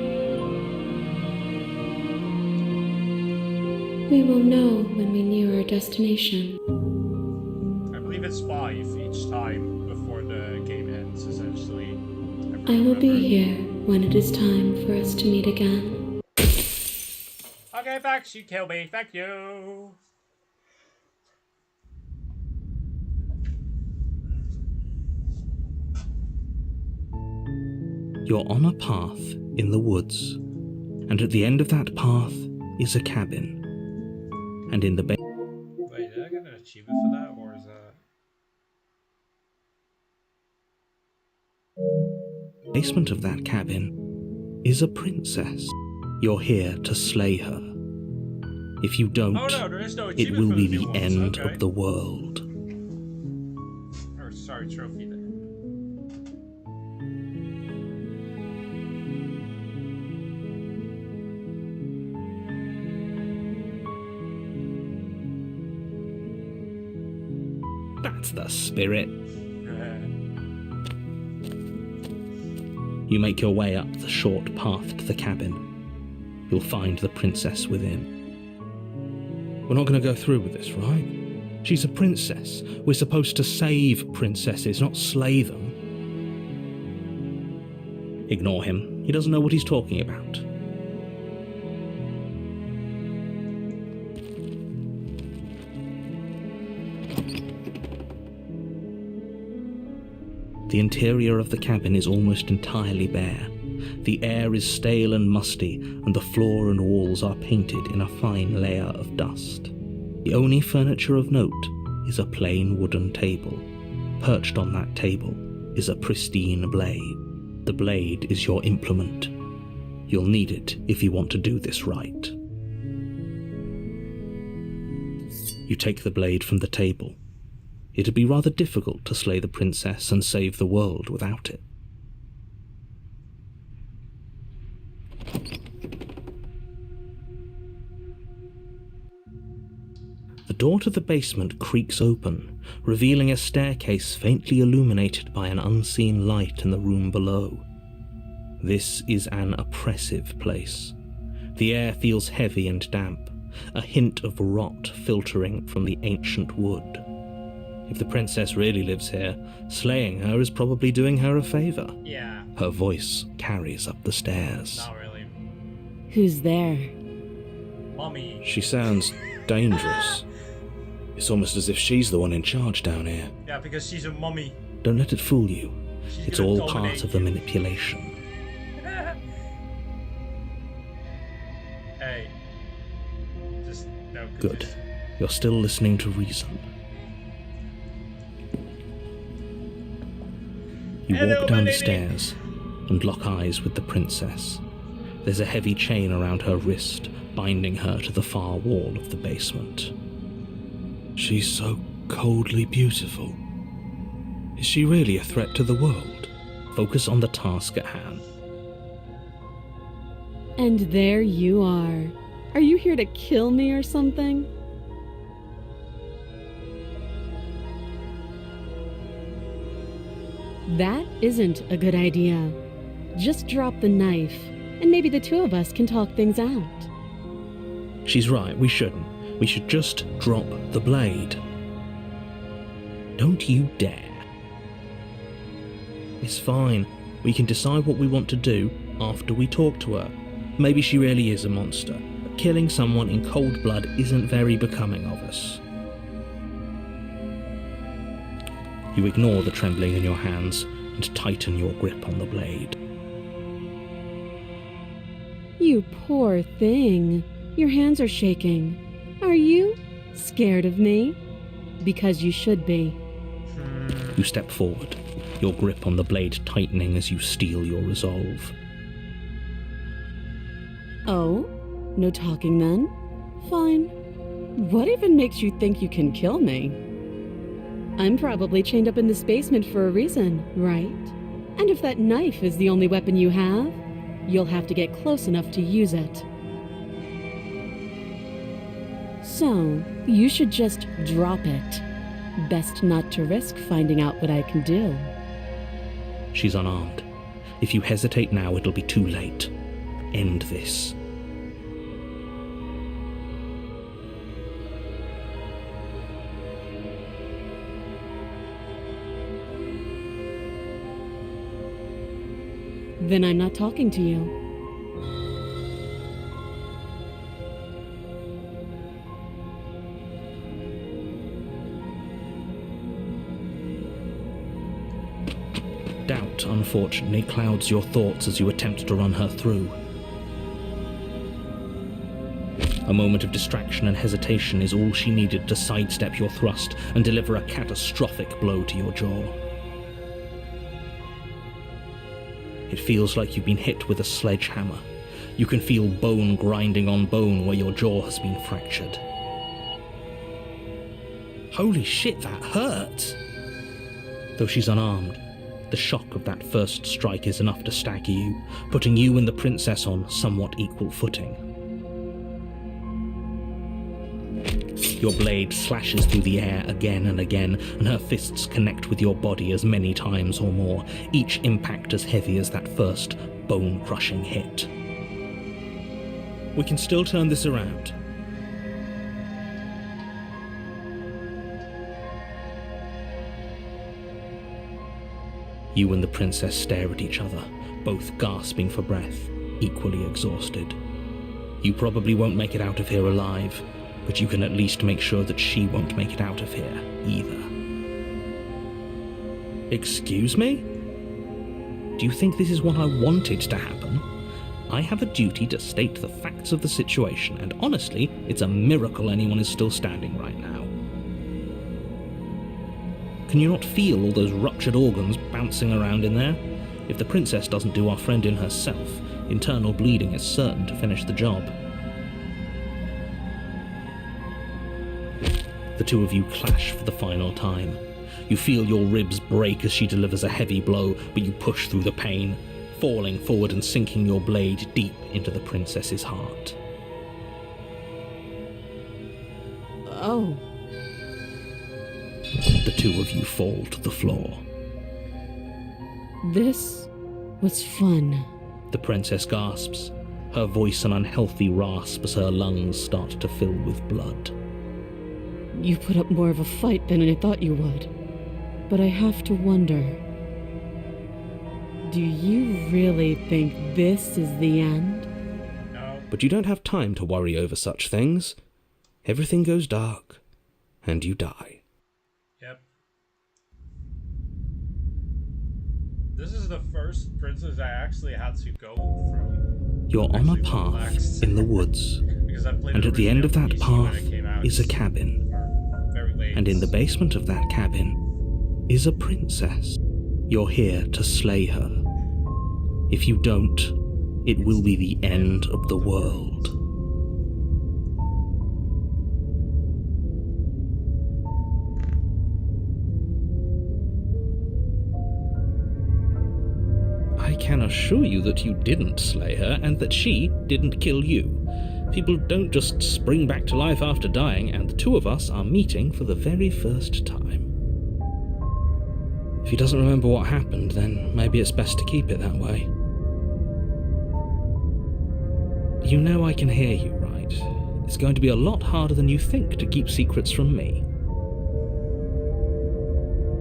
We will know when we near our destination. I believe it's 5 each time before the game ends, essentially. I will be here when it is time for us to meet again. Okay, thanks, you kill me. Thank you. You're on a path in the woods, and at the end of that path is a cabin. And in the Wait, did I get an achievement for that, or is that... basement of that cabin is a princess. You're here to slay her. If you don't, Oh no, there is no it achievement will for be the the new ones. end Okay. of the world. Or, sorry, trophy there. That's the spirit. You make your way up the short path to the cabin. You'll find the princess within. We're not going to go through with this, right? She's a princess. We're supposed to save princesses, not slay them. Ignore him. He doesn't know what he's talking about. The interior of the cabin is almost entirely bare. The air is stale and musty, and the floor and walls are painted in a fine layer of dust. The only furniture of note is a plain wooden table. Perched on that table is a pristine blade. The blade is your implement. You'll need it if you want to do this right. You take the blade from the table. It'd be rather difficult to slay the princess and save the world without it. The door to the basement creaks open, revealing a staircase faintly illuminated by an unseen light in the room below. This is an oppressive place. The air feels heavy and damp, a hint of rot filtering from the ancient wood. If the princess really lives here, slaying her is probably doing her a favor. Yeah. Her voice carries up the stairs. Not really. Who's there? Mommy. She sounds dangerous. It's almost as if she's the one in charge down here. Yeah, because she's a mummy. Don't let it fool you. She's It's gonna all dominate part of the you. manipulation. Hey. Just no. Good. You're still listening to reason. You Hello, walk down my the lady. stairs and lock eyes with the princess. There's a heavy chain around her wrist, binding her to the far wall of the basement. She's so coldly beautiful. Is she really a threat to the world? Focus on the task at hand. And there you are. Are you here to kill me or something? That isn't a good idea. Just drop the knife, and maybe the two of us can talk things out. She's right, we shouldn't. We should just drop the blade. Don't you dare. It's fine. We can decide what we want to do after we talk to her. Maybe she really is a monster, but killing someone in cold blood isn't very becoming of us. You ignore the trembling in your hands and tighten your grip on the blade. You poor thing. Your hands are shaking. Are you scared of me? Because you should be. You step forward, your grip on the blade tightening as you steel your resolve. Oh? No talking then? Fine. What even makes you think you can kill me? I'm probably chained up in this basement for a reason, right? And if that knife is the only weapon you have, you'll have to get close enough to use it. So, you should just drop it. Best not to risk finding out what I can do. She's unarmed. If you hesitate now, it'll be too late. End this. Then I'm not talking to you. Doubt, unfortunately, clouds your thoughts as you attempt to run her through. A moment of distraction and hesitation is all she needed to sidestep your thrust and deliver a catastrophic blow to your jaw. It feels like you've been hit with a sledgehammer. You can feel bone grinding on bone where your jaw has been fractured. Holy shit, that hurt! Though she's unarmed, the shock of that first strike is enough to stagger you, putting you and the princess on somewhat equal footing. Your blade slashes through the air again and again, and her fists connect with your body as many times or more, each impact as heavy as that first bone-crushing hit. We can still turn this around. You and the princess stare at each other, both gasping for breath, equally exhausted. You probably won't make it out of here alive, but you can at least make sure that she won't make it out of here either. Excuse me? Do you think this is what I wanted to happen? I have a duty to state the facts of the situation, and honestly, it's a miracle anyone is still standing right now. Can you not feel all those ruptured organs bouncing around in there? If the princess doesn't do our friend in herself, internal bleeding is certain to finish the job. The two of you clash for the final time. You feel your ribs break as she delivers a heavy blow, but you push through the pain, falling forward and sinking your blade deep into the princess's heart. Oh. The two of you fall to the floor. This was fun. The princess gasps, her voice an unhealthy rasp as her lungs start to fill with blood. You put up more of a fight than I thought you would. But I have to wonder, do you really think this is the end? No. But you don't have time to worry over such things. Everything goes dark, and you die. Yep. This is the first princess I actually had to go through. You're on a path in the woods, Because I played and at the end of that PC when path it came out, is a cabin. very late. And in the basement of that cabin is a princess. You're here to slay her. If you don't, it will be the end of the world. I can assure you that you didn't slay her and that she didn't kill you. People don't just spring back to life after dying, and the two of us are meeting for the very first time. If he doesn't remember what happened, then maybe it's best to keep it that way. You know I can hear you, right? It's going to be a lot harder than you think to keep secrets from me.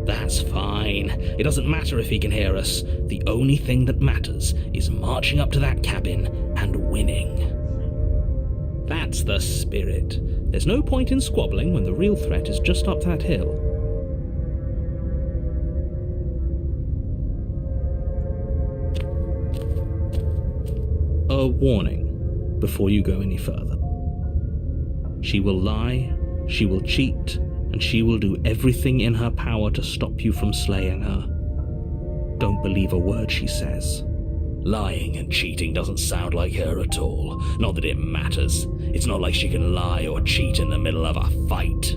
That's fine. It doesn't matter if he can hear us. The only thing that matters is marching up to that cabin and winning. That's the spirit. There's no point in squabbling when the real threat is just up that hill. A warning before you go any further. She will lie, she will cheat, and she will do everything in her power to stop you from slaying her. Don't believe a word she says. Lying and cheating doesn't sound like her at all. Not that it matters. It's not like she can lie or cheat in the middle of a fight.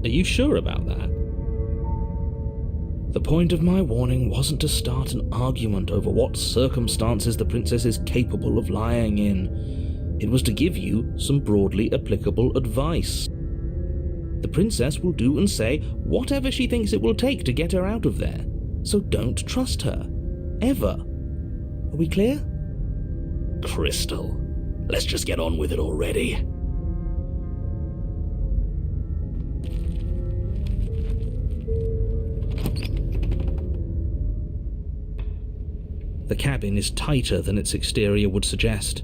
Are you sure about that? The point of my warning wasn't to start an argument over what circumstances the princess is capable of lying in. It was to give you some broadly applicable advice. The princess will do and say whatever she thinks it will take to get her out of there. So don't trust her. Ever. Are we clear? Crystal, let's just get on with it already. The cabin is tighter than its exterior would suggest.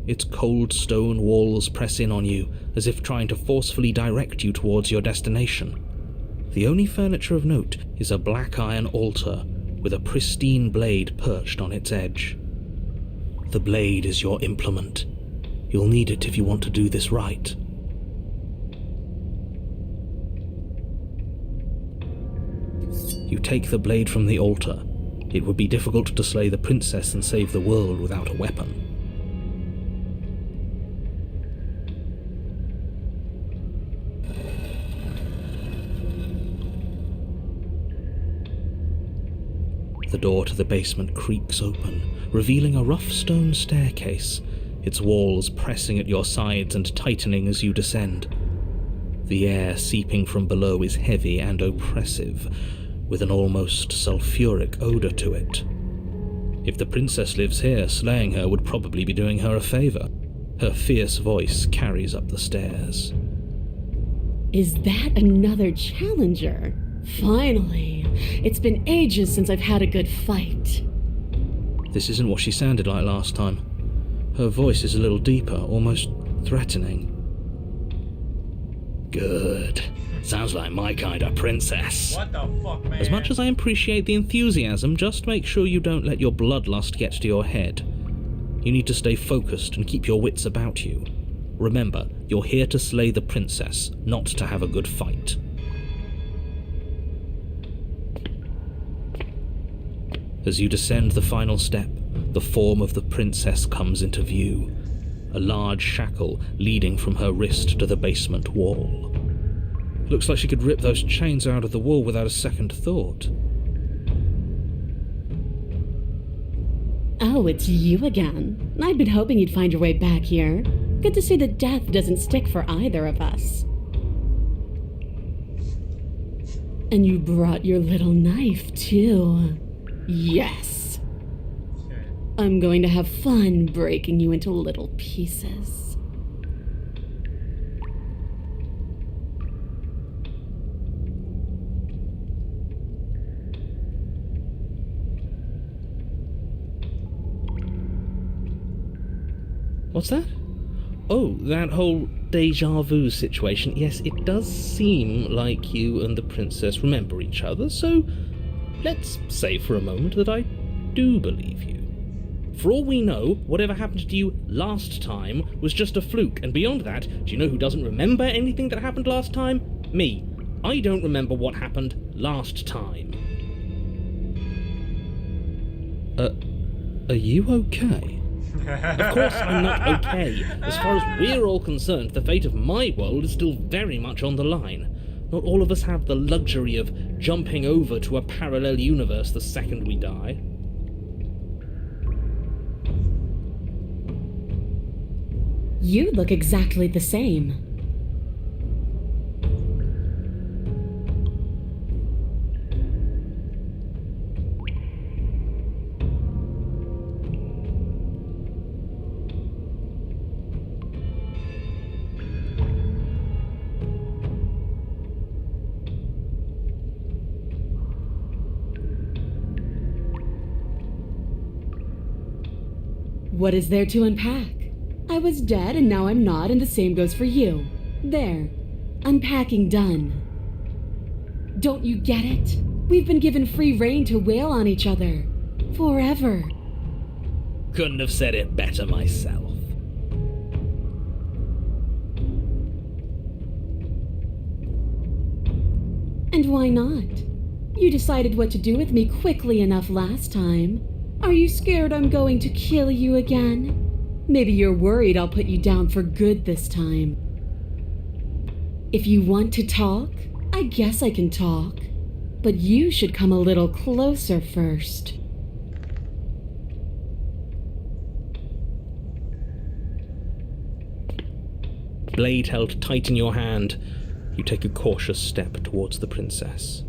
Its cold stone walls press in on you, as if trying to forcefully direct you towards your destination. The only furniture of note is a black iron altar with a pristine blade perched on its edge. The blade is your implement. You'll need it if you want to do this right. You take the blade from the altar. It would be difficult to slay the princess and save the world without a weapon. The door to the basement creaks open, revealing a rough stone staircase, its walls pressing at your sides and tightening as you descend. The air seeping from below is heavy and oppressive, with an almost sulphuric odor to it. If the princess lives here, slaying her would probably be doing her a favor. Her fierce voice carries up the stairs. Is that another challenger? Finally! It's been ages since I've had a good fight. This isn't what she sounded like last time. Her voice is a little deeper, almost threatening. Good. Sounds like my kind of princess. What the fuck, man? As much as I appreciate the enthusiasm, just make sure you don't let your bloodlust get to your head. You need to stay focused and keep your wits about you. Remember, you're here to slay the princess, not to have a good fight. As you descend the final step, the form of the princess comes into view. A large shackle leading from her wrist to the basement wall. Looks like she could rip those chains out of the wall without a second thought. Oh, it's you again. I'd been hoping you'd find your way back here. Good to see that death doesn't stick for either of us. And you brought your little knife, too. Yes. I'm going to have fun breaking you into little pieces. What's that? Oh, that whole deja vu situation. Yes, it does seem like you and the princess remember each other, so let's say for a moment that I do believe you. For all we know, whatever happened to you last time was just a fluke, and beyond that, do you know who doesn't remember anything that happened last time? Me. I don't remember what happened last time. Are you okay? Of course I'm not okay. As far as we're all concerned, the fate of my world is still very much on the line. Not all of us have the luxury of jumping over to a parallel universe the second we die. You look exactly the same. What is there to unpack? I was dead and now I'm not, and the same goes for you. There. Unpacking done. Don't you get it? We've been given free rein to wail on each other. Forever. Couldn't have said it better myself. And why not? You decided what to do with me quickly enough last time. Are you scared I'm going to kill you again? Maybe you're worried I'll put you down for good this time. If you want to talk, I guess I can talk. But you should come a little closer first. Blade held tight in your hand, you take a cautious step towards the princess.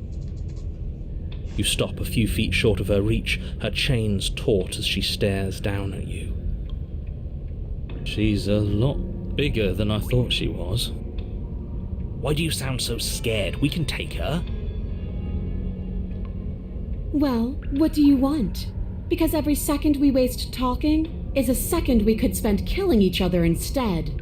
You stop a few feet short of her reach, her chains taut as she stares down at you. She's a lot bigger than I thought she was. Why do you sound so scared? We can take her. Well, what do you want? Because every second we waste talking is a second we could spend killing each other instead.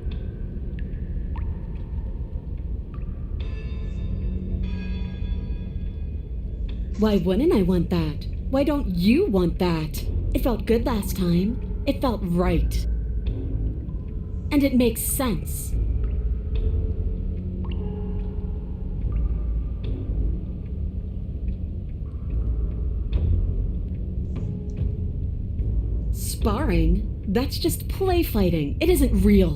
Why wouldn't I want that? Why don't you want that? It felt good last time. It felt right. And it makes sense. Sparring? That's just play fighting. It isn't real.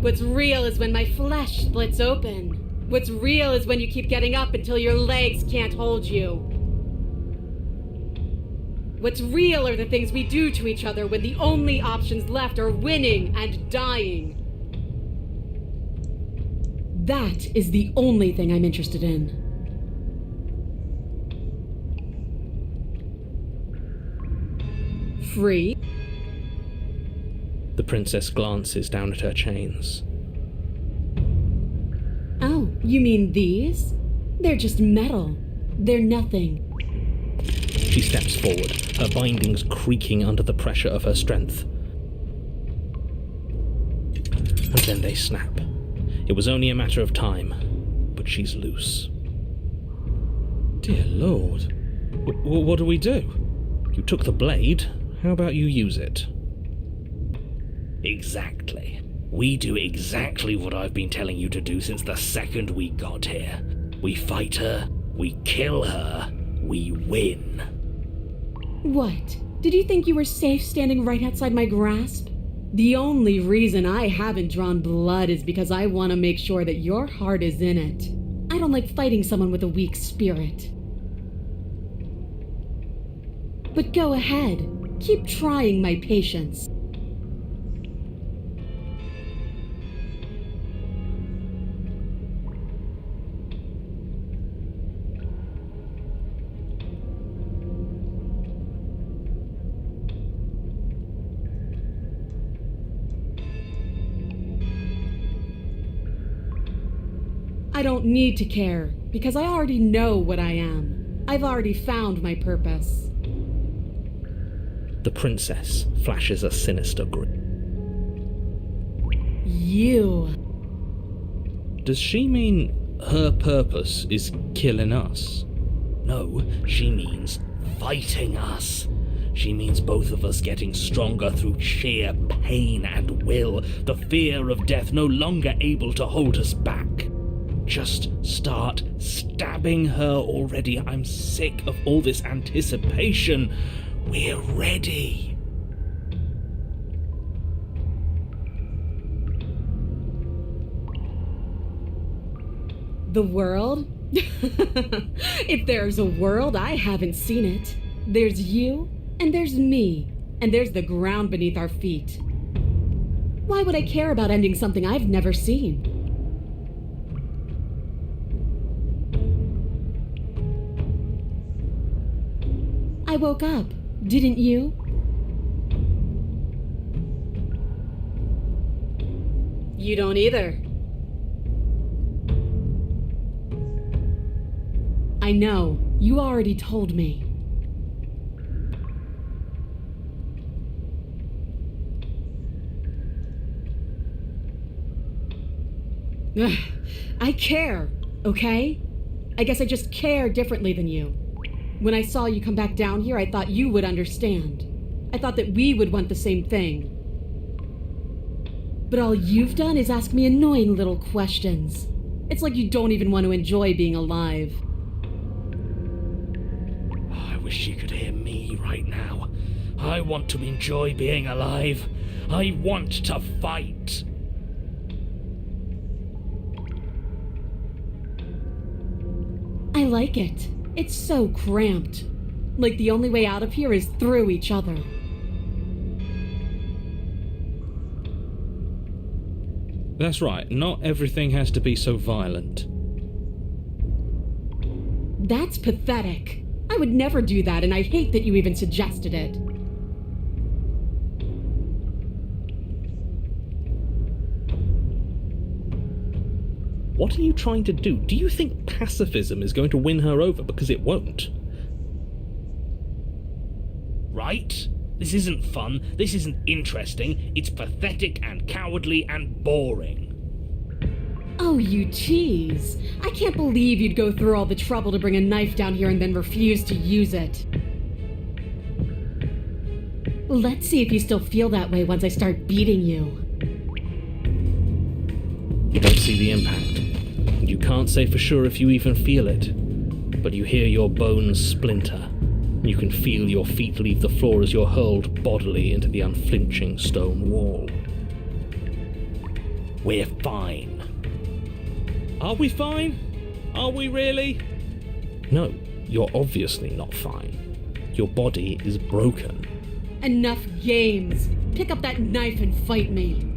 What's real is when my flesh splits open. What's real is when you keep getting up until your legs can't hold you. What's real are the things we do to each other when the only options left are winning and dying. That is the only thing I'm interested in. Free? The princess glances down at her chains. Oh, you mean these? They're just metal. They're nothing. She steps forward, her bindings creaking under the pressure of her strength. And then they snap. It was only a matter of time, but she's loose. Dear Lord. What do we do? You took the blade. How about you use it? Exactly. We do exactly what I've been telling you to do since the second we got here. We fight her, we kill her, we win. What? Did you think you were safe standing right outside my grasp? The only reason I haven't drawn blood is because I want to make sure that your heart is in it. I don't like fighting someone with a weak spirit. But go ahead. Keep trying my patience. I don't need to care, because I already know what I am. I've already found my purpose. The princess flashes a sinister grin. You. Does she mean her purpose is killing us? No, she means fighting us. She means both of us getting stronger through sheer pain and will, the fear of death no longer able to hold us back. Just start stabbing her already. I'm sick of all this anticipation. We're ready. The world? If there's a world, I haven't seen it. There's you, and there's me, and there's the ground beneath our feet. Why would I care about ending something I've never seen? I woke up, didn't you? You don't either. I know, you already told me. Ugh, I care, okay? I guess I just care differently than you. When I saw you come back down here, I thought you would understand. I thought that we would want the same thing. But all you've done is ask me annoying little questions. It's like you don't even want to enjoy being alive. wish you could hear me right now. I want to enjoy being alive. I want to fight. I like it. It's so cramped. Like the only way out of here is through each other. That's right, not everything has to be so violent. That's pathetic. I would never do that, and I hate that you even suggested it. What are you trying to do? Do you think pacifism is going to win her over? Because it won't. Right? This isn't fun, this isn't interesting, it's pathetic and cowardly and boring. Oh, you tease. I can't believe you'd go through all the trouble to bring a knife down here and then refuse to use it. Let's see if you still feel that way once I start beating you. You don't see the impact, and you can't say for sure if you even feel it, but you hear your bones splinter. You can feel your feet leave the floor as you're hurled bodily into the unflinching stone wall. We're fine. Are we fine? Are we really? No, you're obviously not fine. Your body is broken. Enough games. Pick up that knife and fight me.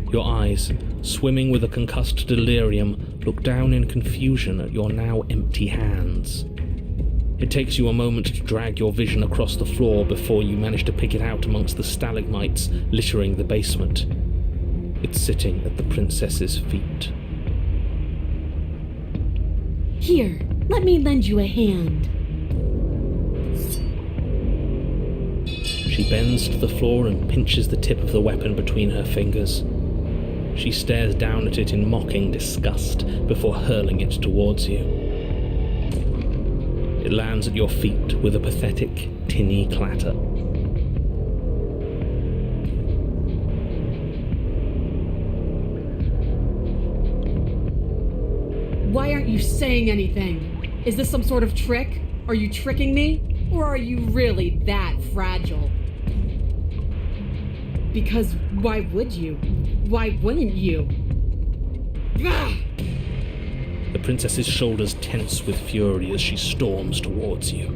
Your eyes, swimming with a concussed delirium, look down in confusion at your now empty hands. It takes you a moment to drag your vision across the floor before you manage to pick it out amongst the stalagmites littering the basement. It's sitting at the princess's feet. Here, let me lend you a hand. She bends to the floor and pinches the tip of the weapon between her fingers. She stares down at it in mocking disgust before hurling it towards you. It lands at your feet with a pathetic, tinny clatter. Why aren't you saying anything? Is this some sort of trick? Are you tricking me? Or are you really that fragile? Because why would you? Why wouldn't you? Ah! The princess's shoulders tense with fury as she storms towards you.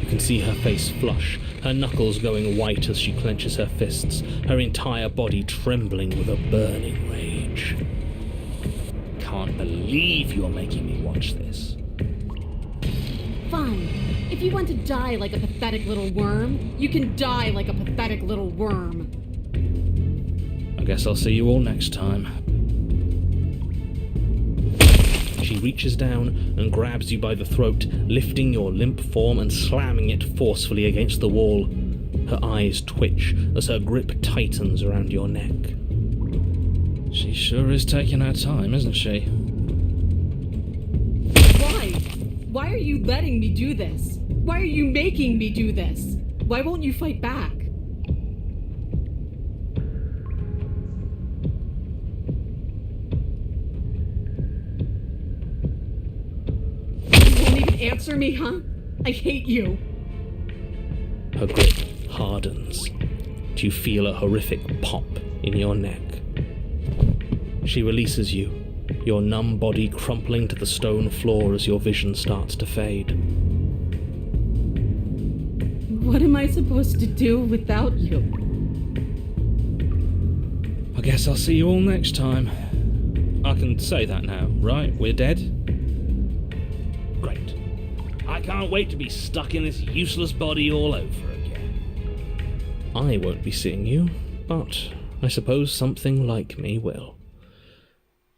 You can see her face flush, her knuckles going white as she clenches her fists, her entire body trembling with a burning rage. Can't believe you're making me watch this. Fine. If you want to die like a pathetic little worm, you can die like a pathetic little worm. I guess I'll see you all next time. She reaches down and grabs you by the throat, lifting your limp form and slamming it forcefully against the wall. Her eyes twitch as her grip tightens around your neck. She sure is taking her time, isn't she? Why? Why are you letting me do this? Why are you making me do this? Why won't you fight back? You won't even answer me, huh? I hate you. Her grip hardens. Do you feel a horrific pop in your neck? She releases you, your numb body crumpling to the stone floor as your vision starts to fade. What am I supposed to do without you? I guess I'll see you all next time. I can say that now, right? We're dead? Great. I can't wait to be stuck in this useless body all over again. I won't be seeing you, but I suppose something like me will.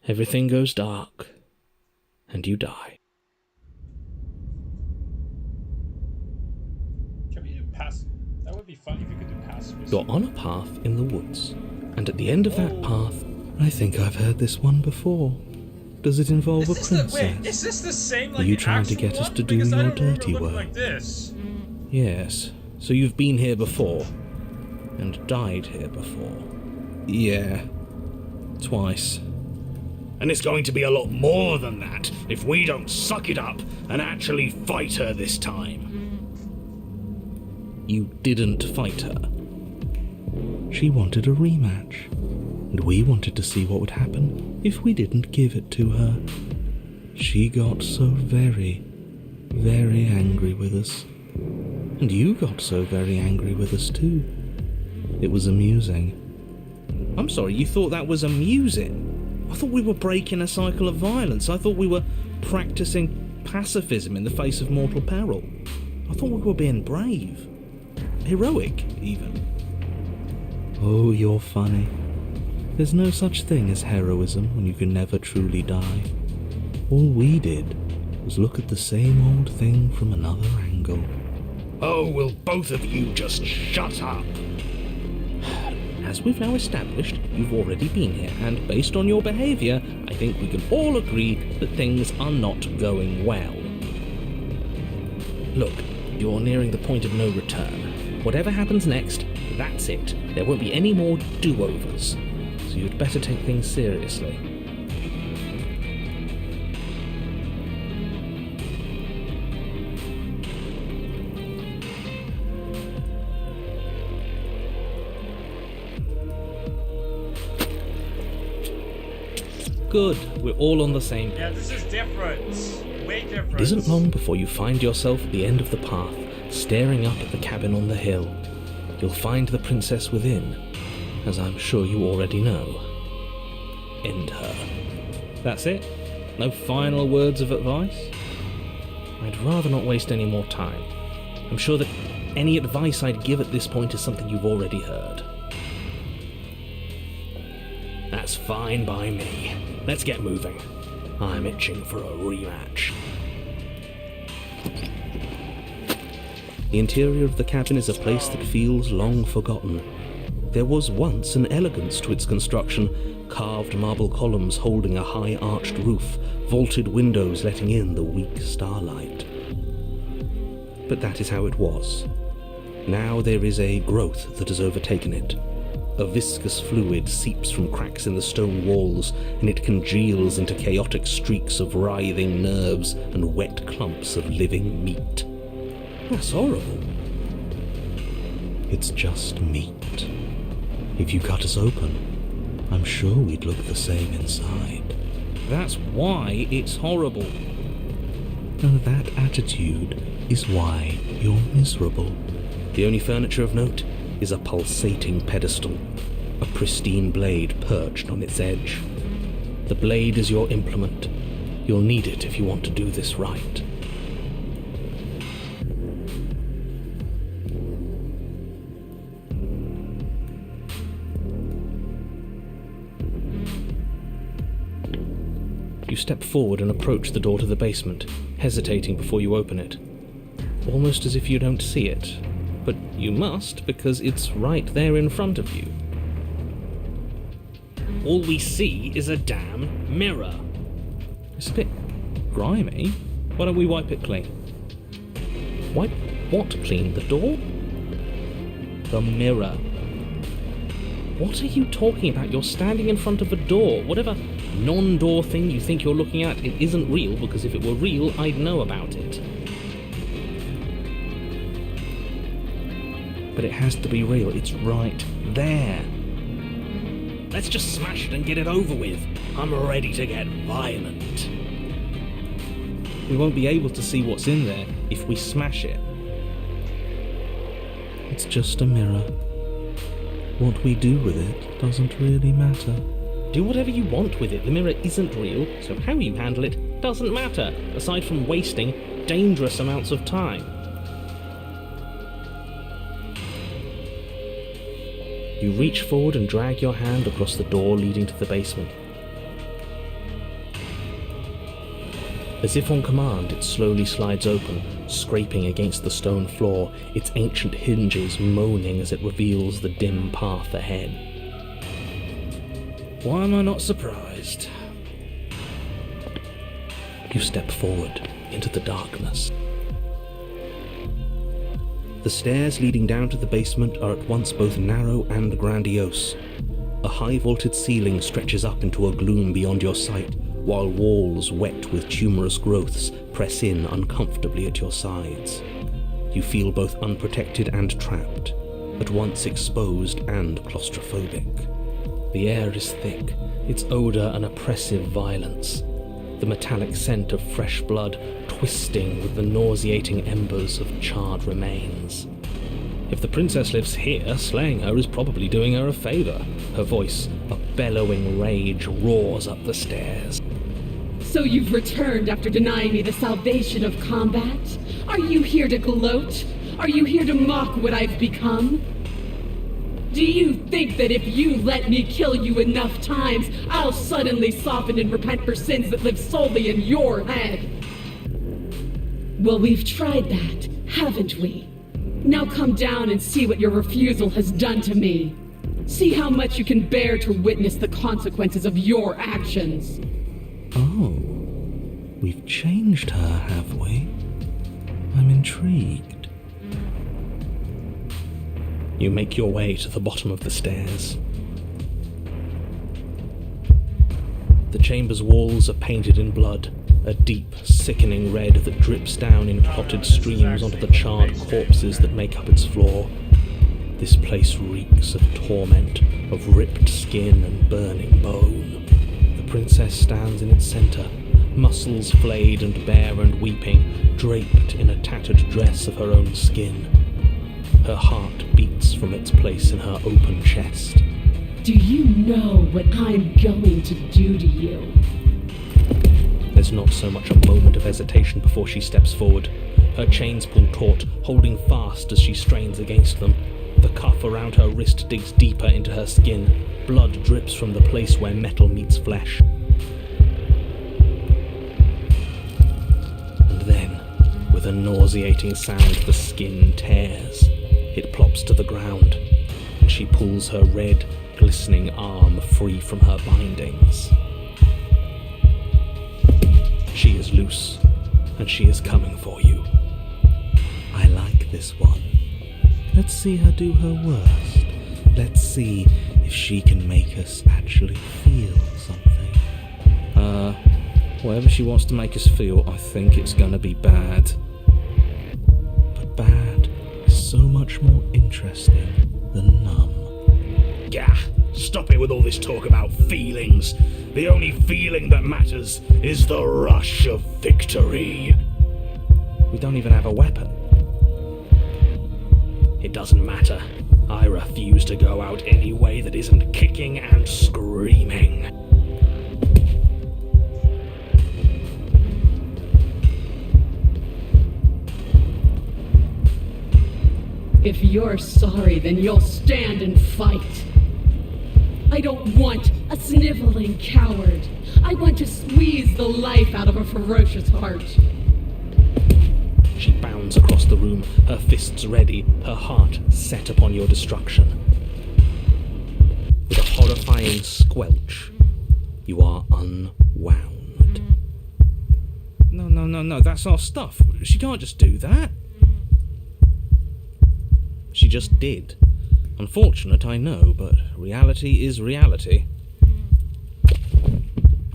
Everything goes dark, and you die. Can we do pass? That would be fun if you could do pacifist. You're on a path in the woods, and at the end of that path, I think I've heard this one before. Does it involve a princess? Wait, is this the same like Are you the trying to actual get us one? to do Because I your don't remember dirty looking work? like this. Yes, so you've been here before, and died here before. Yeah, twice. And it's going to be a lot more than that if we don't suck it up and actually fight her this time. You didn't fight her. She wanted a rematch, and we wanted to see what would happen if we didn't give it to her. She got so very, very angry with us. And you got so very angry with us too. It was amusing. I'm sorry, you thought that was amusing? I thought we were breaking a cycle of violence. I thought we were practicing pacifism in the face of mortal peril. I thought we were being brave. Heroic, even. Oh, you're funny. There's no such thing as heroism when you can never truly die. All we did was look at the same old thing from another angle. Oh, will both of you just shut up? As we've now established, you've already been here, and based on your behaviour, I think we can all agree that things are not going well. Look, you're nearing the point of no return. Whatever happens next, that's it. There won't be any more do-overs. So you'd better take things seriously. Good, we're all on the same page. Yeah, this is different. Way different. It isn't long before you find yourself at the end of the path, staring up at the cabin on the hill. You'll find the princess within, as I'm sure you already know. End her. That's it? No final words of advice? I'd rather not waste any more time. I'm sure that any advice I'd give at this point is something you've already heard. That's fine by me. Let's get moving. I'm itching for a rematch. The interior of the cabin is a place that feels long forgotten. There was once an elegance to its construction, carved marble columns holding a high arched roof, vaulted windows letting in the weak starlight. But that is how it was. Now there is a growth that has overtaken it. A viscous fluid seeps from cracks in the stone walls, and it congeals into chaotic streaks of writhing nerves and wet clumps of living meat. That's horrible. It's just meat. If you cut us open, I'm sure we'd look the same inside. That's why it's horrible. And that attitude is why you're miserable. The only furniture of note is a pulsating pedestal, a pristine blade perched on its edge. The blade is your implement. You'll need it if you want to do this right. You step forward and approach the door to the basement, hesitating before you open it, almost as if you don't see it. But you must, because it's right there in front of you. All we see is a damn mirror. It's a bit grimy. Why don't we wipe it clean? Wipe what clean? The door? The mirror. What are you talking about? You're standing in front of a door. Whatever non-door thing you think you're looking at, it isn't real, because if it were real, I'd know about it. But it has to be real. It's right there. Let's just smash it and get it over with. I'm ready to get violent. We won't be able to see what's in there if we smash it. It's just a mirror. What we do with it doesn't really matter. Do whatever you want with it. The mirror isn't real, so how you handle it doesn't matter, aside from wasting dangerous amounts of time. You reach forward and drag your hand across the door leading to the basement. As if on command, it slowly slides open, scraping against the stone floor, its ancient hinges moaning as it reveals the dim path ahead. Why am I not surprised? You step forward into the darkness. The stairs leading down to the basement are at once both narrow and grandiose. A high vaulted ceiling stretches up into a gloom beyond your sight, while walls wet with tumorous growths press in uncomfortably at your sides. You feel both unprotected and trapped, at once exposed and claustrophobic. The air is thick, its odour an oppressive violence, the metallic scent of fresh blood twisting with the nauseating embers of charred remains. If the princess lives here, slaying her is probably doing her a favour. Her voice, a bellowing rage, roars up the stairs. So you've returned after denying me the salvation of combat? Are you here to gloat? Are you here to mock what I've become? Do you think that if you let me kill you enough times, I'll suddenly soften and repent for sins that live solely in your head? Well, we've tried that, haven't we? Now come down and see what your refusal has done to me. See how much you can bear to witness the consequences of your actions. Oh, we've changed her, have we? I'm intrigued. You make your way to the bottom of the stairs. The chamber's walls are painted in blood, a deep, sickening red that drips down in clotted streams onto the charred corpses that make up its floor. This place reeks of torment, of ripped skin and burning bone. The princess stands in its centre, muscles flayed and bare and weeping, draped in a tattered dress of her own skin. Her heart beats from its place in her open chest. Do you know what I'm going to do to you? There's not so much a moment of hesitation before she steps forward. Her chains pull taut, holding fast as she strains against them. The cuff around her wrist digs deeper into her skin. Blood drips from the place where metal meets flesh. And then, with a nauseating sound, the skin tears. It plops to the ground, and she pulls her red, glistening arm free from her bindings. She is loose, and she is coming for you. I like this one. Let's see her do her worst. Let's see if she can make us actually feel something. Whatever she wants to make us feel, I think it's gonna be bad. But bad is so much more interesting than numb. Gah! Stop it with all this talk about feelings. The only feeling that matters is the rush of victory. We don't even have a weapon. It doesn't matter. I refuse to go out any way that isn't kicking and screaming. If you're sorry, then you'll stand and fight. I don't want a sniveling coward. I want to squeeze the life out of a ferocious heart. She bounds across the room, her fists ready, her heart set upon your destruction. With a horrifying squelch, you are unwound. No, that's our stuff. She can't just do that. She just did. Unfortunate, I know, but reality is reality.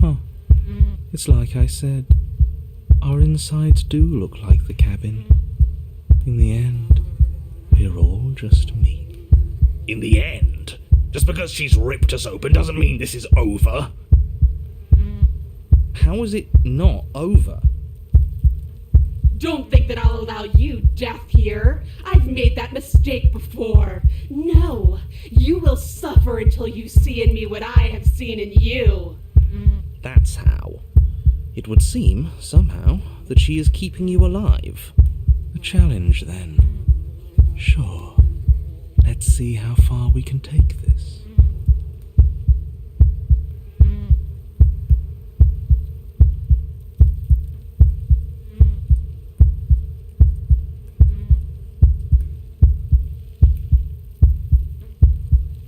Oh, it's like I said. Our insides do look like the cabin. In the end, we're all just meat. In the end? Just because she's ripped us open doesn't mean this is over. How is it not over? Don't think that I'll allow you death here. I've made that mistake before. No, you will suffer until you see in me what I have seen in you. That's how. It would seem, somehow, that she is keeping you alive. A challenge, then. Sure. Let's see how far we can take this.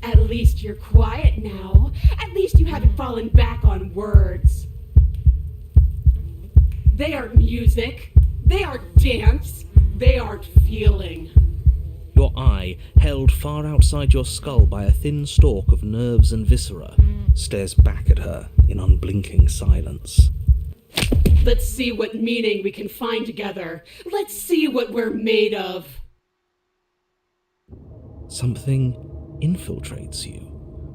At least you're quiet now. At least you haven't fallen back on words. They aren't music. They aren't dance. They aren't feeling. You're Your eye, held far outside your skull by a thin stalk of nerves and viscera, stares back at her in unblinking silence. Let's see what meaning we can find together. Let's see what we're made of. Something infiltrates you.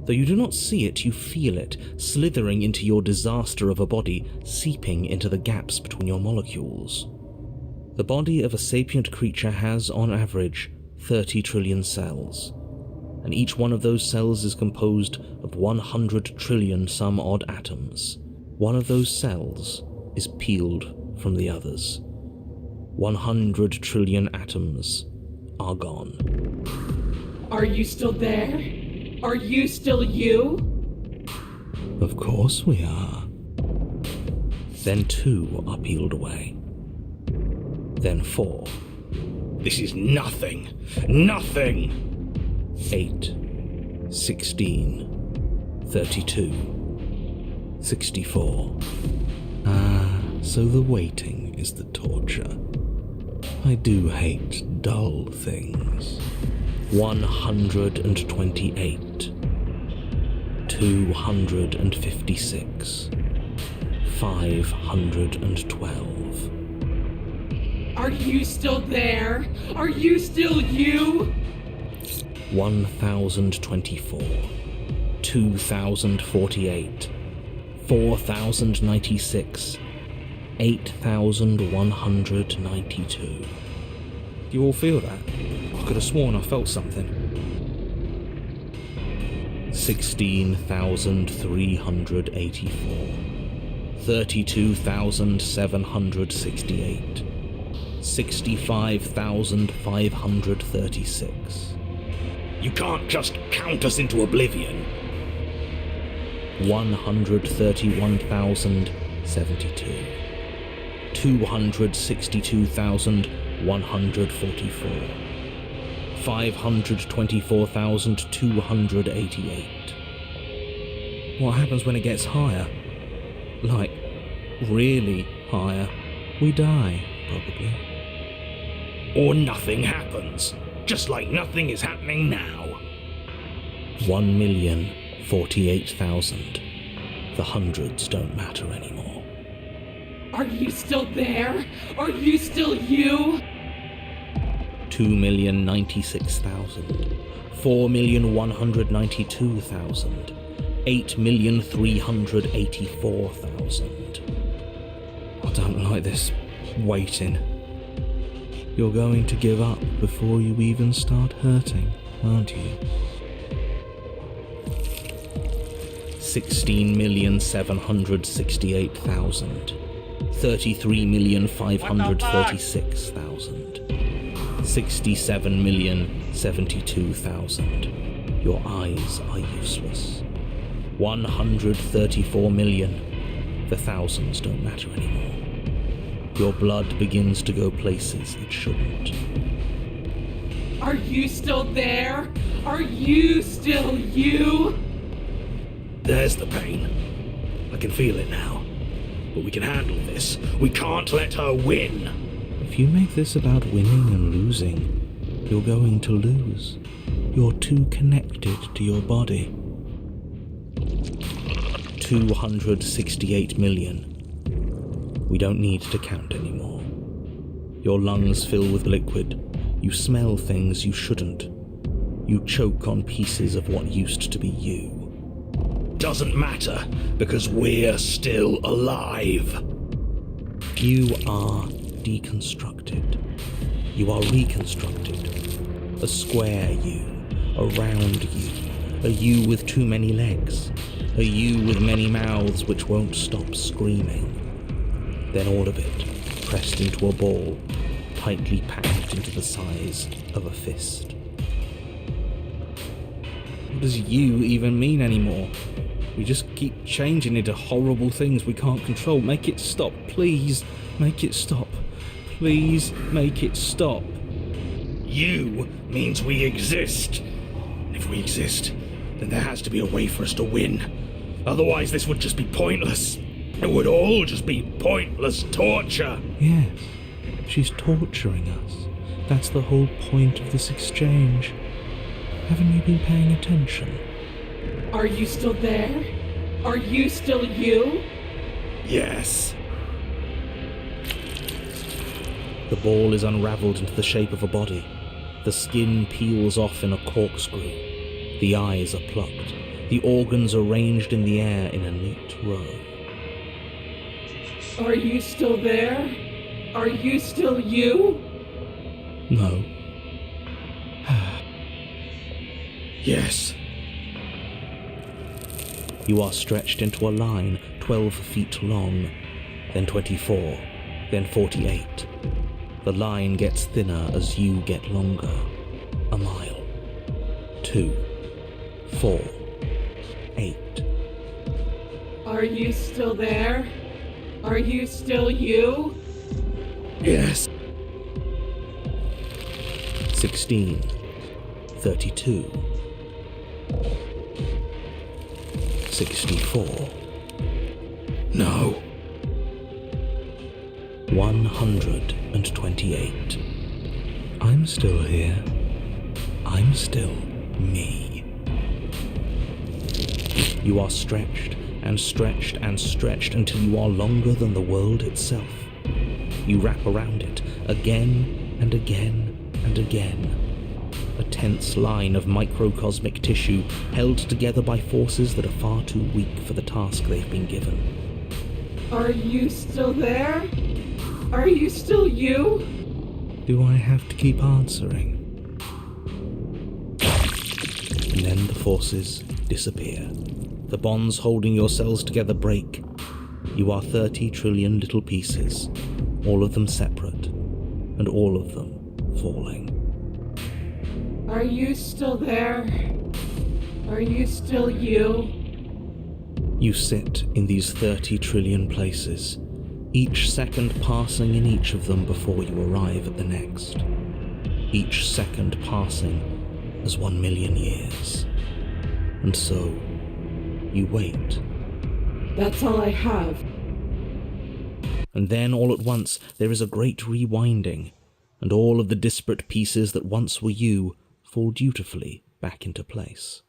Though you do not see it, you feel it, slithering into your disaster of a body, seeping into the gaps between your molecules. The body of a sapient creature has, on average, 30 trillion cells, and each one of those cells is composed of 100 trillion some odd atoms. One of those cells is peeled from the others. 100 trillion atoms are gone. Are you still there? Are you still you? Of course we are. Then 2 are peeled away. Then 4. This is nothing. Nothing! 8. 16. 32. 64. So the waiting is the torture. I do hate dull things. 128. 256. 512. Are you still there? Are you still you? 1024. 2048. 4096. 8192. Do you all feel that? I could have sworn I felt something. 16,384. 32,768. 65,536. You can't just count us into oblivion. 131,072. 262,144. 524,288. What happens when it gets higher? Like, really higher? We die, probably. Or nothing happens. Just like nothing is happening now. 1,048,000. The hundreds don't matter anymore. Are you still there? Are you still you? 2,096,000. 4,192,000. 8,384,000. I don't like this waiting. You're going to give up before you even start hurting, aren't you? 16,768,000. 33,536,000. 67,072,000. Your eyes are useless. 134 million. The thousands don't matter anymore. Your blood begins to go places it shouldn't. Are you still there? Are you still you? There's the pain. I can feel it now. But we can handle this. We can't let her win. If you make this about winning and losing, you're going to lose. You're too connected to your body. 268 million. We don't need to count anymore. Your lungs fill with liquid. You smell things you shouldn't. You choke on pieces of what used to be you. Doesn't matter, because we're still alive. You are deconstructed. You are reconstructed. A square you, a round you, a you with too many legs, a you with many mouths which won't stop screaming. Then all of it, pressed into a ball, tightly packed into the size of a fist. What does you even mean anymore? We just keep changing into horrible things we can't control. Make it stop, please. Make it stop. Please make it stop. You means we exist. And if we exist, then there has to be a way for us to win. Otherwise this would just be pointless. It would all just be pointless torture. Yes, she's torturing us. That's the whole point of this exchange. Haven't you been paying attention? Are you still there? Are you still you? Yes. The ball is unraveled into the shape of a body. The skin peels off in a corkscrew. The eyes are plucked. The organs arranged in the air in a neat row. Are you still there? Are you still you? No. Yes. You are stretched into a line 12 feet long, then 24, then 48. The line gets thinner as you get longer. A mile. 2. 4. 8. Are you still there? Are you still you? Yes. 16. 32. 64. No. 128. I'm still here. I'm still me. You are stretched and stretched and stretched until you are longer than the world itself. You wrap around it again and again and again. A tense line of microcosmic tissue held together by forces that are far too weak for the task they've been given. Are you still there? Are you still you? Do I have to keep answering? And then the forces disappear. The bonds holding your cells together break. You are 30 trillion little pieces, all of them separate, and all of them falling. Are you still there? Are you still you? You sit in these 30 trillion places, each second passing in each of them before you arrive at the next. Each second passing as 1 million years. And so, you wait. That's all I have. And then all at once there is a great rewinding, and all of the disparate pieces that once were you fall dutifully back into place.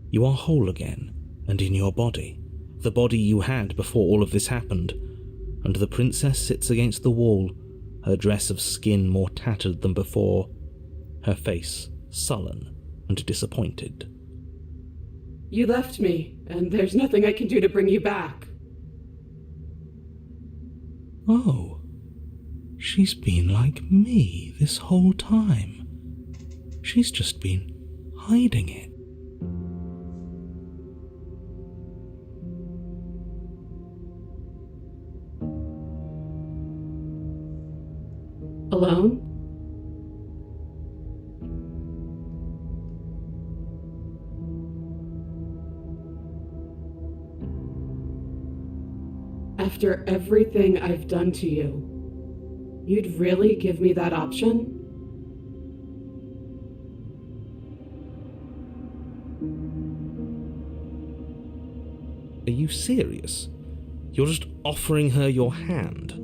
You are whole again, and in your body, the body you had before all of this happened, and the princess sits against the wall, her dress of skin more tattered than before, her face sullen and disappointed. You left me, and there's nothing I can do to bring you back. Oh, she's been like me this whole time. She's just been hiding it. Alone? After everything I've done to you, you'd really give me that option? Are you serious? You're just offering her your hand?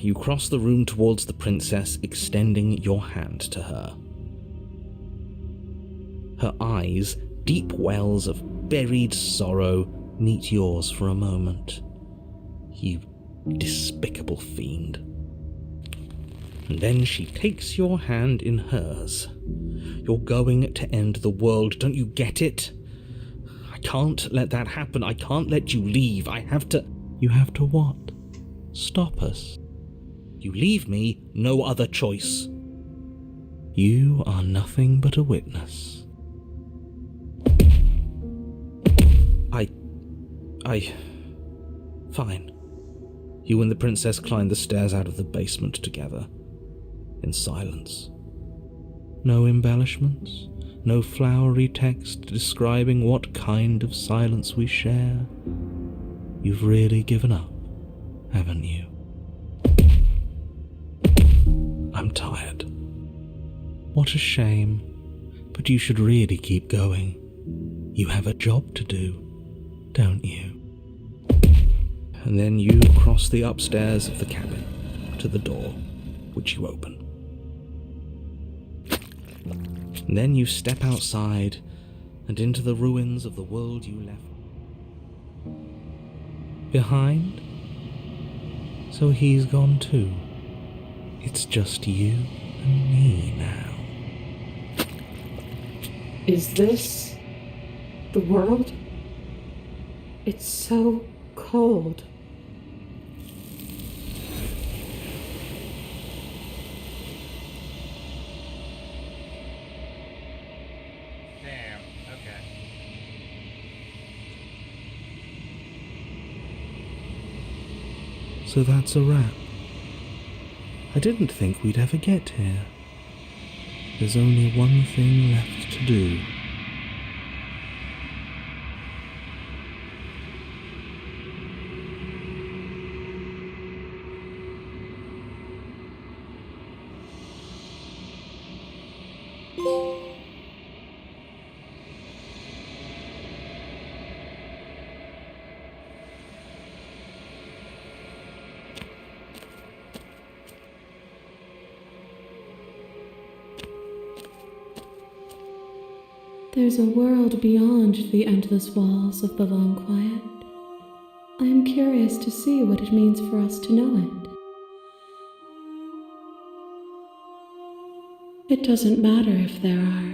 You cross the room towards the princess, extending your hand to her. Her eyes, deep wells of buried sorrow, meet yours for a moment. You despicable fiend. And then she takes your hand in hers. You're going to end the world, don't you get it? I can't let that happen. I can't let you leave. I have to... You have to what? Stop us. You leave me, no other choice. You are nothing but a witness. Fine. You and the princess climbed the stairs out of the basement together, in silence. No embellishments, no flowery text describing what kind of silence we share. You've really given up, haven't you? I'm tired. What a shame, but you should really keep going. You have a job to do, don't you? and then you cross the upstairs of the cabin to the door, which you open. And then you step outside and into the ruins of the world you left behind. So he's gone too. It's just you and me now. Is this the world? It's so cold. Damn, okay. So that's a wrap. I didn't think we'd ever get here. There's only one thing left to do. There's a world beyond the endless walls of the long quiet. I am curious to see what it means for us to know it. It doesn't matter if there are.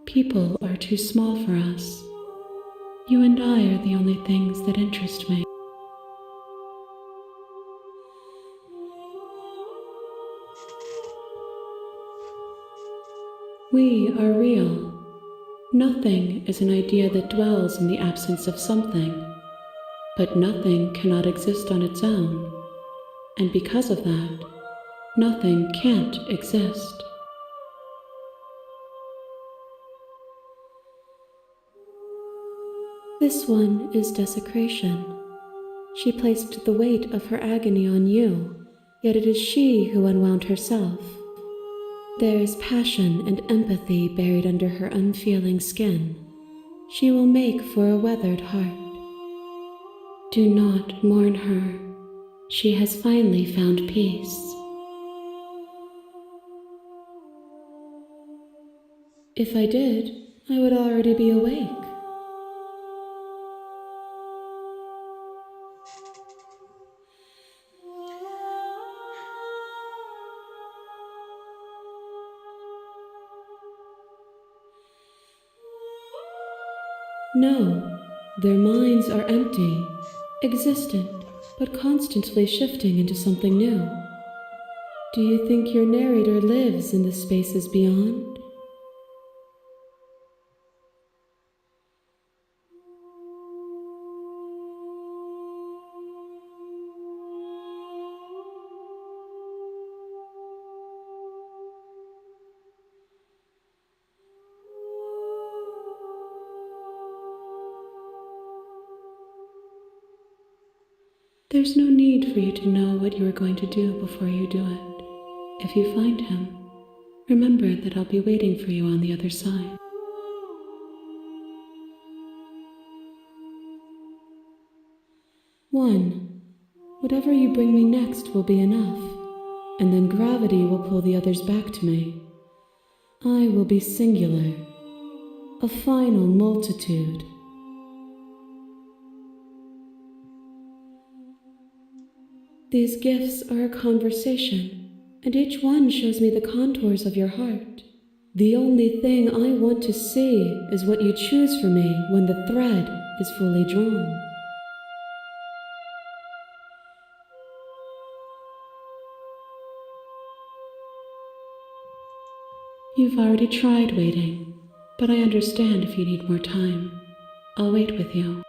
People are too small for us. You and I are the only things that interest me. We are real. Nothing is an idea that dwells in the absence of something, but nothing cannot exist on its own, and because of that, nothing can't exist. This one is desecration. She placed the weight of her agony on you, yet it is she who unwound herself. There is passion and empathy buried under her unfeeling skin. She will make for a weathered heart. Do not mourn her. She has finally found peace. If I did, I would already be awake. No, their minds are empty, existent, but constantly shifting into something new. Do you think your narrator lives in the spaces beyond? There's no need for you to know what you are going to do before you do it. If you find him, remember that I'll be waiting for you on the other side. One, whatever you bring me next will be enough, and then gravity will pull the others back to me. I will be singular, a final multitude. These gifts are a conversation, and each one shows me the contours of your heart. The only thing I want to see is what you choose for me when the thread is fully drawn. You've already tried waiting, but I understand if you need more time. I'll wait with you.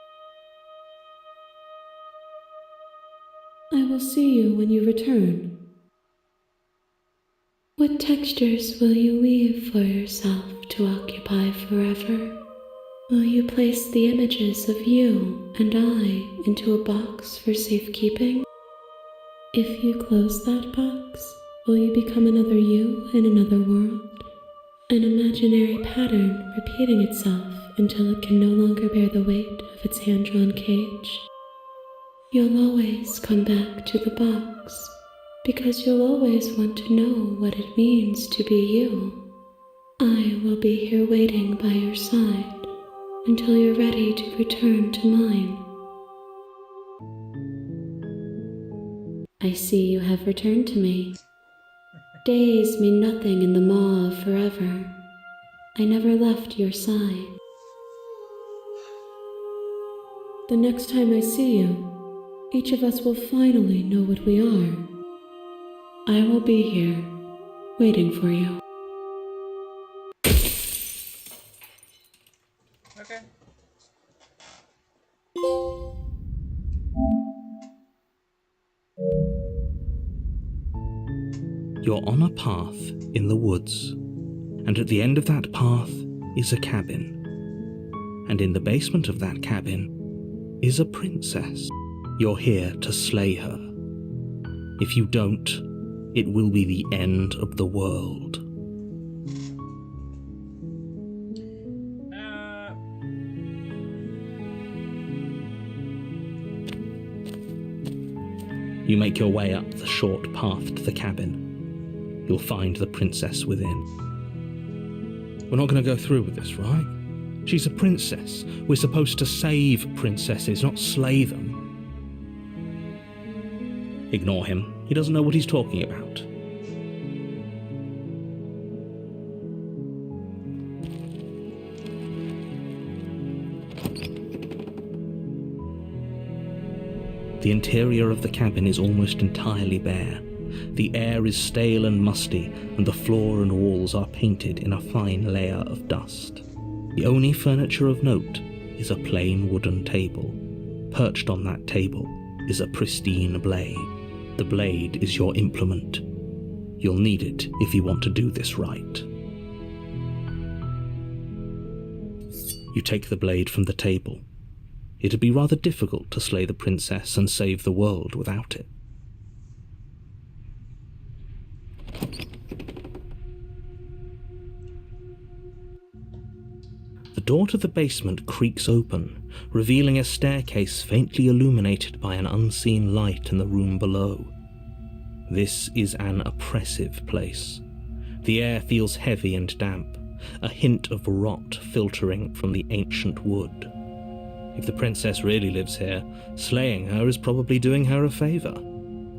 I will see you when you return. What textures will you weave for yourself to occupy forever? Will you place the images of you and I into a box for safekeeping? If you close that box, will you become another you in another world? An imaginary pattern repeating itself until it can no longer bear the weight of its hand-drawn cage? You'll always come back to the box, because you'll always want to know what it means to be you. I will be here waiting by your side until you're ready to return to mine. I see you have returned to me. Days mean nothing in the maw of forever. I never left your side. The next time I see you, each of us will finally know what we are. I will be here, waiting for you. Okay. You're on a path in the woods, and at the end of that path is a cabin. And in the basement of that cabin is a princess. You're here to slay her. If you don't, it will be the end of the world. You make your way up the short path to the cabin. You'll find the princess within. We're not going to go through with this, right? She's a princess. We're supposed to save princesses, not slay them. Ignore him. He doesn't know what he's talking about. The interior of the cabin is almost entirely bare. The air is stale and musty, and the floor and walls are painted in a fine layer of dust. The only furniture of note is a plain wooden table. Perched on that table is a pristine blade. The blade is your implement. You'll need it if you want to do this right. You take the blade from the table. It'd be rather difficult to slay the princess and save the world without it. The door to the basement creaks open, revealing a staircase faintly illuminated by an unseen light in the room below. This is an oppressive place. The air feels heavy and damp, a hint of rot filtering from the ancient wood. If the princess really lives here, slaying her is probably doing her a favor.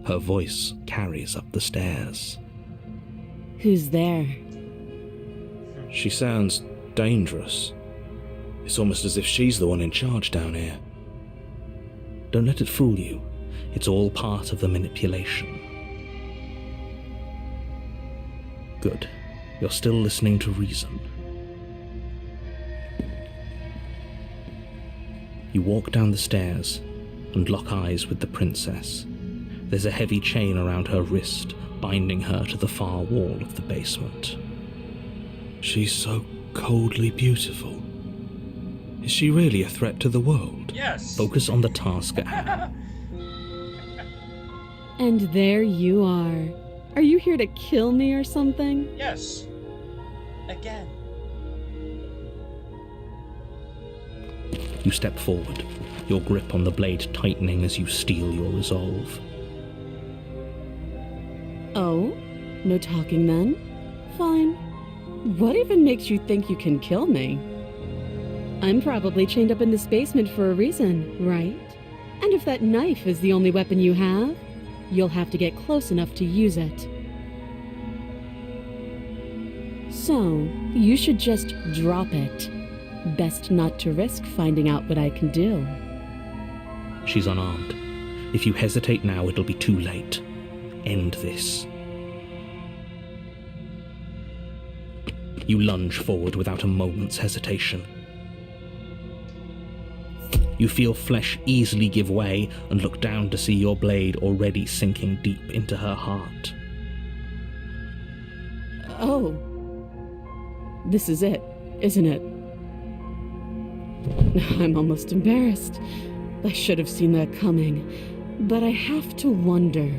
Her voice carries up the stairs. Who's there? She sounds dangerous. It's almost as if she's the one in charge down here. Don't let it fool you. It's all part of the manipulation. Good. You're still listening to reason. You walk down the stairs and lock eyes with the princess. There's a heavy chain around her wrist, binding her to the far wall of the basement. She's so coldly beautiful. Is she really a threat to the world? Yes. Focus on the task at hand. And there you are. Are you here to kill me or something? Yes. Again. You step forward, your grip on the blade tightening as you steel your resolve. Oh? No talking then? Fine. What even makes you think you can kill me? I'm probably chained up in this basement for a reason, right? And if that knife is the only weapon you have, you'll have to get close enough to use it. So, you should just drop it. Best not to risk finding out what I can do. She's unarmed. If you hesitate now, it'll be too late. End this. You lunge forward without a moment's hesitation. You feel flesh easily give way and look down to see your blade already sinking deep into her heart. Oh. This is it, isn't it? I'm almost embarrassed. I should have seen that coming. But I have to wonder,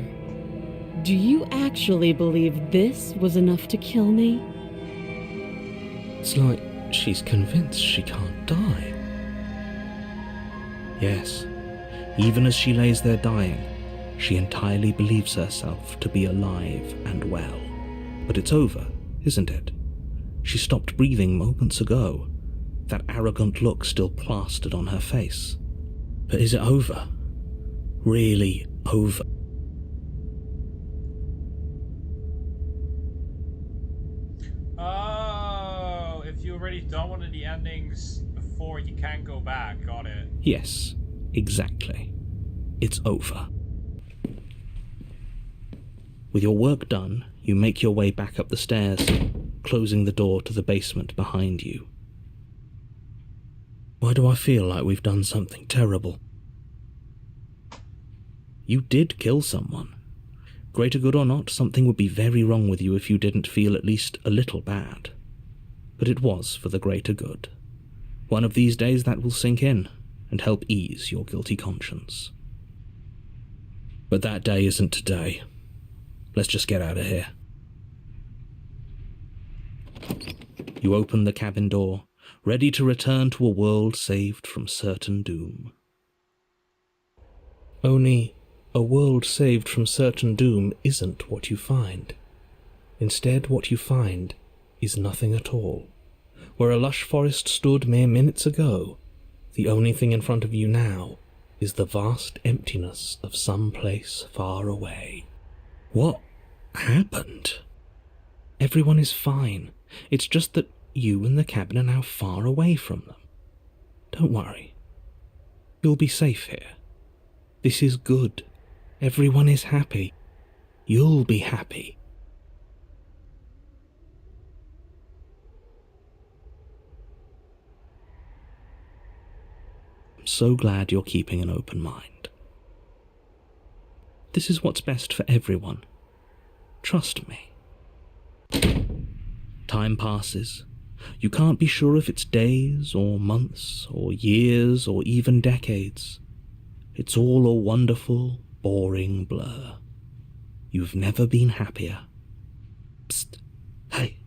do you actually believe this was enough to kill me? It's like she's convinced she can't die. Yes, Even as she lays there dying, she entirely believes herself to be alive and well. But it's over, isn't it? She stopped breathing moments ago, that arrogant look still plastered on her face. But is it over? Really over? Oh, if you already done one of the endings before, you can't go back. Got it. Yes, exactly. It's over. With your work done, you make your way back up the stairs, closing the door to the basement behind you. Why do I feel like we've done something terrible? You did kill someone. Greater good or not, something would be very wrong with you if you didn't feel at least a little bad. But it was for the greater good. One of these days that will sink in and help ease your guilty conscience. But that day isn't today. Let's just get out of here. You open the cabin door, ready to return to a world saved from certain doom. Only, a world saved from certain doom isn't what you find. Instead, what you find is nothing at all. Where a lush forest stood mere minutes ago, the only thing in front of you now is the vast emptiness of some place far away. What happened? Everyone is fine. It's just that you and the cabin are now far away from them. Don't worry. You'll be safe here. This is good. Everyone is happy. You'll be happy. I'm so glad you're keeping an open mind. This is what's best for everyone. Trust me. Time passes. You can't be sure if it's days or months or years or even decades. It's all a wonderful, boring blur. You've never been happier. Psst. Hey.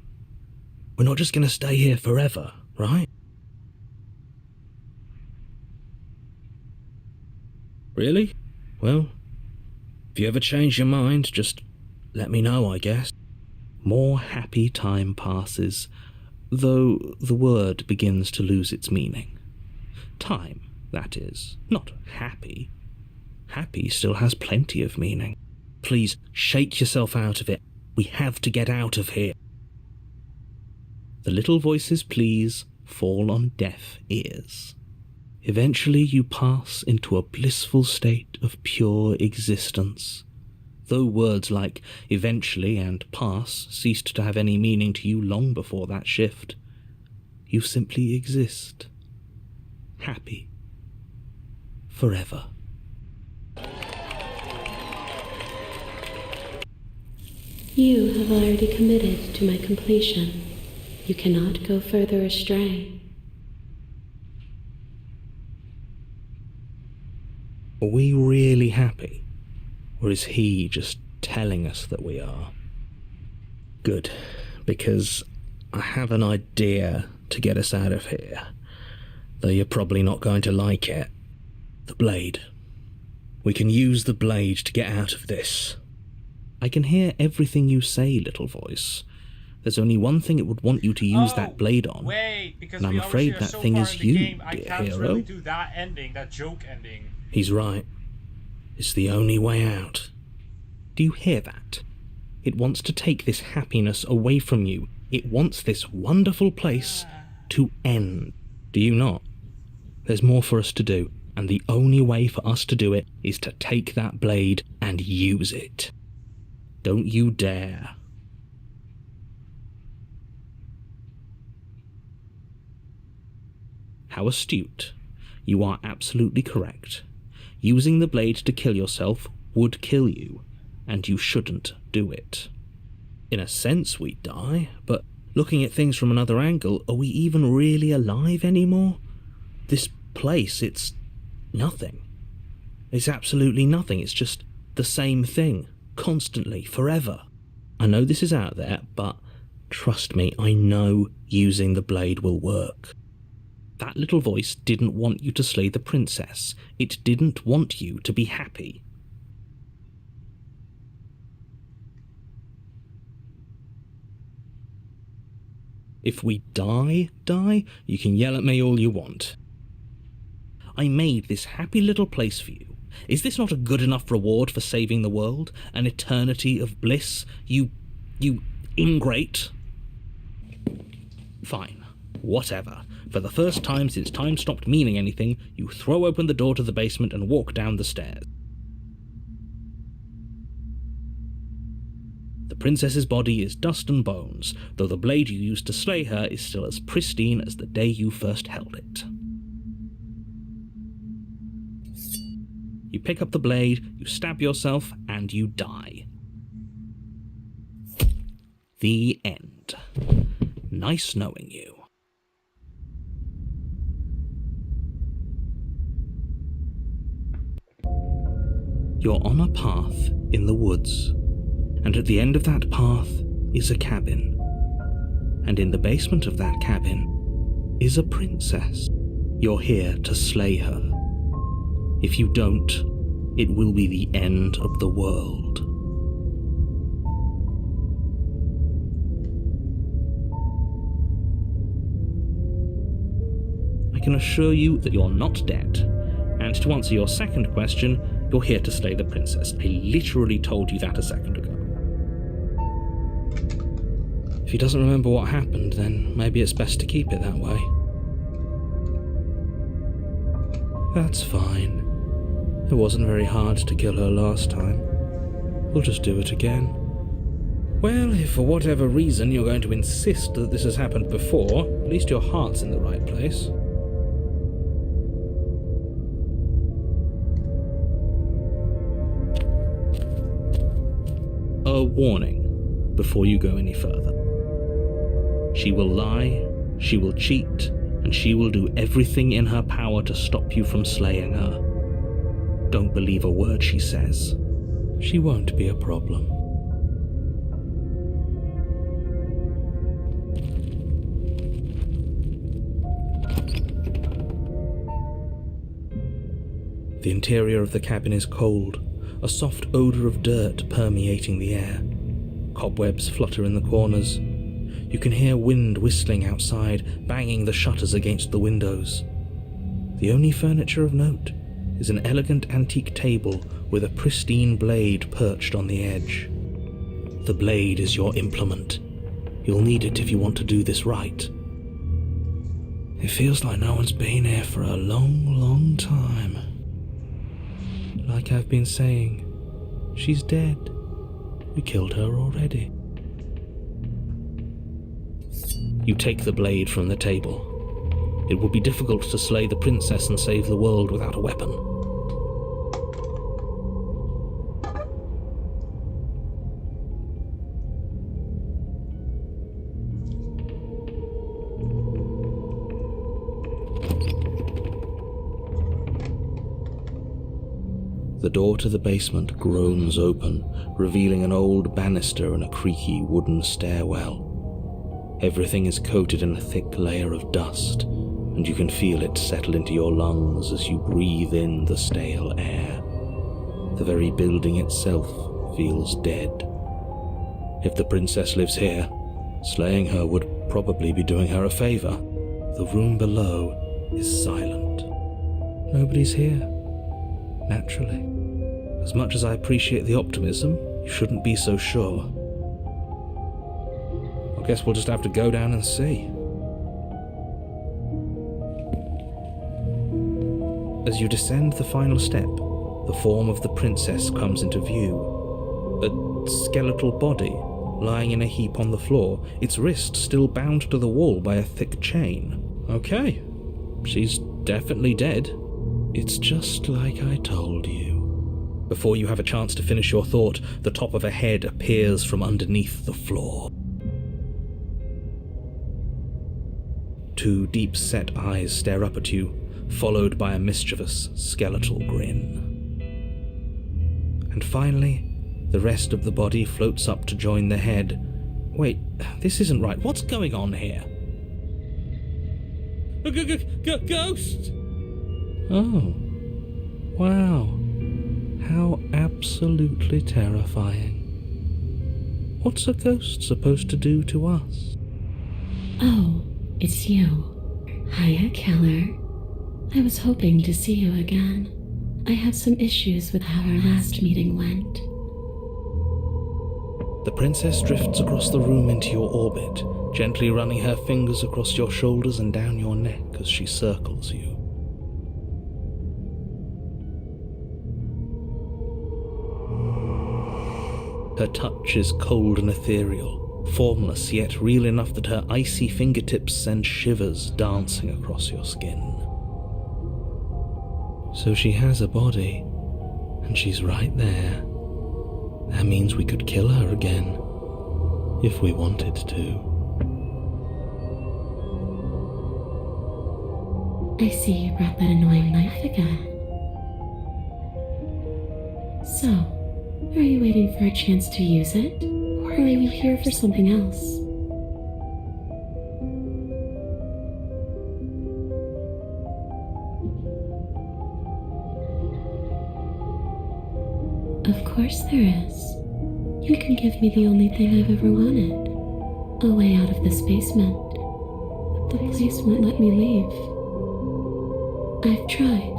We're not just going to stay here forever, right? Really? Well, if you ever change your mind, just let me know, I guess. More happy time passes, though the word begins to lose its meaning. Time, that is, not happy. Happy still has plenty of meaning. Please, shake yourself out of it. We have to get out of here. The little voices' pleas fall on deaf ears. Eventually you pass into a blissful state of pure existence. Though words like eventually and pass ceased to have any meaning to you long before that shift, you simply exist. Happy. Forever. You have already committed to my completion. You cannot go further astray. Are we really happy? Or is he just telling us that we are? Good, because I have an idea to get us out of here, though you're probably not going to like it. The blade. We can use the blade to get out of this. I can hear everything you say, little voice. There's only one thing it would want you to use that blade on. Wait, because and I'm afraid that thing is you, dear hero. Really do that ending, that joke ending. He's right. It's the only way out. Do you hear that? It wants to take this happiness away from you. It wants this wonderful place to end. Do you not? There's more for us to do, and the only way for us to do it is to take that blade and use it. Don't you dare. How astute. You are absolutely correct. Using the blade to kill yourself would kill you, and you shouldn't do it. In a sense, we die, but looking at things from another angle, are we even really alive anymore? This place, it's nothing. It's absolutely nothing. It's just the same thing, constantly, forever. I know this is out there, but trust me, I know using the blade will work. That little voice didn't want you to slay the princess. It didn't want you to be happy. If we die, you can yell at me all you want. I made this happy little place for you. Is this not a good enough reward for saving the world? An eternity of bliss? You ingrate? Fine. Whatever. For the first time since time stopped meaning anything, you throw open the door to the basement and walk down the stairs. The princess's body is dust and bones, though the blade you used to slay her is still as pristine as the day you first held it. You pick up the blade, you stab yourself, and you die. The end. Nice knowing you. You're on a path in the woods, and at the end of that path is a cabin. And in the basement of that cabin is a princess. You're here to slay her. If you don't, it will be the end of the world. I can assure you that you're not dead. And to answer your second question, you're here to slay the princess. I literally told you that a second ago. If he doesn't remember what happened, then maybe it's best to keep it that way. That's fine. It wasn't very hard to kill her last time. We'll just do it again. Well, if for whatever reason you're going to insist that this has happened before, at least your heart's in the right place. A warning before you go any further. She will lie, she will cheat, and she will do everything in her power to stop you from slaying her. Don't believe a word she says. She won't be a problem. The interior of the cabin is cold, a soft odour of dirt permeating the air. Cobwebs flutter in the corners. You can hear wind whistling outside, banging the shutters against the windows. The only furniture of note is an elegant antique table with a pristine blade perched on the edge. The blade is your implement. You'll need it if you want to do this right. It feels like no one's been here for a long, long time. Like I've been saying, she's dead. We killed her already. You take the blade from the table. It will be difficult to slay the princess and save the world without a weapon. The door to the basement groans open, revealing an old banister and a creaky wooden stairwell. Everything is coated in a thick layer of dust, and you can feel it settle into your lungs as you breathe in the stale air. The very building itself feels dead. If the princess lives here, slaying her would probably be doing her a favor. The room below is silent. Nobody's here. Naturally. As much as I appreciate the optimism, you shouldn't be so sure. I guess we'll just have to go down and see. As you descend the final step, the form of the princess comes into view. A skeletal body, lying in a heap on the floor, its wrist still bound to the wall by a thick chain. Okay, she's definitely dead. It's just like I told you. Before you have a chance to finish your thought, the top of a head appears from underneath the floor. Two deep-set eyes stare up at you, followed by a mischievous, skeletal grin. And finally, the rest of the body floats up to join the head. Wait, this isn't right. What's going on here? Ghost! Oh. Wow. How absolutely terrifying. What's a ghost supposed to do to us? Oh, it's you. Hiya, Killer. I was hoping to see you again. I have some issues with how our last meeting went. The princess drifts across the room into your orbit, gently running her fingers across your shoulders and down your neck as she circles you. Her touch is cold and ethereal, formless yet real enough that her icy fingertips send shivers dancing across your skin. So she has a body, and she's right there. That means we could kill her again, if we wanted to. I see you brought that annoying knife again. So, are you waiting for a chance to use it? Or are you here for something else? Of course there is. You can give me the only thing I've ever wanted. A way out of this basement. But the place won't let me leave. I've tried.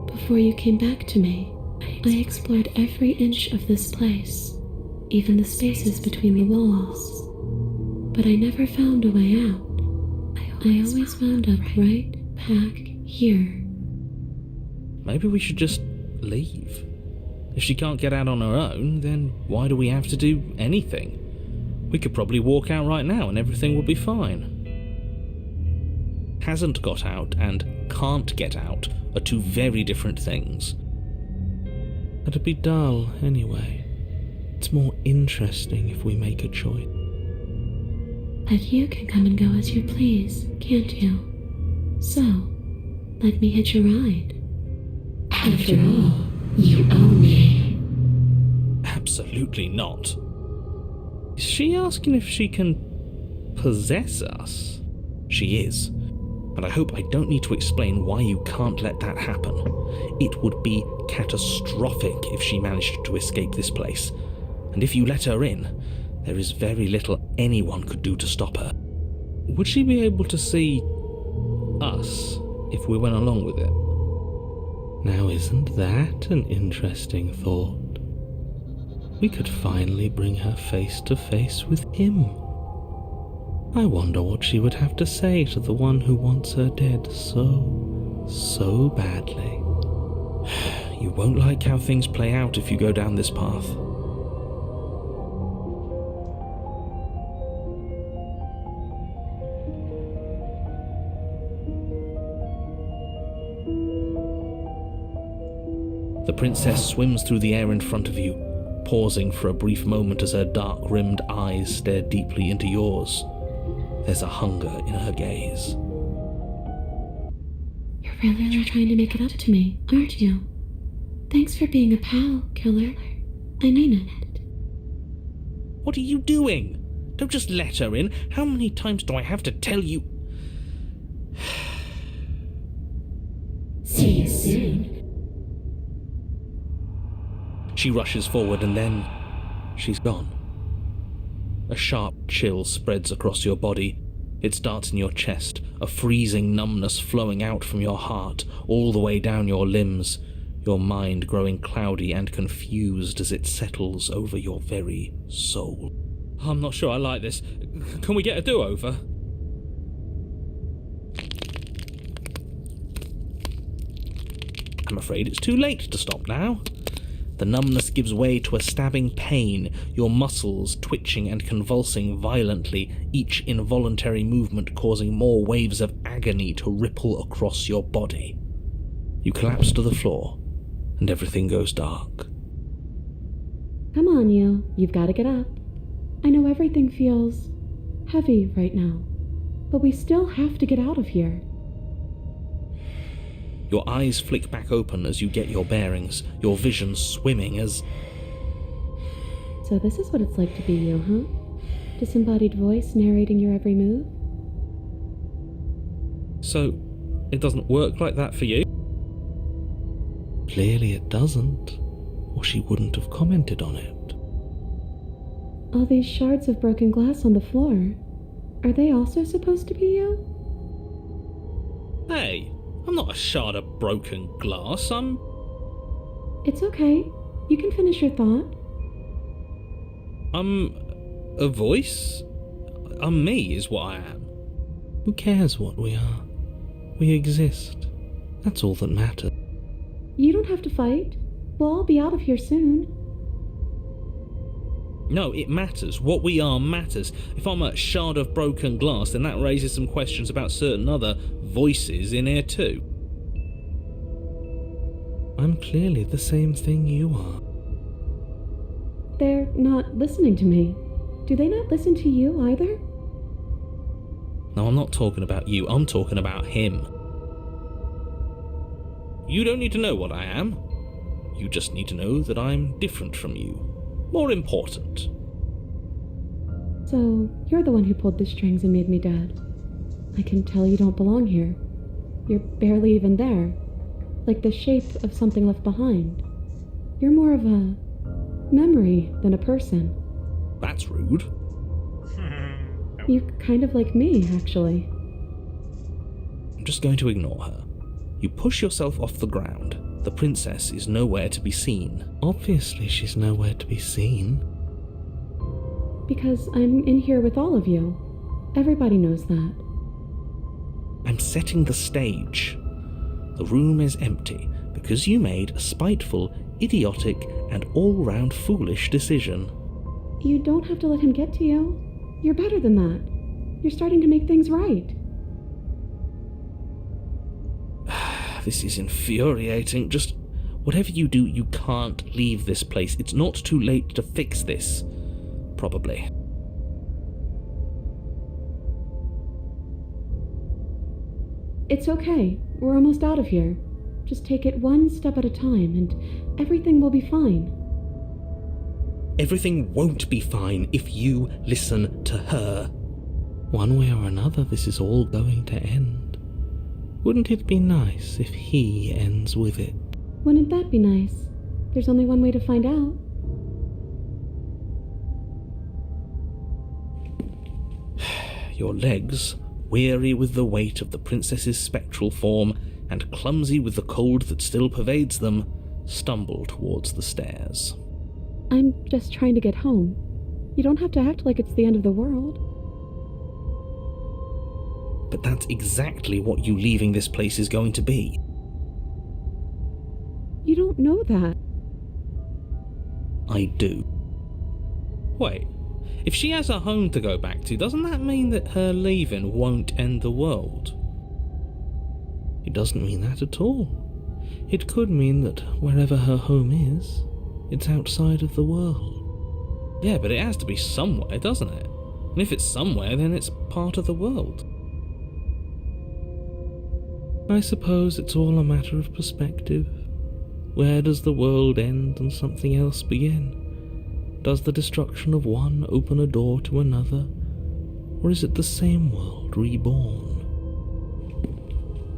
Before you came back to me, I explored every inch of this place, even the spaces between the walls. But I never found a way out. I always wound up right back here. Maybe we should just leave. If she can't get out on her own, then why do we have to do anything? We could probably walk out right now and everything will be fine. Hasn't got out and can't get out are two very different things. It'd be dull anyway. It's more interesting if we make a choice. But you can come and go as you please, can't you? So, let me hitch a ride. After all, you own me. Absolutely not. Is she asking if she can possess us? She is. And I hope I don't need to explain why you can't let that happen. It would be catastrophic if she managed to escape this place. And if you let her in, there is very little anyone could do to stop her. Would she be able to see us if we went along with it? Now isn't that an interesting thought? We could finally bring her face to face with him. I wonder what she would have to say to the one who wants her dead so badly. You won't like how things play out if you go down this path. The princess swims through the air in front of you, pausing for a brief moment as her dark-rimmed eyes stare deeply into yours. There's a hunger in her gaze. You're really trying to make it up to me, aren't you? Thanks for being a pal, Killer. I mean it. What are you doing? Don't just let her in. How many times do I have to tell you? See you soon. She rushes forward and then she's gone. A sharp chill spreads across your body. It starts in your chest, a freezing numbness flowing out from your heart, all the way down your limbs, your mind growing cloudy and confused as it settles over your very soul. I'm not sure I like this. Can we get a do-over? I'm afraid it's too late to stop now. The numbness gives way to a stabbing pain, your muscles twitching and convulsing violently, each involuntary movement causing more waves of agony to ripple across your body. You collapse to the floor, and everything goes dark. Come on, you've got to get up. I know everything feels heavy right now, but we still have to get out of here. Your eyes flick back open as you get your bearings, your vision swimming as... So this is what it's like to be you, huh? Disembodied voice narrating your every move? So, It doesn't work like that for you? Clearly it doesn't, or she wouldn't have commented on it. All these shards of broken glass on the floor, are they also supposed to be you? Hey, I'm not a shard of broken glass, I'm... It's okay. You can finish your thought. I'm a voice? I'm me, is what I am. Who cares what we are? We exist. That's all that matters. You don't have to fight. We'll all be out of here soon. No, it matters. What we are matters. If I'm a shard of broken glass, then that raises some questions about certain other voices in here too. I'm clearly the same thing you are. They're not listening to me. Do they not listen to you either? No, I'm not talking about you. I'm talking about him. You don't need to know what I am. You just need to know that I'm different from you. More important. So, you're the one who pulled the strings and made me dead. I can tell you don't belong here. You're barely even there. Like the shape of something left behind. You're more of a memory than a person. That's rude. You're kind of like me, actually. I'm just going to ignore her. You push yourself off the ground. The princess is nowhere to be seen. Obviously she's nowhere to be seen. Because I'm in here with all of you. Everybody knows that. I'm setting the stage. The room is empty because you made a spiteful, idiotic, and all-round foolish decision. You don't have to let him get to you. You're better than that. You're starting to make things right. This is infuriating. Just whatever you do, you can't leave this place. It's not too late to fix this. Probably. It's okay. We're almost out of here. Just take it one step at a time and everything will be fine. Everything won't be fine if you listen to her. One way or another, this is all going to end. Wouldn't it be nice if he ends with it? Wouldn't that be nice? There's only one way to find out. Your legs, weary with the weight of the princess's spectral form and clumsy with the cold that still pervades them, stumble towards the stairs. I'm just trying to get home. You don't have to act like it's the end of the world. But that's exactly what you leaving this place is going to be. You don't know that. I do. Wait, if she has a home to go back to, doesn't that mean that her leaving won't end the world? It doesn't mean that at all. It could mean that wherever her home is, it's outside of the world. Yeah, but it has to be somewhere, doesn't it? And if it's somewhere, then it's part of the world. I suppose it's all a matter of perspective. Where does the world end and something else begin? Does the destruction of one open a door to another? Or is it the same world reborn?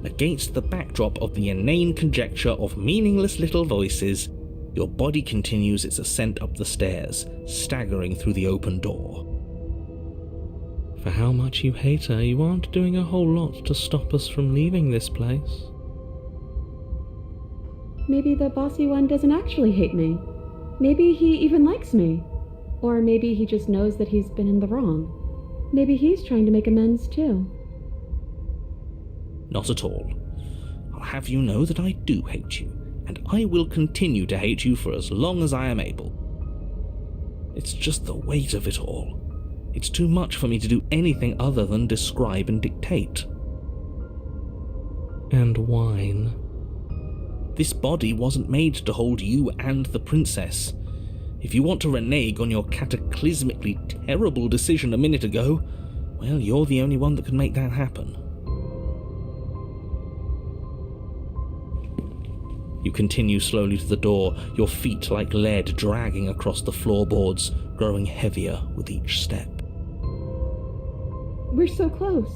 Against the backdrop of the inane conjecture of meaningless little voices, your body continues its ascent up the stairs, staggering through the open door. For how much you hate her, you aren't doing a whole lot to stop us from leaving this place. Maybe the bossy one doesn't actually hate me. Maybe he even likes me. Or maybe he just knows that he's been in the wrong. Maybe he's trying to make amends too. Not at all. I'll have you know that I do hate you, and I will continue to hate you for as long as I am able. It's just the weight of it all. It's too much for me to do anything other than describe and dictate. And whine. This body wasn't made to hold you and the princess. If you want to renege on your cataclysmically terrible decision a minute ago, well, you're the only one that can make that happen. You continue slowly to the door, your feet like lead dragging across the floorboards, growing heavier with each step. We're so close.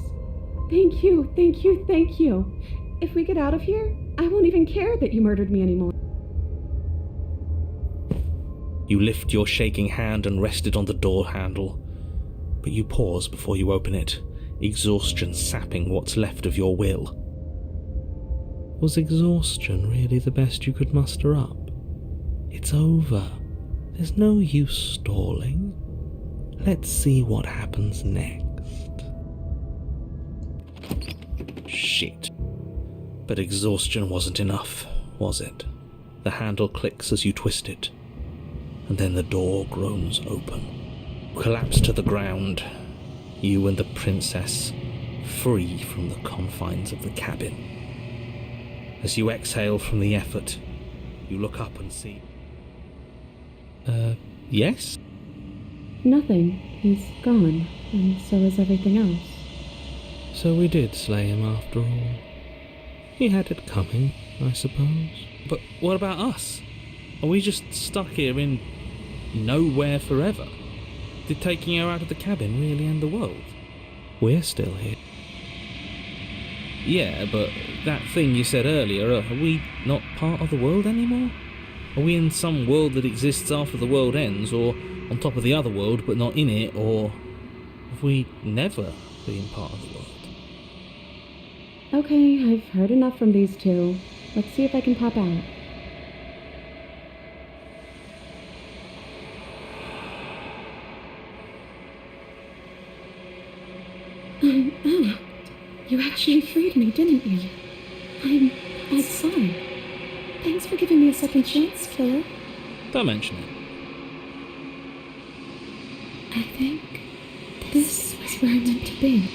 Thank you, thank you, thank you. If we get out of here, I won't even care that you murdered me anymore. You lift your shaking hand and rest it on the door handle, but you pause before you open it, exhaustion sapping what's left of your will. Was exhaustion really the best you could muster up? It's over. There's no use stalling. Let's see what happens next. Shit. But exhaustion wasn't enough, was it? The handle clicks as you twist it, and then the door groans open. Collapse to the ground, you and the princess, free from the confines of the cabin. As you exhale from the effort, you look up and see... yes? Nothing. He's gone, and so is everything else. So we did slay him after all. He had it coming, I suppose. But what about us? Are we just stuck here in nowhere forever? Did taking her out of the cabin really end the world? We're still here. Yeah, but that thing you said earlier, are we not part of the world anymore? Are we in some world that exists after the world ends, or on top of the other world but not in it, or have we never been part of the world? Okay, I've heard enough from these two. Let's see if I can pop out. I'm out. You actually freed me, didn't you? I'm outside. Thanks for giving me a second chance, killer. Don't mention it. I think this is where I'm meant to be.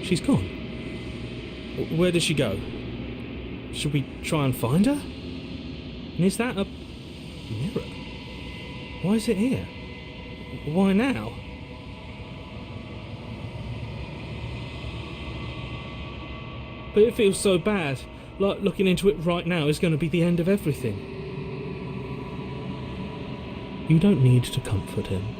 She's gone. Where did she go? Should we try and find her? And is that a mirror? Why is it here? Why now? But it feels so bad, like looking into it right now is going to be the end of everything. You don't need to comfort him.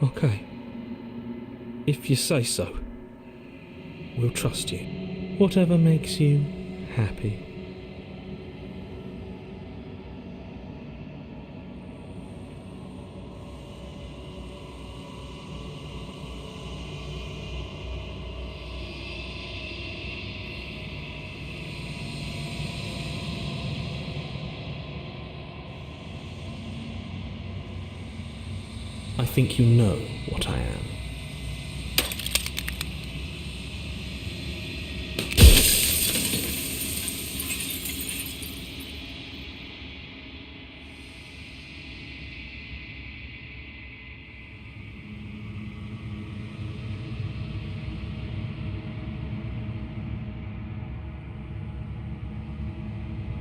Okay. If you say so, we'll trust you. Whatever makes you happy. I think you know what I am.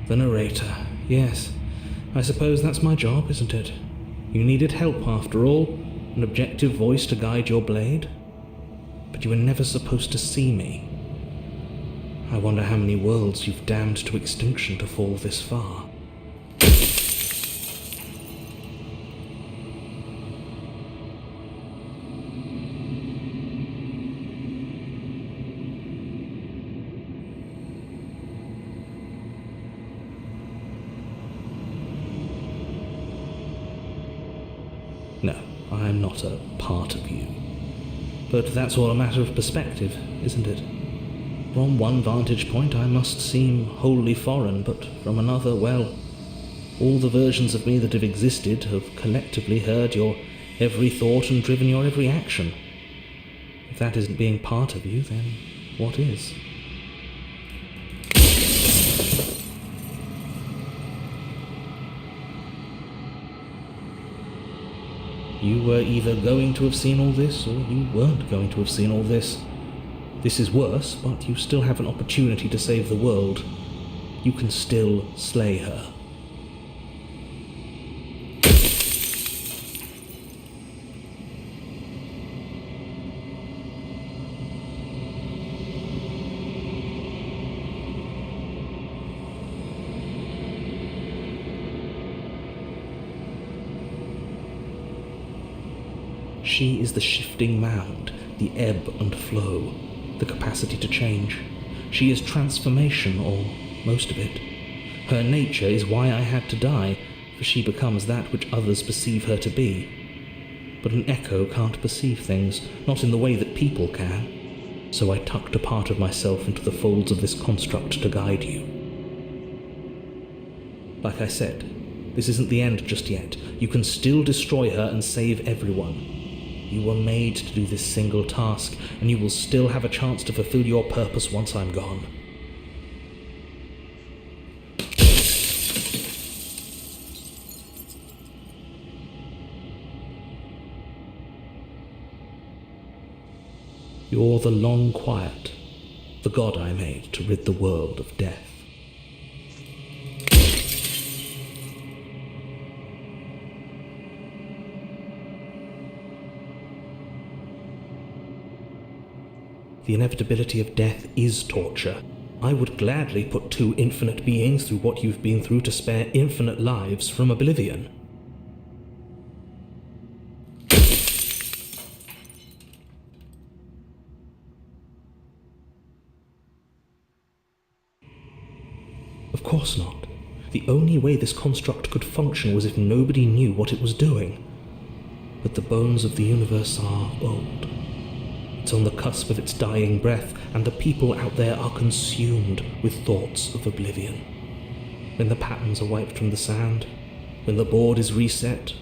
The narrator. Yes, I suppose that's my job, isn't it? You needed help, after all, an objective voice to guide your blade. But you were never supposed to see me. I wonder how many worlds you've damned to extinction to fall this far. No, I'm not a part of you. But that's all a matter of perspective, isn't it? From one vantage point I must seem wholly foreign, but from another, well, all the versions of me that have existed have collectively heard your every thought and driven your every action. If that isn't being part of you, then what is? You were either going to have seen all this, or you weren't going to have seen all this. This is worse, but you still have an opportunity to save the world. You can still slay her. She is the shifting mound, the ebb and flow, the capacity to change. She is transformation, or most of it. Her nature is why I had to die, for she becomes that which others perceive her to be. But an echo can't perceive things, not in the way that people can. So I tucked a part of myself into the folds of this construct to guide you. Like I said, this isn't the end just yet. You can still destroy her and save everyone. You were made to do this single task, and you will still have a chance to fulfill your purpose once I'm gone. You're the long quiet, the god I made to rid the world of death. The inevitability of death is torture. I would gladly put two infinite beings through what you've been through to spare infinite lives from oblivion. Of course not. The only way this construct could function was if nobody knew what it was doing. But the bones of the universe are old. It's on the cusp of its dying breath, and the people out there are consumed with thoughts of oblivion. When the patterns are wiped from the sand, when the board is reset,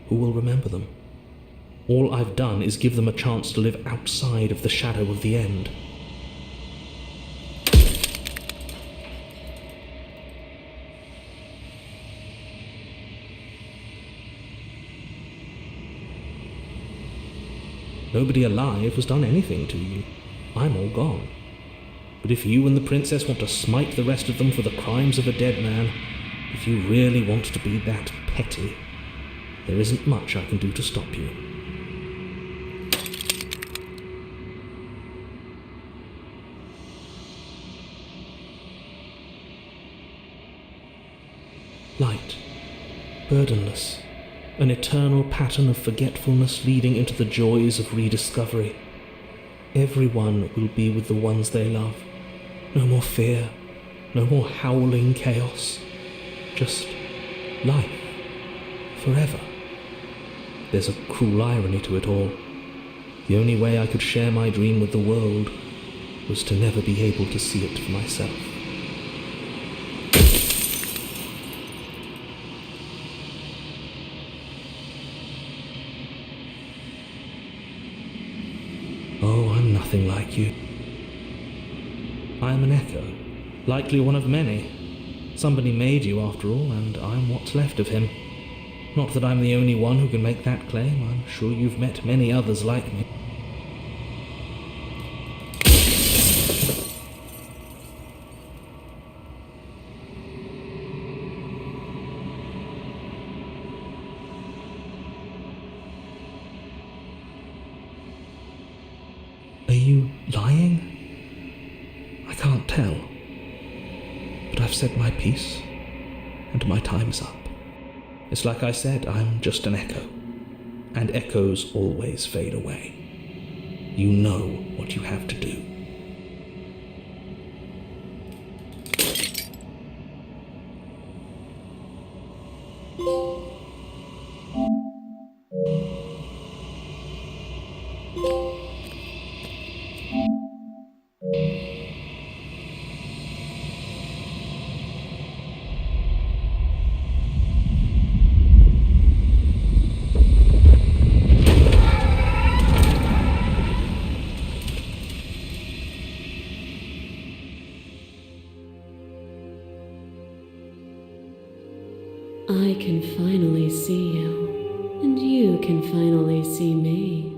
who will remember them? All I've done is give them a chance to live outside of the shadow of the end. Nobody alive has done anything to you. I'm all gone. But if you and the princess want to smite the rest of them for the crimes of a dead man, if you really want to be that petty, there isn't much I can do to stop you. Light, burdenless, an eternal pattern of forgetfulness leading into the joys of rediscovery. Everyone will be with the ones they love. No more fear, no more howling chaos. Just life, forever. There's a cruel irony to it all. The only way I could share my dream with the world was to never be able to see it for myself. Oh, I'm nothing like you. I am an echo, likely one of many. Somebody made you after all, and I'm what's left of him. Not that I'm the only one who can make that claim. I'm sure you've met many others like me. Are you lying? I can't tell. But I've said my piece, and my time's up. It's like I said, I'm just an echo. And echoes always fade away. You know what you have to do. I can finally see you, and you can finally see me.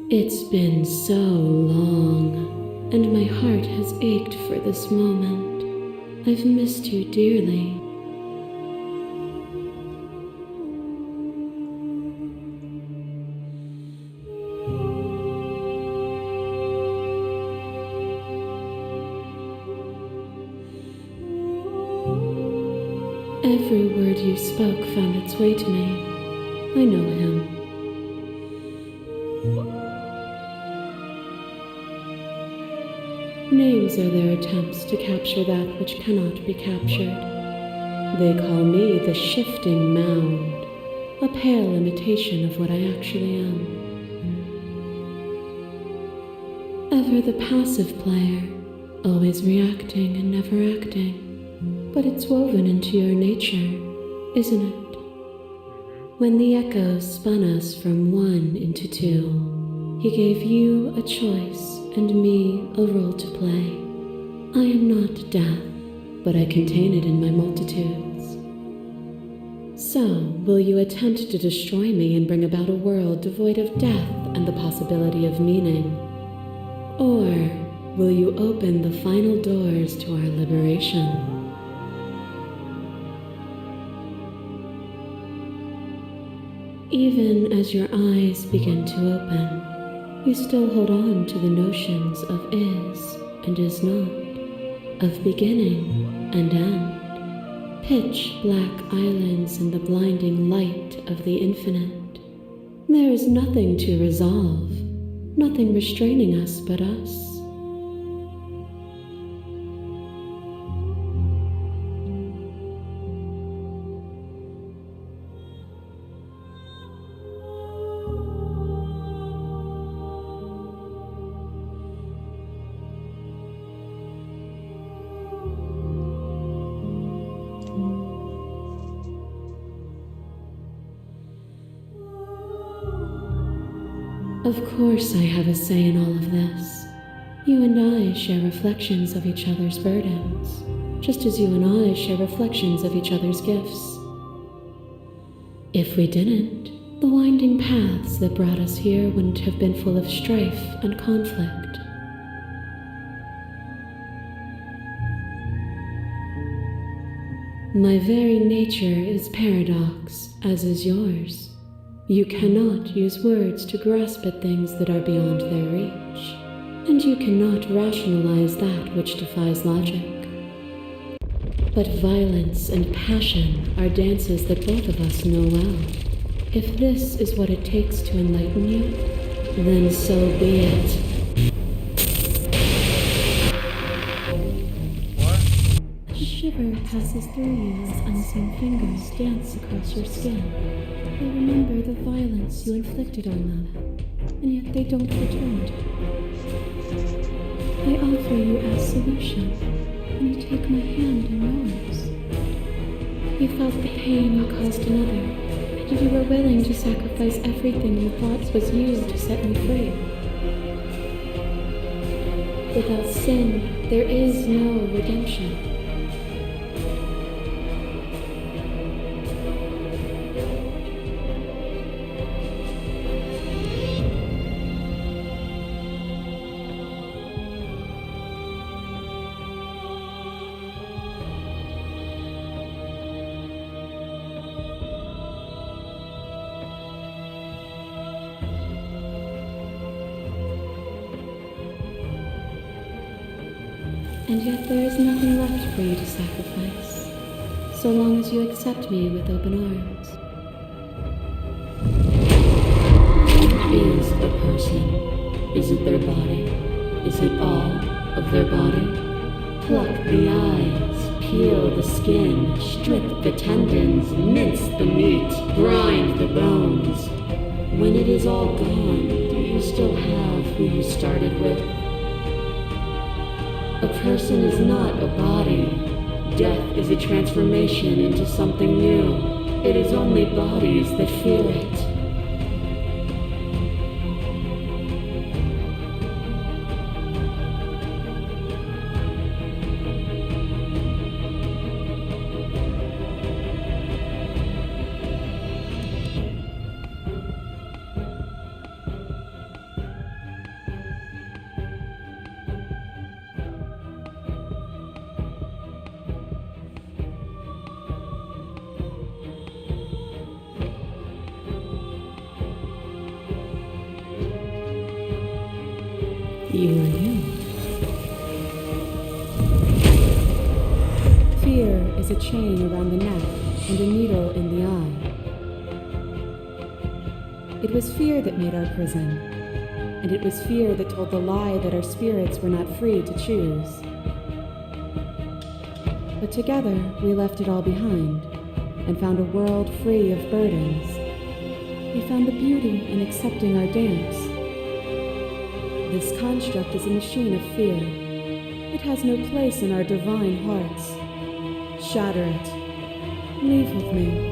It's been so long, and my heart has ached for this moment. I've missed you dearly. Every word you spoke found its way to me. I know him. Names are their attempts to capture that which cannot be captured. They call me the shifting mound, a pale imitation of what I actually am. Ever the passive player, always reacting and never acting. But it's woven into your nature, isn't it? When the echoes spun us from one into two, he gave you a choice and me a role to play. I am not death, but I contain it in my multitudes. So, will you attempt to destroy me and bring about a world devoid of death and the possibility of meaning? Or will you open the final doors to our liberation? Even as your eyes begin to open, you still hold on to the notions of is and is not, of beginning and end, pitch black islands in the blinding light of the infinite. There is nothing to resolve, nothing restraining us but us. Of course I have a say in all of this. You and I share reflections of each other's burdens, just as you and I share reflections of each other's gifts. If we didn't, the winding paths that brought us here wouldn't have been full of strife and conflict. My very nature is paradox, as is yours. You cannot use words to grasp at things that are beyond their reach, and you cannot rationalize that which defies logic. But violence and passion are dances that both of us know well. If this is what it takes to enlighten you, then so be it. A shiver passes through you as unseen fingers dance across your skin. They remember the violence you inflicted on them, and yet they don't return. I offer you absolution, and you take my hand in yours. You felt the pain you caused another, and you were willing to sacrifice everything you thought was you to set me free. Without sin, there is no redemption. And yet there is nothing left for you to sacrifice, so long as you accept me with open arms. What is a person? Is it their body? Is it all of their body? Pluck the eyes, peel the skin, strip the tendons, mince the meat, grind the bones. When it is all gone, do you still have who you started with? A person is not a body. Death is a transformation into something new. It is only bodies that feel it. You are you. Fear is a chain around the neck and a needle in the eye. It was fear that made our prison. and it was fear that told the lie that our spirits were not free to choose. But together, we left it all behind and found a world free of burdens. We found the beauty in accepting our dance. This construct is a machine of fear. It has no place in our divine hearts. Shatter it. Leave with me.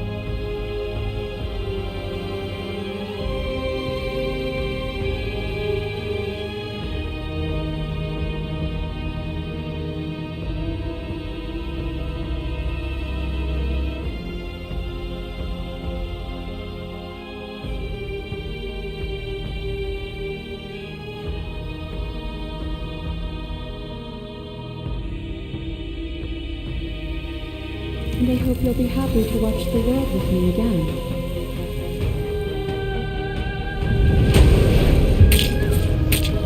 And I hope you'll be happy to watch the world with me again.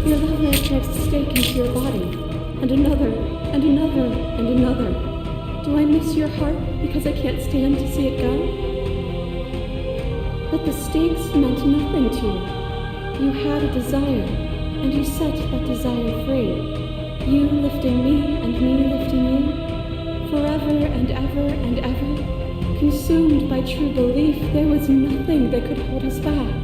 Your love life drives a stake into your body, and another, and another, and another. Do I miss your heart because I can't stand to see it go? But the stakes meant nothing to you. You had a desire, and you set that desire free. You lifting me, and me lifting you. Forever and ever and ever, consumed by true belief, there was nothing that could hold us back.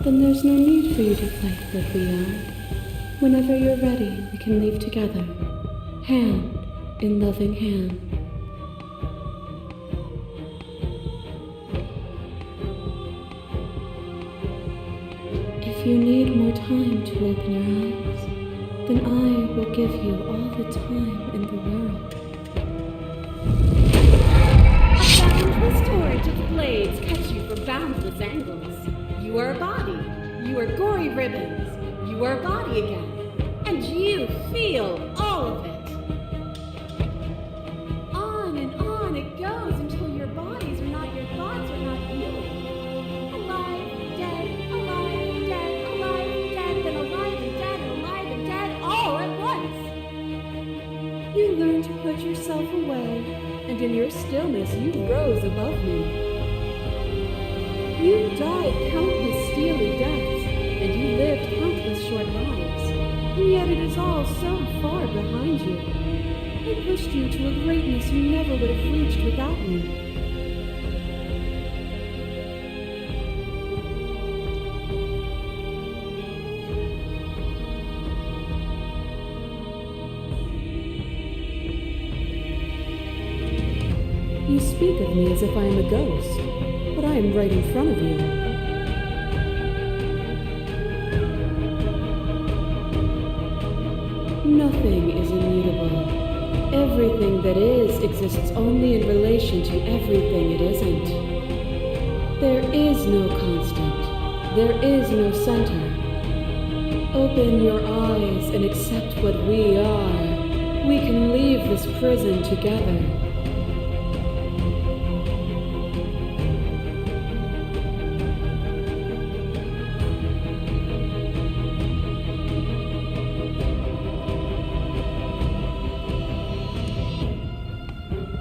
Then there's no need for you to fight what we are. Whenever you're ready, we can leave together, hand in loving hand. If you need more time to open your eyes, then I will give you all the time in the world. A boundless torrent of blades cut you from boundless angles. You are a body. You are gory ribbons. You are a body again. And you feel all of it. On and on it goes until your bodies are not your thoughts, are not you. Alive, dead, alive, dead, alive, dead, then alive and dead, and alive and dead, all at once. You learn to put yourself away, and in your stillness you rose above me. You died countless steely deaths, and you lived countless short lives, and yet it is all so far behind you. I pushed you to a greatness you never would have reached without me. You speak of me as if I am a ghost, but I am right in front of you. Nothing is immutable. Everything that is exists only in relation to everything it isn't. There is no constant. There is no center. Open your eyes and accept what we are. We can leave this prison together.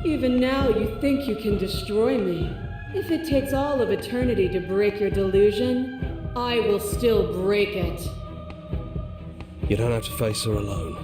Even now you think you can destroy me. If it takes all of eternity to break your delusion, I will still break it. You don't have to face her alone.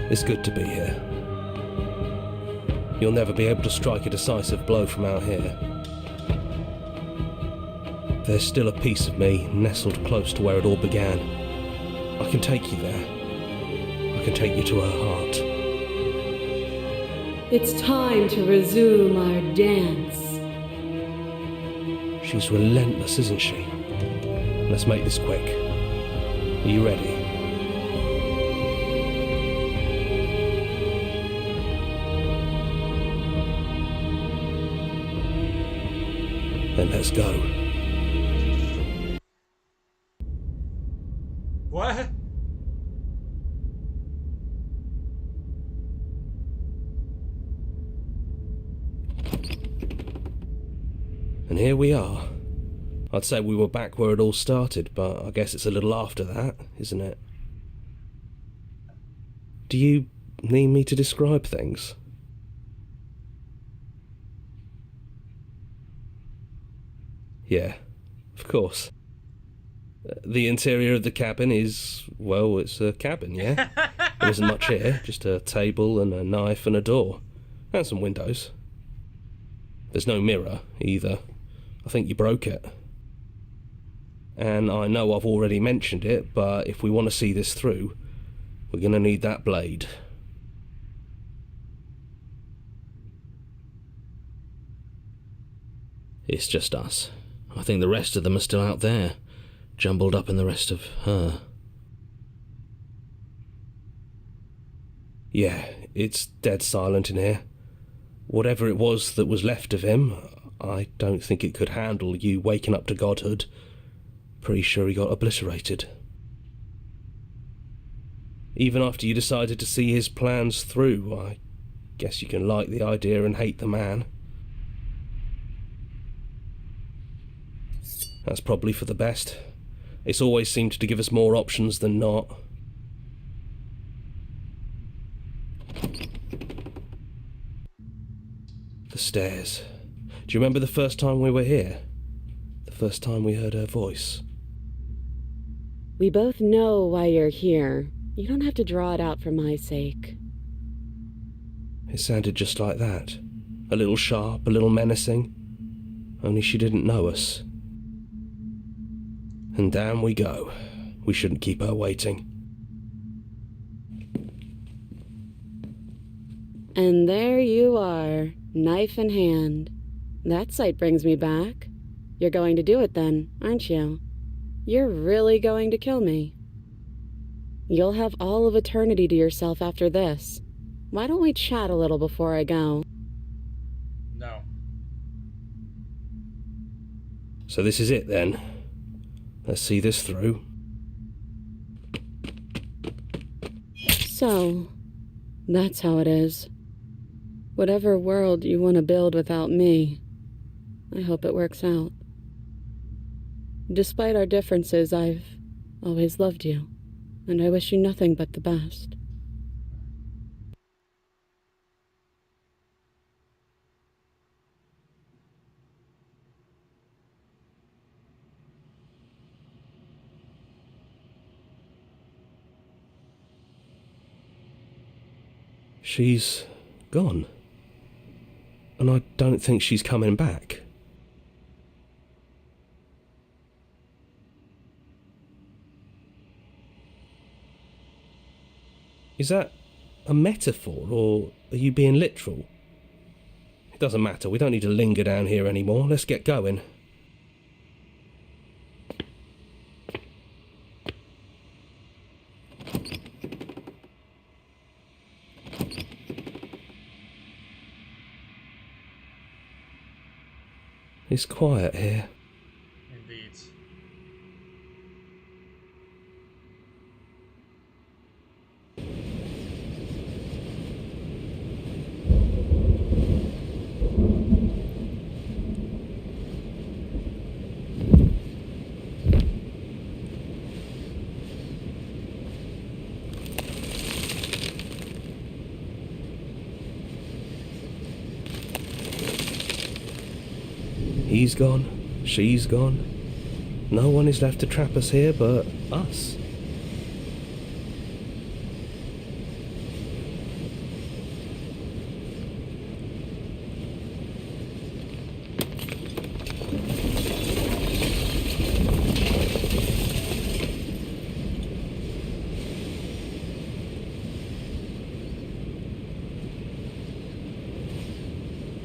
It's good to be here. You'll never be able to strike a decisive blow from out here. There's still a piece of me nestled close to where it all began. I can take you there. I can take you to her heart. It's time to resume our dance. She's relentless, isn't she? Let's make this quick. Are you ready? Then let's go. And here we are. I'd say we were back where it all started, but I guess it's a little after that, isn't it? Do you need me to describe things? Yeah, of course. The interior of the cabin is, well, it's a cabin, yeah? There isn't much here, just a table and a knife and a door. And some windows. There's no mirror, either. I think you broke it. And I know I've already mentioned it, but if we want to see this through, we're going to need that blade. It's just us. I think the rest of them are still out there, jumbled up in the rest of her. Yeah, it's dead silent in here. Whatever it was that was left of him, I don't think it could handle you waking up to godhood. Pretty sure he got obliterated. Even after you decided to see his plans through, I guess you can like the idea and hate the man. That's probably for the best. It's always seemed to give us more options than not. The stairs. Do you remember the first time we were here? The first time we heard her voice? We both know why you're here. You don't have to draw it out for my sake. It sounded just like that. A little sharp, a little menacing. Only she didn't know us. And down we go. We shouldn't keep her waiting. And there you are, knife in hand. That sight brings me back. You're going to do it then, aren't you? You're really going to kill me. You'll have all of eternity to yourself after this. Why don't we chat a little before I go? No. So this is it then. Let's see this through. So, that's how it is. Whatever world you want to build without me, I hope it works out. Despite our differences, I've always loved you, and I wish you nothing but the best. She's gone. And I don't think she's coming back. Is that a metaphor, or are you being literal? It doesn't matter, we don't need to linger down here anymore. Let's get going. It's quiet here. Indeed. He's gone, she's gone. No one is left to trap us here but us.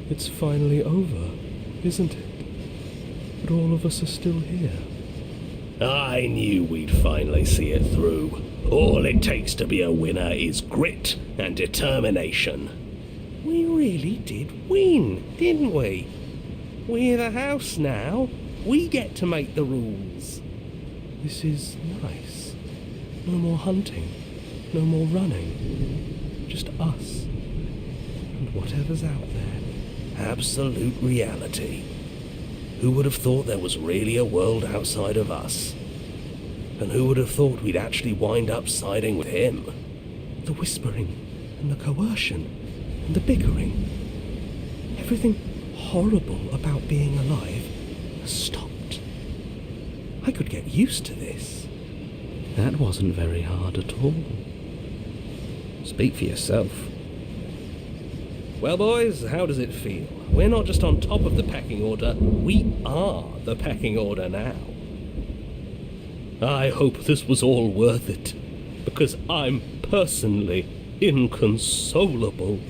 It's finally over, isn't it? But all of us are still here. I knew we'd finally see it through. All it takes to be a winner is grit and determination. We really did win, didn't we? We're the house now. We get to make the rules. This is nice. No more hunting. No more running. Just us. And whatever's out there. Absolute reality. Who would have thought there was really a world outside of us? And who would have thought we'd actually wind up siding with him? The whispering, and the coercion, and the bickering. Everything horrible about being alive has stopped. I could get used to this. That wasn't very hard at all. Speak for yourself. Well, boys, how does it feel? We're not just on top of the pecking order, we are the pecking order now. I hope this was all worth it, because I'm personally inconsolable.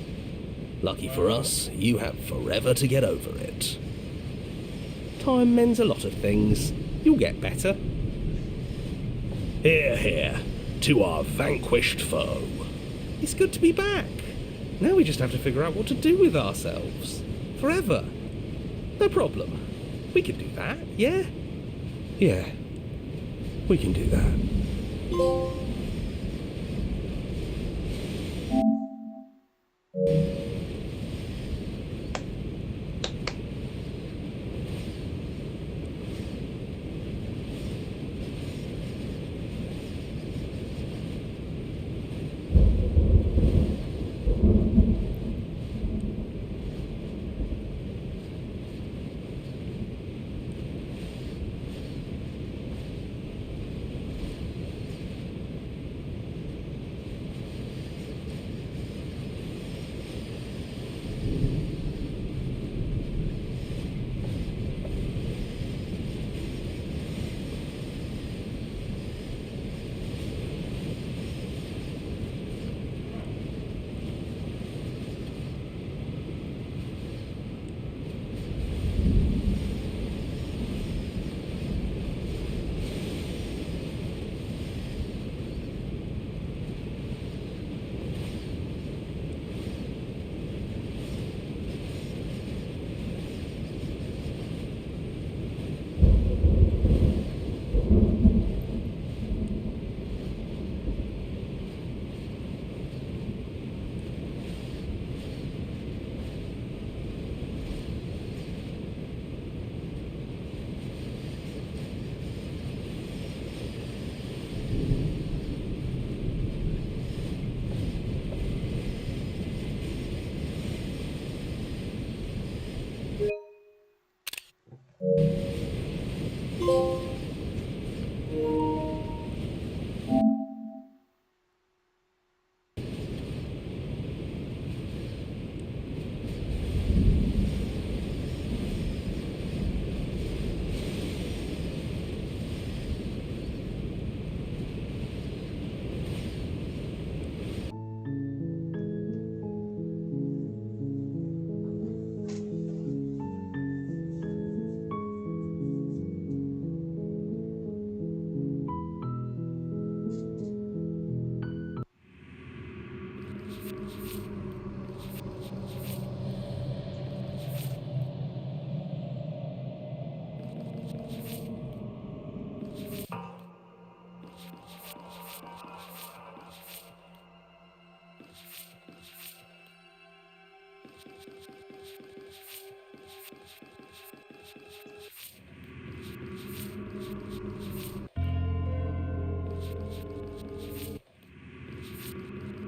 Lucky for us, you have forever to get over it. Time mends a lot of things. You'll get better. Hear, hear, to our vanquished foe. It's good to be back. Now we just have to figure out what to do with ourselves. Forever. No problem. We can do that, yeah? Yeah. We can do that.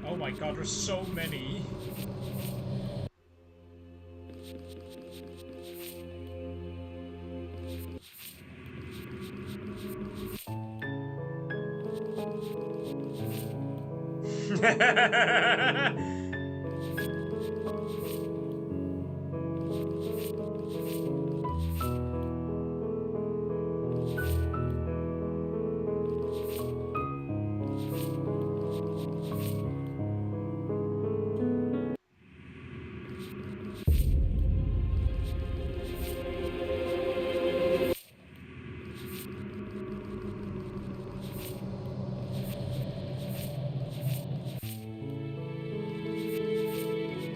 Oh my god, there's so many.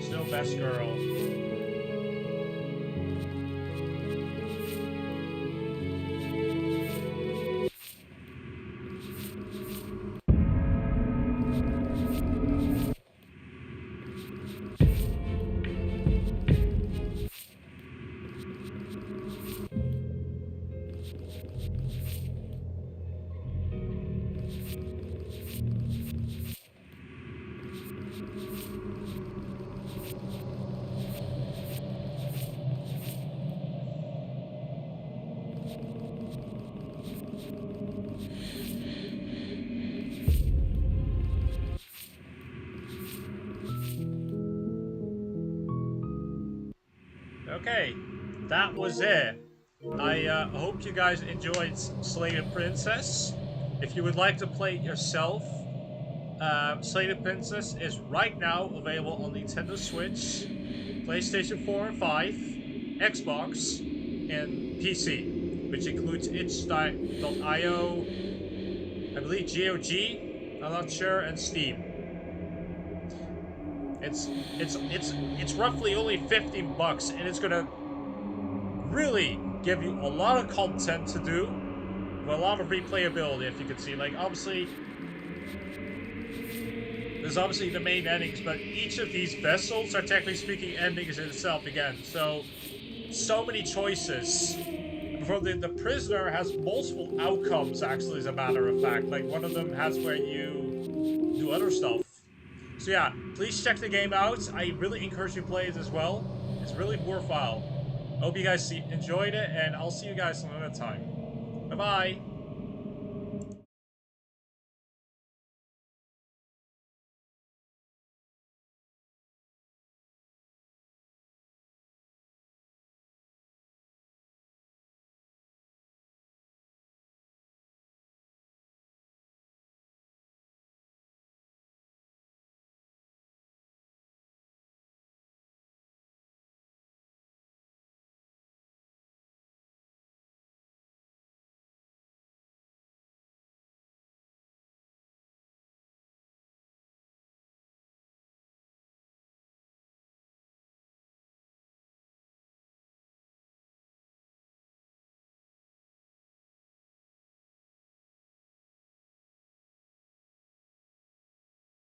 Still best girl. Okay, that was it. I hope you guys enjoyed Slated Princess. If you would like to play it yourself, Slated Princess is right now available on Nintendo Switch, PlayStation 4 and 5, Xbox, and PC, which includes itch.io, I believe GOG, I'm not sure, and Steam. It's roughly only 15 bucks, and it's gonna really give you a lot of content to do, with a lot of replayability, if you can see. Like, obviously, there's obviously the main endings, but each of these vessels are technically speaking endings in itself again. So many choices. For the prisoner has multiple outcomes, actually, as a matter of fact. Like, one of them has where you do other stuff. So yeah, please check the game out. I really encourage you to play it as well. It's really worthwhile. I hope you guys enjoyed it, and I'll see you guys some other time. Bye-bye!